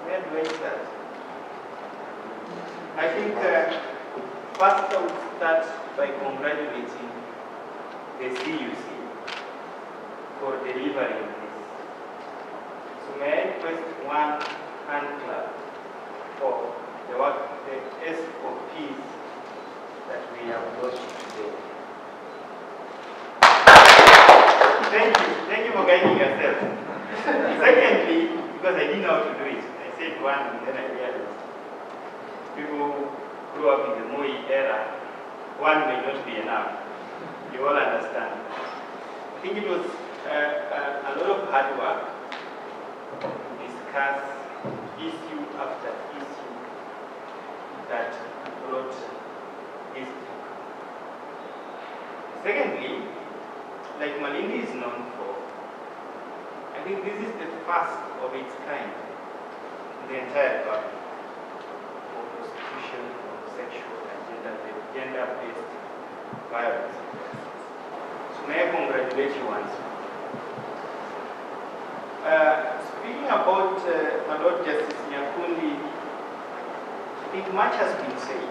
Where do I start? I think first I would start by congratulating the CUC for delivering this. So may I request one hand clap for the work, the SOPs that we have launched today. Thank you for guiding yourself. Secondly, because I didn't know how to do it, I said one and then I realized people who grew up in the Moi era, one may not be enough. You all understand. I think it was a lot of hard work to discuss issue after issue that brought this book. Secondly, like Malindi is known for, I think this is the first of its kind in the entire country for prosecution of sexual and gender-based violence. So may I congratulate you once more. Speaking about my Lord Justice Nyakundi, I think much has been said,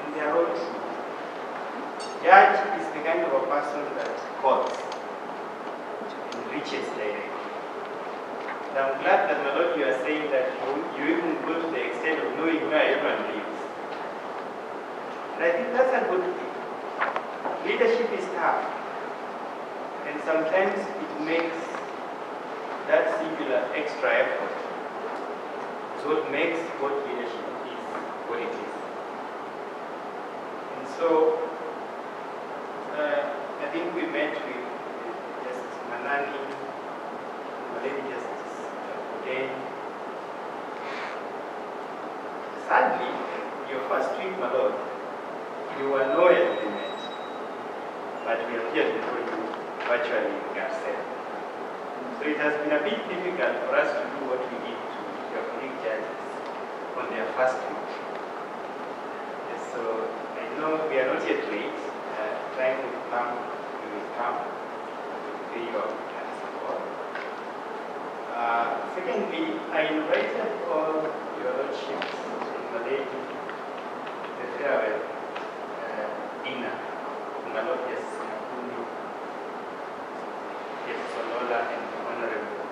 and they are all true. Judge is the kind of a person that courts enriches directly. I'm glad that, my Lord, you are saying that you even go to the extent of knowing where everyone lives. And I think that's a good thing. Leadership is tough. And sometimes it makes that singular extra effort. It's what makes what leadership is what it is. And so, I think we met with Justice Manani, Lady Justice Oden. Sadly, your first week, my Lord, you were nowhere to be met. But we appeared before you virtually in Garcelle. So it has been a bit difficult for us to do what we did to your colleague judges on their first week. And so I know we are not yet late. Time will come, we will come to pay your support. Secondly, I invited all your lordships in Malay the farewell dinner. My Lord, yes, Nakuni, yes, Sonola, and the Honorable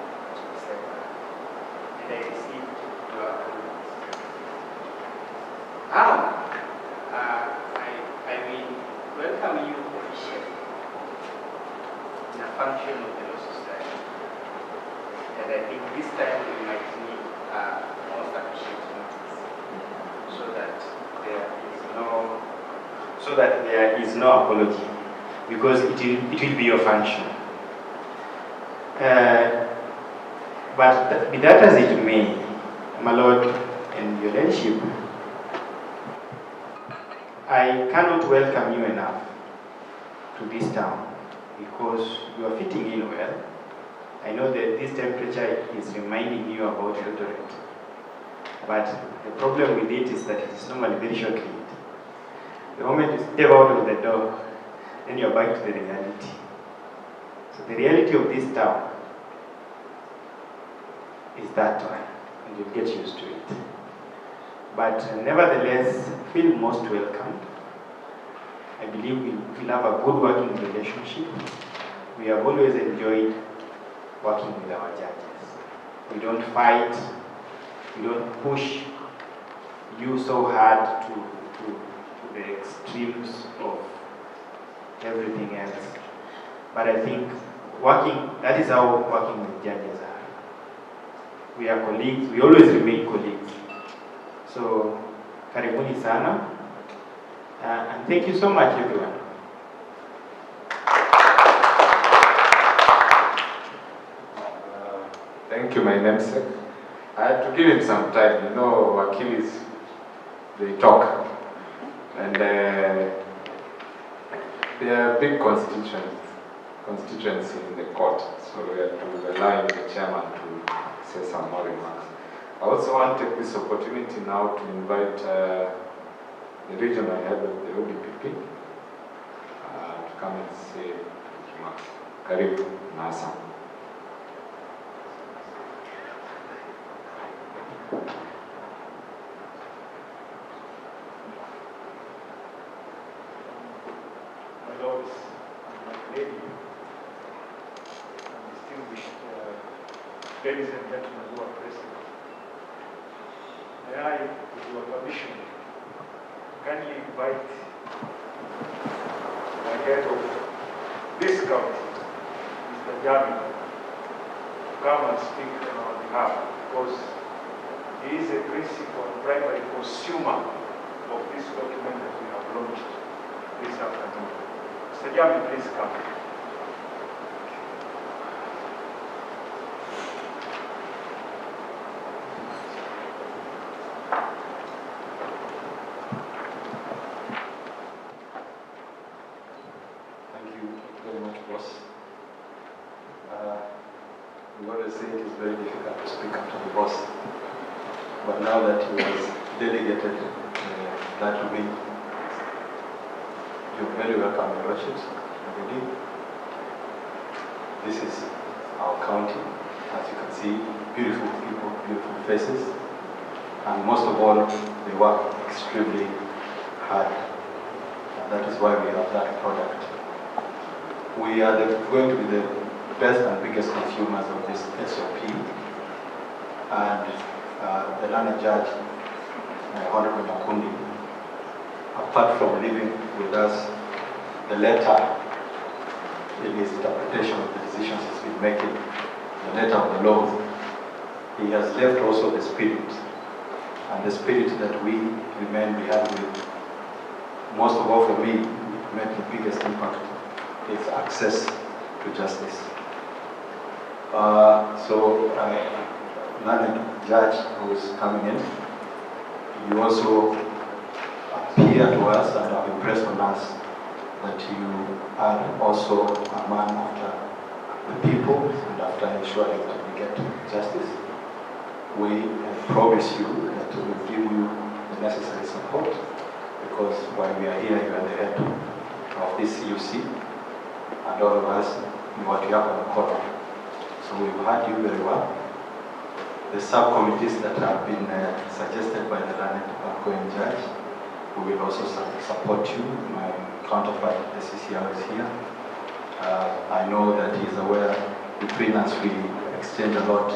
Secretary. And I received your approval. Now, I will welcome you officially in a function of the Law Society. And I think this time we might need a more sufficient notice so that there is no apology, because it will be your function. But be that as it may, my Lord and your Lordship, I cannot welcome you enough to this town because you are fitting in well. I know that this temperature is reminding you about Eldoret, but the problem with it is that it is normally very short-lived. The moment you step out of the door, then you're back to the reality. So the reality of this town is that one, and you'll get used to it. But nevertheless, feel most welcomed. I believe we'll have a good working relationship. We have always enjoyed working with our judges. We don't fight, we don't push you so hard to the extremes of everything else. But I think that is how working with judges are. We are colleagues, we always remain colleagues. So, karibuni sana, and thank you so much, everyone. Thank you, my namesake. I had to give him some time. You know, wakilis, they talk. And there are big constituency in the court, so we have to allow the chairman to say some more remarks. I also want to take this opportunity now to invite the regional head of the ODPP to come and say his remarks. Karibu Nasa. My lords and my lady, and distinguished ladies and gentlemen who are present, may I, with your permission, kindly invite the head of this county, Mr. Jami, to come and speak on our behalf, because he is a principal and primary consumer of this document that we have launched this afternoon. Mr. Jami, please come. Thank you very much, boss. We always say it is very difficult to speak up to the boss, but now that he was delegated that to me, you're very welcome, your lordships. Indeed, this is our county. As you can see, beautiful people, beautiful faces, and most of all, they work extremely hard. And that is why we have that product. We are going to be the best and biggest consumers of this SOP, the learned judge, Honorable Nyakundi, apart from leaving with us the letter in his interpretation of the decisions he's been making, the letter of the law, he has left also the spirit, and the spirit that we remain behind with. Most of all for me, it made the biggest impact, is access to justice. Learned judge who is coming in, you also appear to us and have impressed on us that you are also a man after the people and after ensuring that we get justice. We promise you that we will give you the necessary support, because while we are here, you are the head of this CUC, and all of us know what you have on the corner. So we've heard you very well. The subcommittees that have been suggested by the learned outgoing judge, we will also support you. My counterpart, the CCR, is here. I know that he is aware, between us we exchange a lot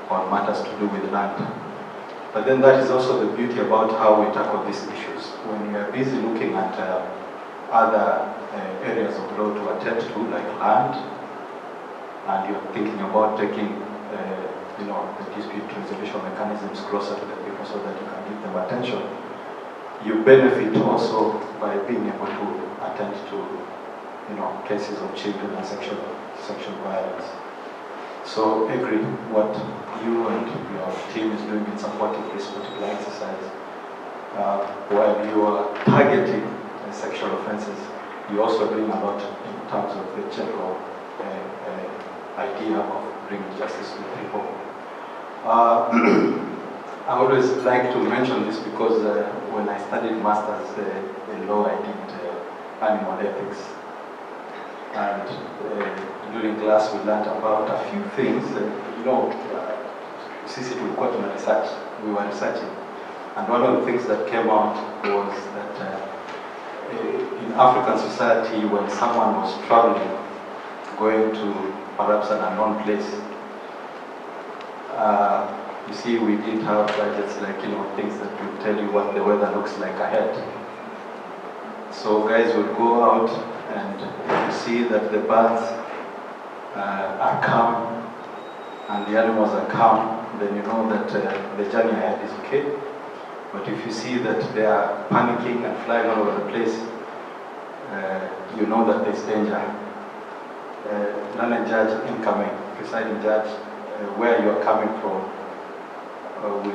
on matters to do with land. But then that is also the beauty about how we tackle these issues. When we are busy looking at other areas of law to attend to, like land, and you're thinking about taking the dispute resolution mechanisms closer to the people so that you can give them attention, you benefit also by being able to attend to cases of children and sexual violence. So agree what you and your team is doing in supporting this particular exercise. While you are targeting sexual offences, you're also doing a lot in terms of the general idea of bringing justice to the people. I always like to mention this because when I studied masters in law, I did animal ethics. And during class we learned about a few things. Sisi tulikuwa tuna research, we were researching. And one of the things that came out was that in African society, when someone was traveling, going to perhaps an unknown place, you see, we didn't have gadgets like, things that will tell you what the weather looks like ahead. So guys would go out, and if you see that the birds are calm and the animals are calm, then you know that the journey ahead is okay. But if you see that they are panicking and flying all over the place, you know that there's danger. Learned judge incoming, presiding judge, where you're coming from, we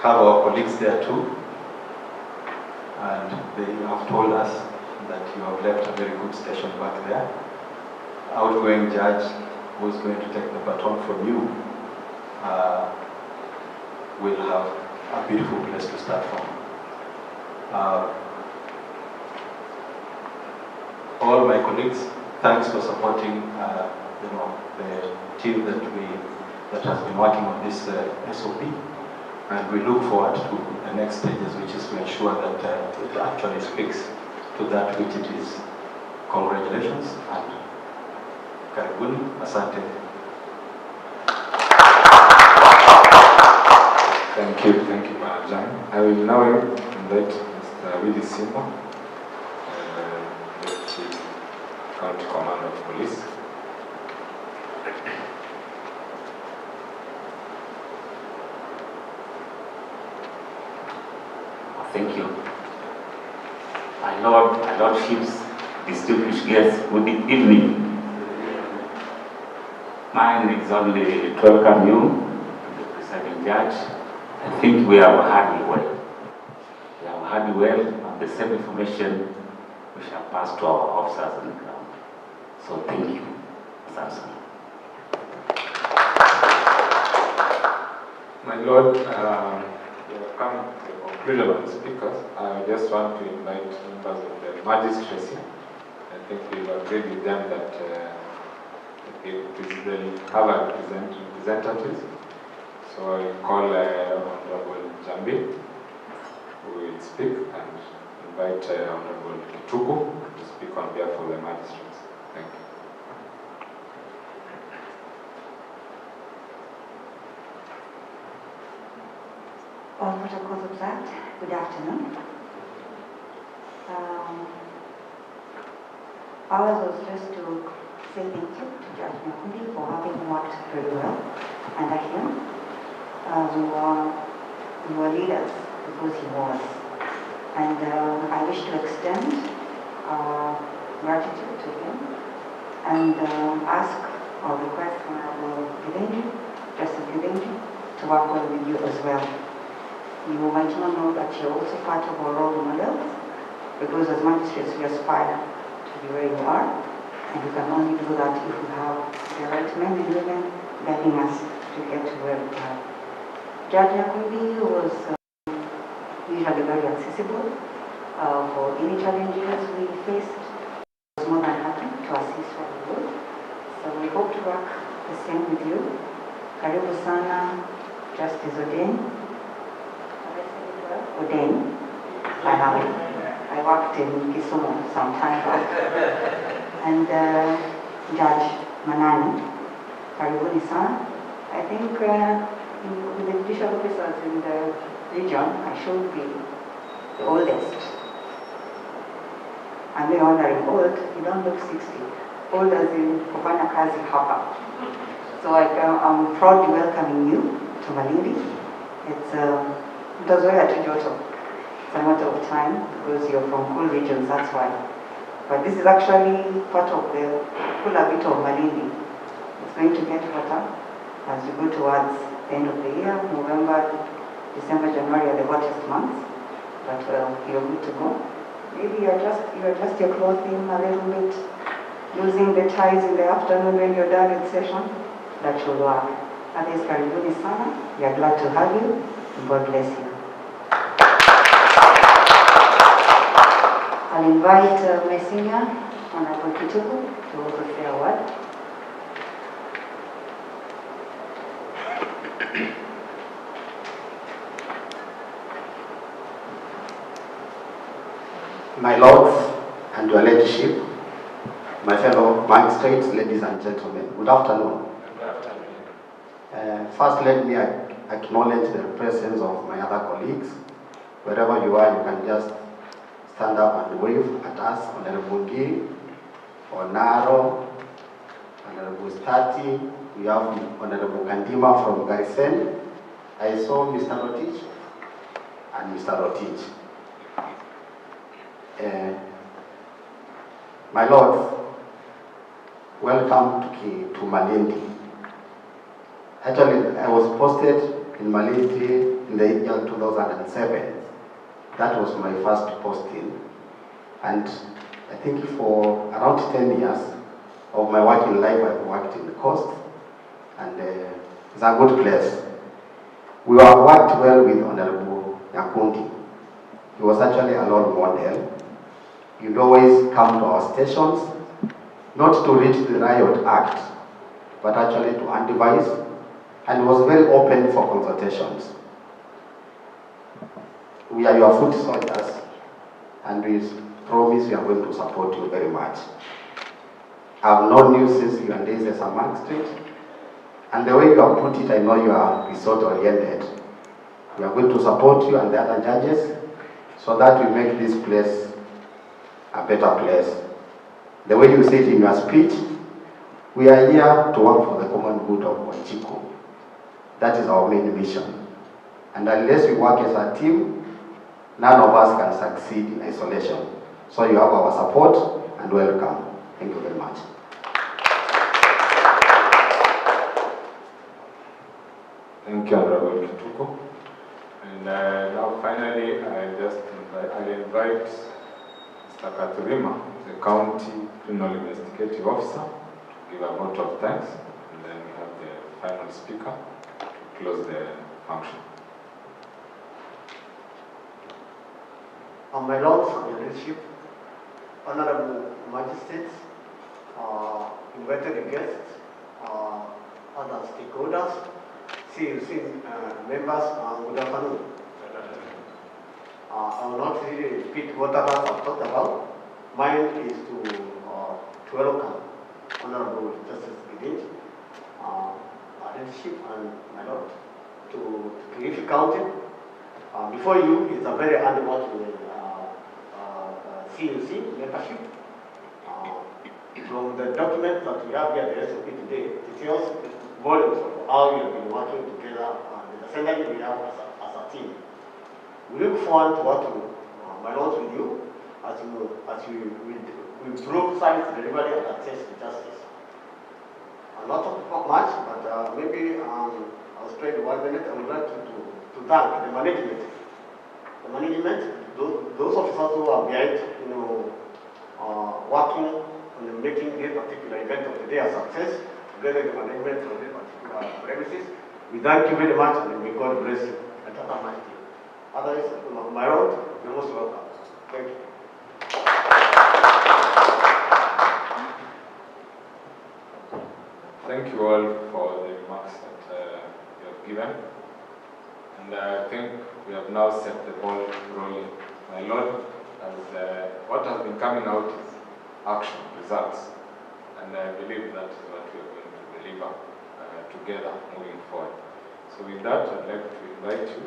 have our colleagues there too, and they have told us that you have left a very good station back there. Outgoing judge who is going to take the baton from you will have a beautiful place to start from. All my colleagues, thanks for supporting the team that has been working on this SOP, and we look forward to the next stages, which is to ensure that it actually speaks to that which it is. Congratulations and karibuni, asante. Thank you, John. I will now invite Mr. Willie Simba, the Chief County Commander of Police. Thank you. My Lordships, distinguished guests, good evening. Mine is only to welcome you, the presiding judge. I think we have heard well. We have heard well, and the same information we shall pass to our officers on the ground. So thank you, Samson. My Lord, we have come to the conclusion of the speakers. I just want to invite members of the magistracy. I think we've agreed with them that they have a representatives. So I call Honorable Jambi, who will speak, and invite Honorable Kituku to speak on behalf of the magistrates. Thank you. All protocols observed. Good afternoon. Ours was just to say thank you to Judge Nyakundi for having worked very well under him. We were leaders because he was. And I wish to extend gratitude to him and ask or request Honorable Justice Gidendi, to work well with you as well. You might not know that you're also part of our role models, because as magistrates we aspire to be where you are, and you can only do that if you have the right men and women guiding us to get to where we are. Judge Nyakundi was usually very accessible for any challenges we faced. He was more than happy to assist where we would. So we hope to work the same with you. Karibu sana, Justice Oden. Oden. I worked in Kisumu some time back. And Judge Manani. Karibuni sana. I think with the judicial officers in the region, I should be the oldest. And they're wondering, old, you don't look 60. Old as in kufanya kazi hapa. So I'm proudly welcoming you to Malindi. It was very to Joto. It's a matter of time because you're from cool regions, that's why. But this is actually part of the cooler bit of Malindi. It's going to get hotter as we go towards the end of the year. November, December, January are the hottest months. But you're good to go. Maybe you adjust your clothing a little bit, using the ties in the afternoon when you're done in session. That should work. That is Karibuni sana. We are glad to have you. God bless you. I'll invite my senior, Honorable Kituku, to also say a word. My lords and your ladyship, my fellow magistrates, ladies and gentlemen, good afternoon. First, let me acknowledge the presence of my other colleagues. Wherever you are, you can just stand up and wave at us. Honorable Giri, Onaro, Honorable Stati, we have Honorable Kandima from Garisen. I saw Mr. Rotich and Mr. Rotich. My lords, welcome to Malindi. Actually, I was posted in Malindi in the year 2007. That was my first posting. And I think for around 10 years of my working life, I've worked in the coast. And it's a good place. We have worked well with Honorable Nyakundi. He was actually a role model. You'd always come to our stations, not to reach the Riot Act, but actually to advise, and was very open for consultations. We are your foot soldiers, and we promise we are going to support you very much. I've known you since your days as a magistrate, and the way you have put it, I know you are result-oriented. We are going to support you and the other judges so that we make this place a better place. The way you said in your speech, we are here to work for the common good of Wanchiku. That is our main mission. And unless we work as a team, none of us can succeed in isolation. So you have our support and welcome. Thank you very much. Thank you, Honorable Kituko. And now finally, I'll invite Mr. Katurima, the County Criminal Investigative Officer, to give a vote of thanks, and then we have the final speaker to close the function. My lords and your leadership, honorable magistrates, invited guests, other stakeholders, CUC members, good afternoon. I will not really repeat what others have talked about. Mine is to welcome Honorable Justice Gidendi, our leadership, and my lord, to Kilifi County, Before you, it's a very hard-working CUC membership. From the document that we have here at the SOP today, it tells volumes of how we have been working together with the assembly we have as a team. We look forward to working, my lords, with you as we improve service delivery and access to justice. I'm not talking much, but maybe I'll spend 1 minute. I would like to thank the management. The management, those officers who are behind, working on making this particular event of the day a success, together with the management of this particular premises. We thank you very much, and may God bless you and have a nice day. Otherwise, my lord, you're most welcome. Thank you. Thank you all for the remarks that you have given. And I think we have now set the ball rolling. My lord, as what has been coming out is action, results. And I believe that is what we are going to deliver together moving forward. So with that, I'd like to invite you,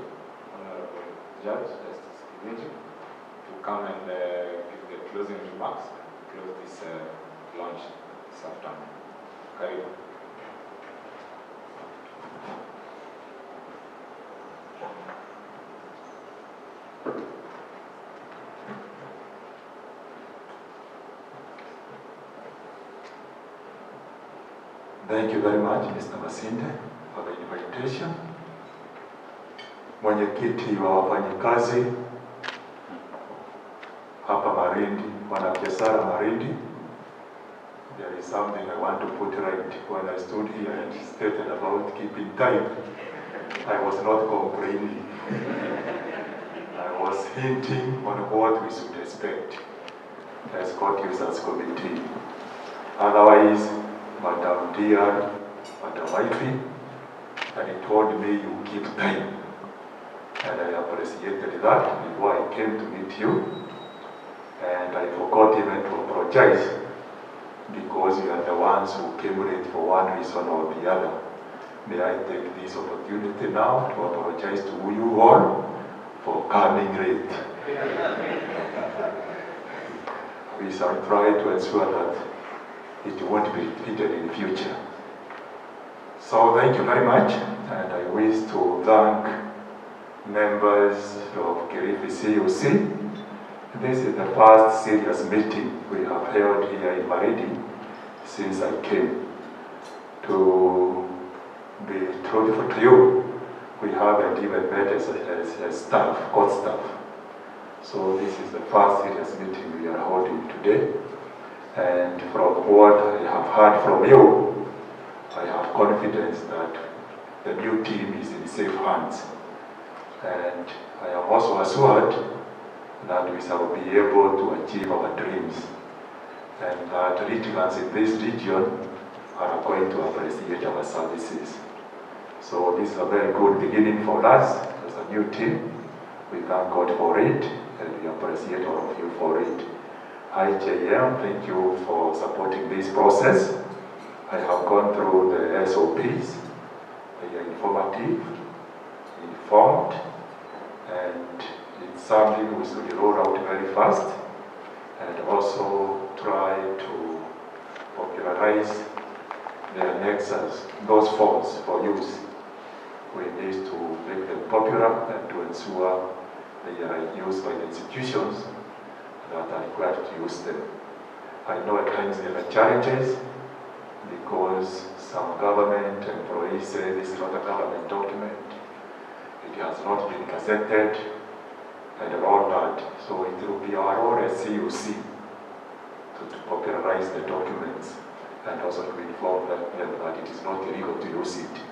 Honorable Judge, Justice Kilifi, to come and give the closing remarks and close this launch this afternoon. Karibu. Thank you very much, Mr. Masinde, for the invitation. Mwenyekiti wa wafanyikazi hapa Marindi, wanabiashara Marindi, there is something I want to put right. When I stood here and stated about keeping time, I was not complaining. I was hinting on what we should expect as court users committee. Otherwise, Madam Dear, Madam Wifey, and he told me you keep time. And I appreciated that before I came to meet you. And I forgot even to apologize because you are the ones who came late for one reason or the other. May I take this opportunity now to apologize to you all for coming late. We shall try to ensure that it won't be repeated in the future. So thank you very much, and I wish to thank members of Kilifi CUC. This is the first serious meeting we have held here in Marindi since I came. To be truthful to you, we haven't even met as staff, court staff. So this is the first serious meeting we are holding today. And from what I have heard from you, I have confidence that the new team is in safe hands. And I am also assured that we shall be able to achieve our dreams. And that litigants in this region are going to appreciate our services. So this is a very good beginning for us as a new team. We thank God for it, and we appreciate all of you for it. IJM, thank you for supporting this process. I have gone through the SOPs. They are informative, informed, and it's something we should roll out very fast, and also try to popularize the annexes, those forms for use. We need to make them popular and to ensure they are used by the institutions that are required to use them. I know at times there are challenges because some government employees say this is not a government document, it has not been gazetted, and all that. So it will be our role as CUC to popularize the documents and also to inform them that it is not illegal to use it.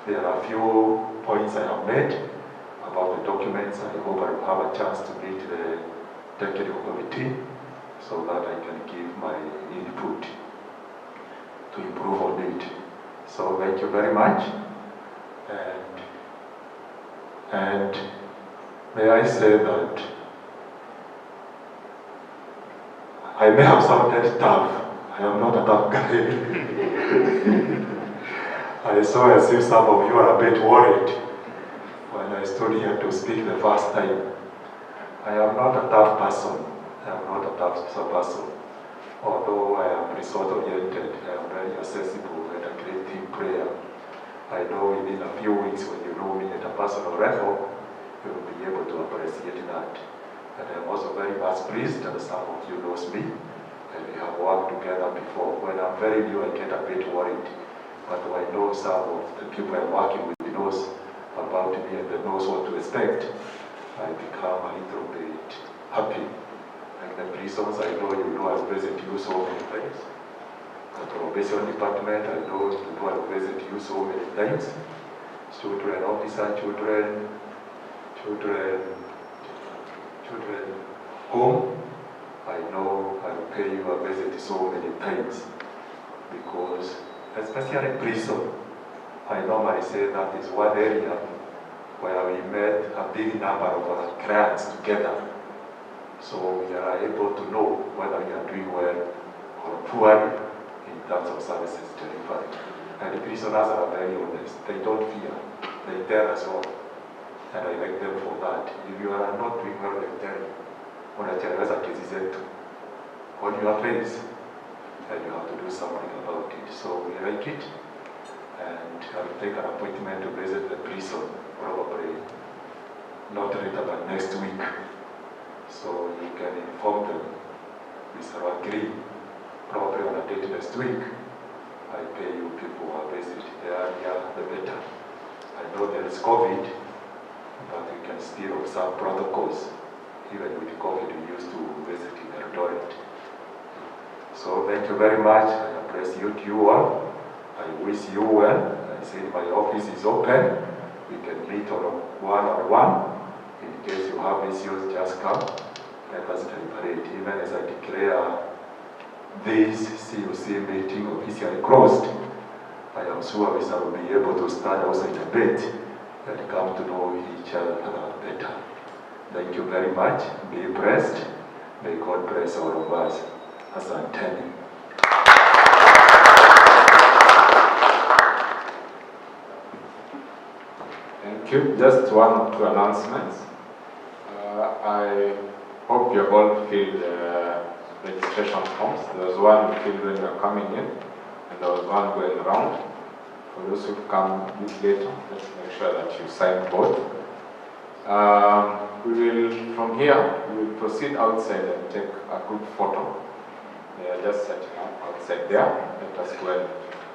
There are a few points I have made about the documents. I hope I will have a chance to meet the technical committee so that I can give my input to improve on it. So thank you very much. And may I say that I may have sounded tough. I am not a tough guy. I saw as if some of you are a bit worried when I stood here to speak the first time. I am not a tough person. I am not a tough person. Although I am result-oriented, I am very accessible and a great team player. I know within a few weeks when you know me at a personal level, you will be able to appreciate that. And I am also very much pleased that some of you knows me, and we have worked together before. When I'm very new, I get a bit worried. But when I know some of the people I'm working with knows about me and they knows what to expect, I become a little bit happy. Like the prisons, I know you know I've visited you so many times. The probation department, I know you know I've visited you so many times. Children officer, children home, I know I will pay you a visit so many times. Because, especially prison, I normally say that is one area where we met a big number of our clients together. So we are able to know whether we are doing well or poorly in terms of services delivered. And the prisoners are very honest. They don't fear. They tell us all. And I like them for that. If you are not doing well, they tell you. Unacheleweza kesi zetu on your face, and you have to do something about it. So we like it. And I will take an appointment to visit the prison, probably not later than next week. So you can inform them. We shall agree, probably on a date next week. I pay you people who are visit. The earlier, the better. I know there is COVID, but we can still observe protocols. Even with COVID, we used to visit in the Eldoret. So thank you very much. I appreciate you all. I wish you well. I said my office is open. We can meet on one-on-one. In case you have issues, just come. Let us deliberate. Even as I declare this CUC meeting officially closed, I am sure we shall be able to stand outside a bit and come to know each other better. Thank you very much. Be blessed. May God bless all of us. Asanteni. Thank you. Just one or two announcements. I hope you have all filled registration forms. There was one you filled when you were coming in, and there was one going around. For those who come a bit later, let's make sure that you sign both. From here, we will proceed outside and take a group photo. They are just setting up outside there. Let us go and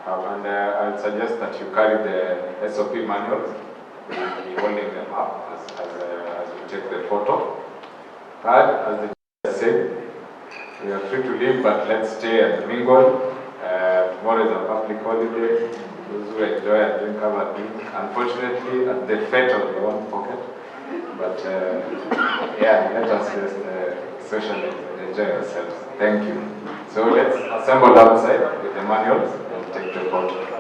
have, and I would suggest that you carry the SOP manuals. We will be holding them up as we take the photo. Third, as the judge said, we are free to leave, but let's stay and mingle. Tomorrow is a public holiday. Those who enjoy and drink have a drink. Unfortunately, at the fate of your own pocket. But yeah, let us just socialize and enjoy ourselves. Thank you. So let's assemble outside with the manuals and take the photo.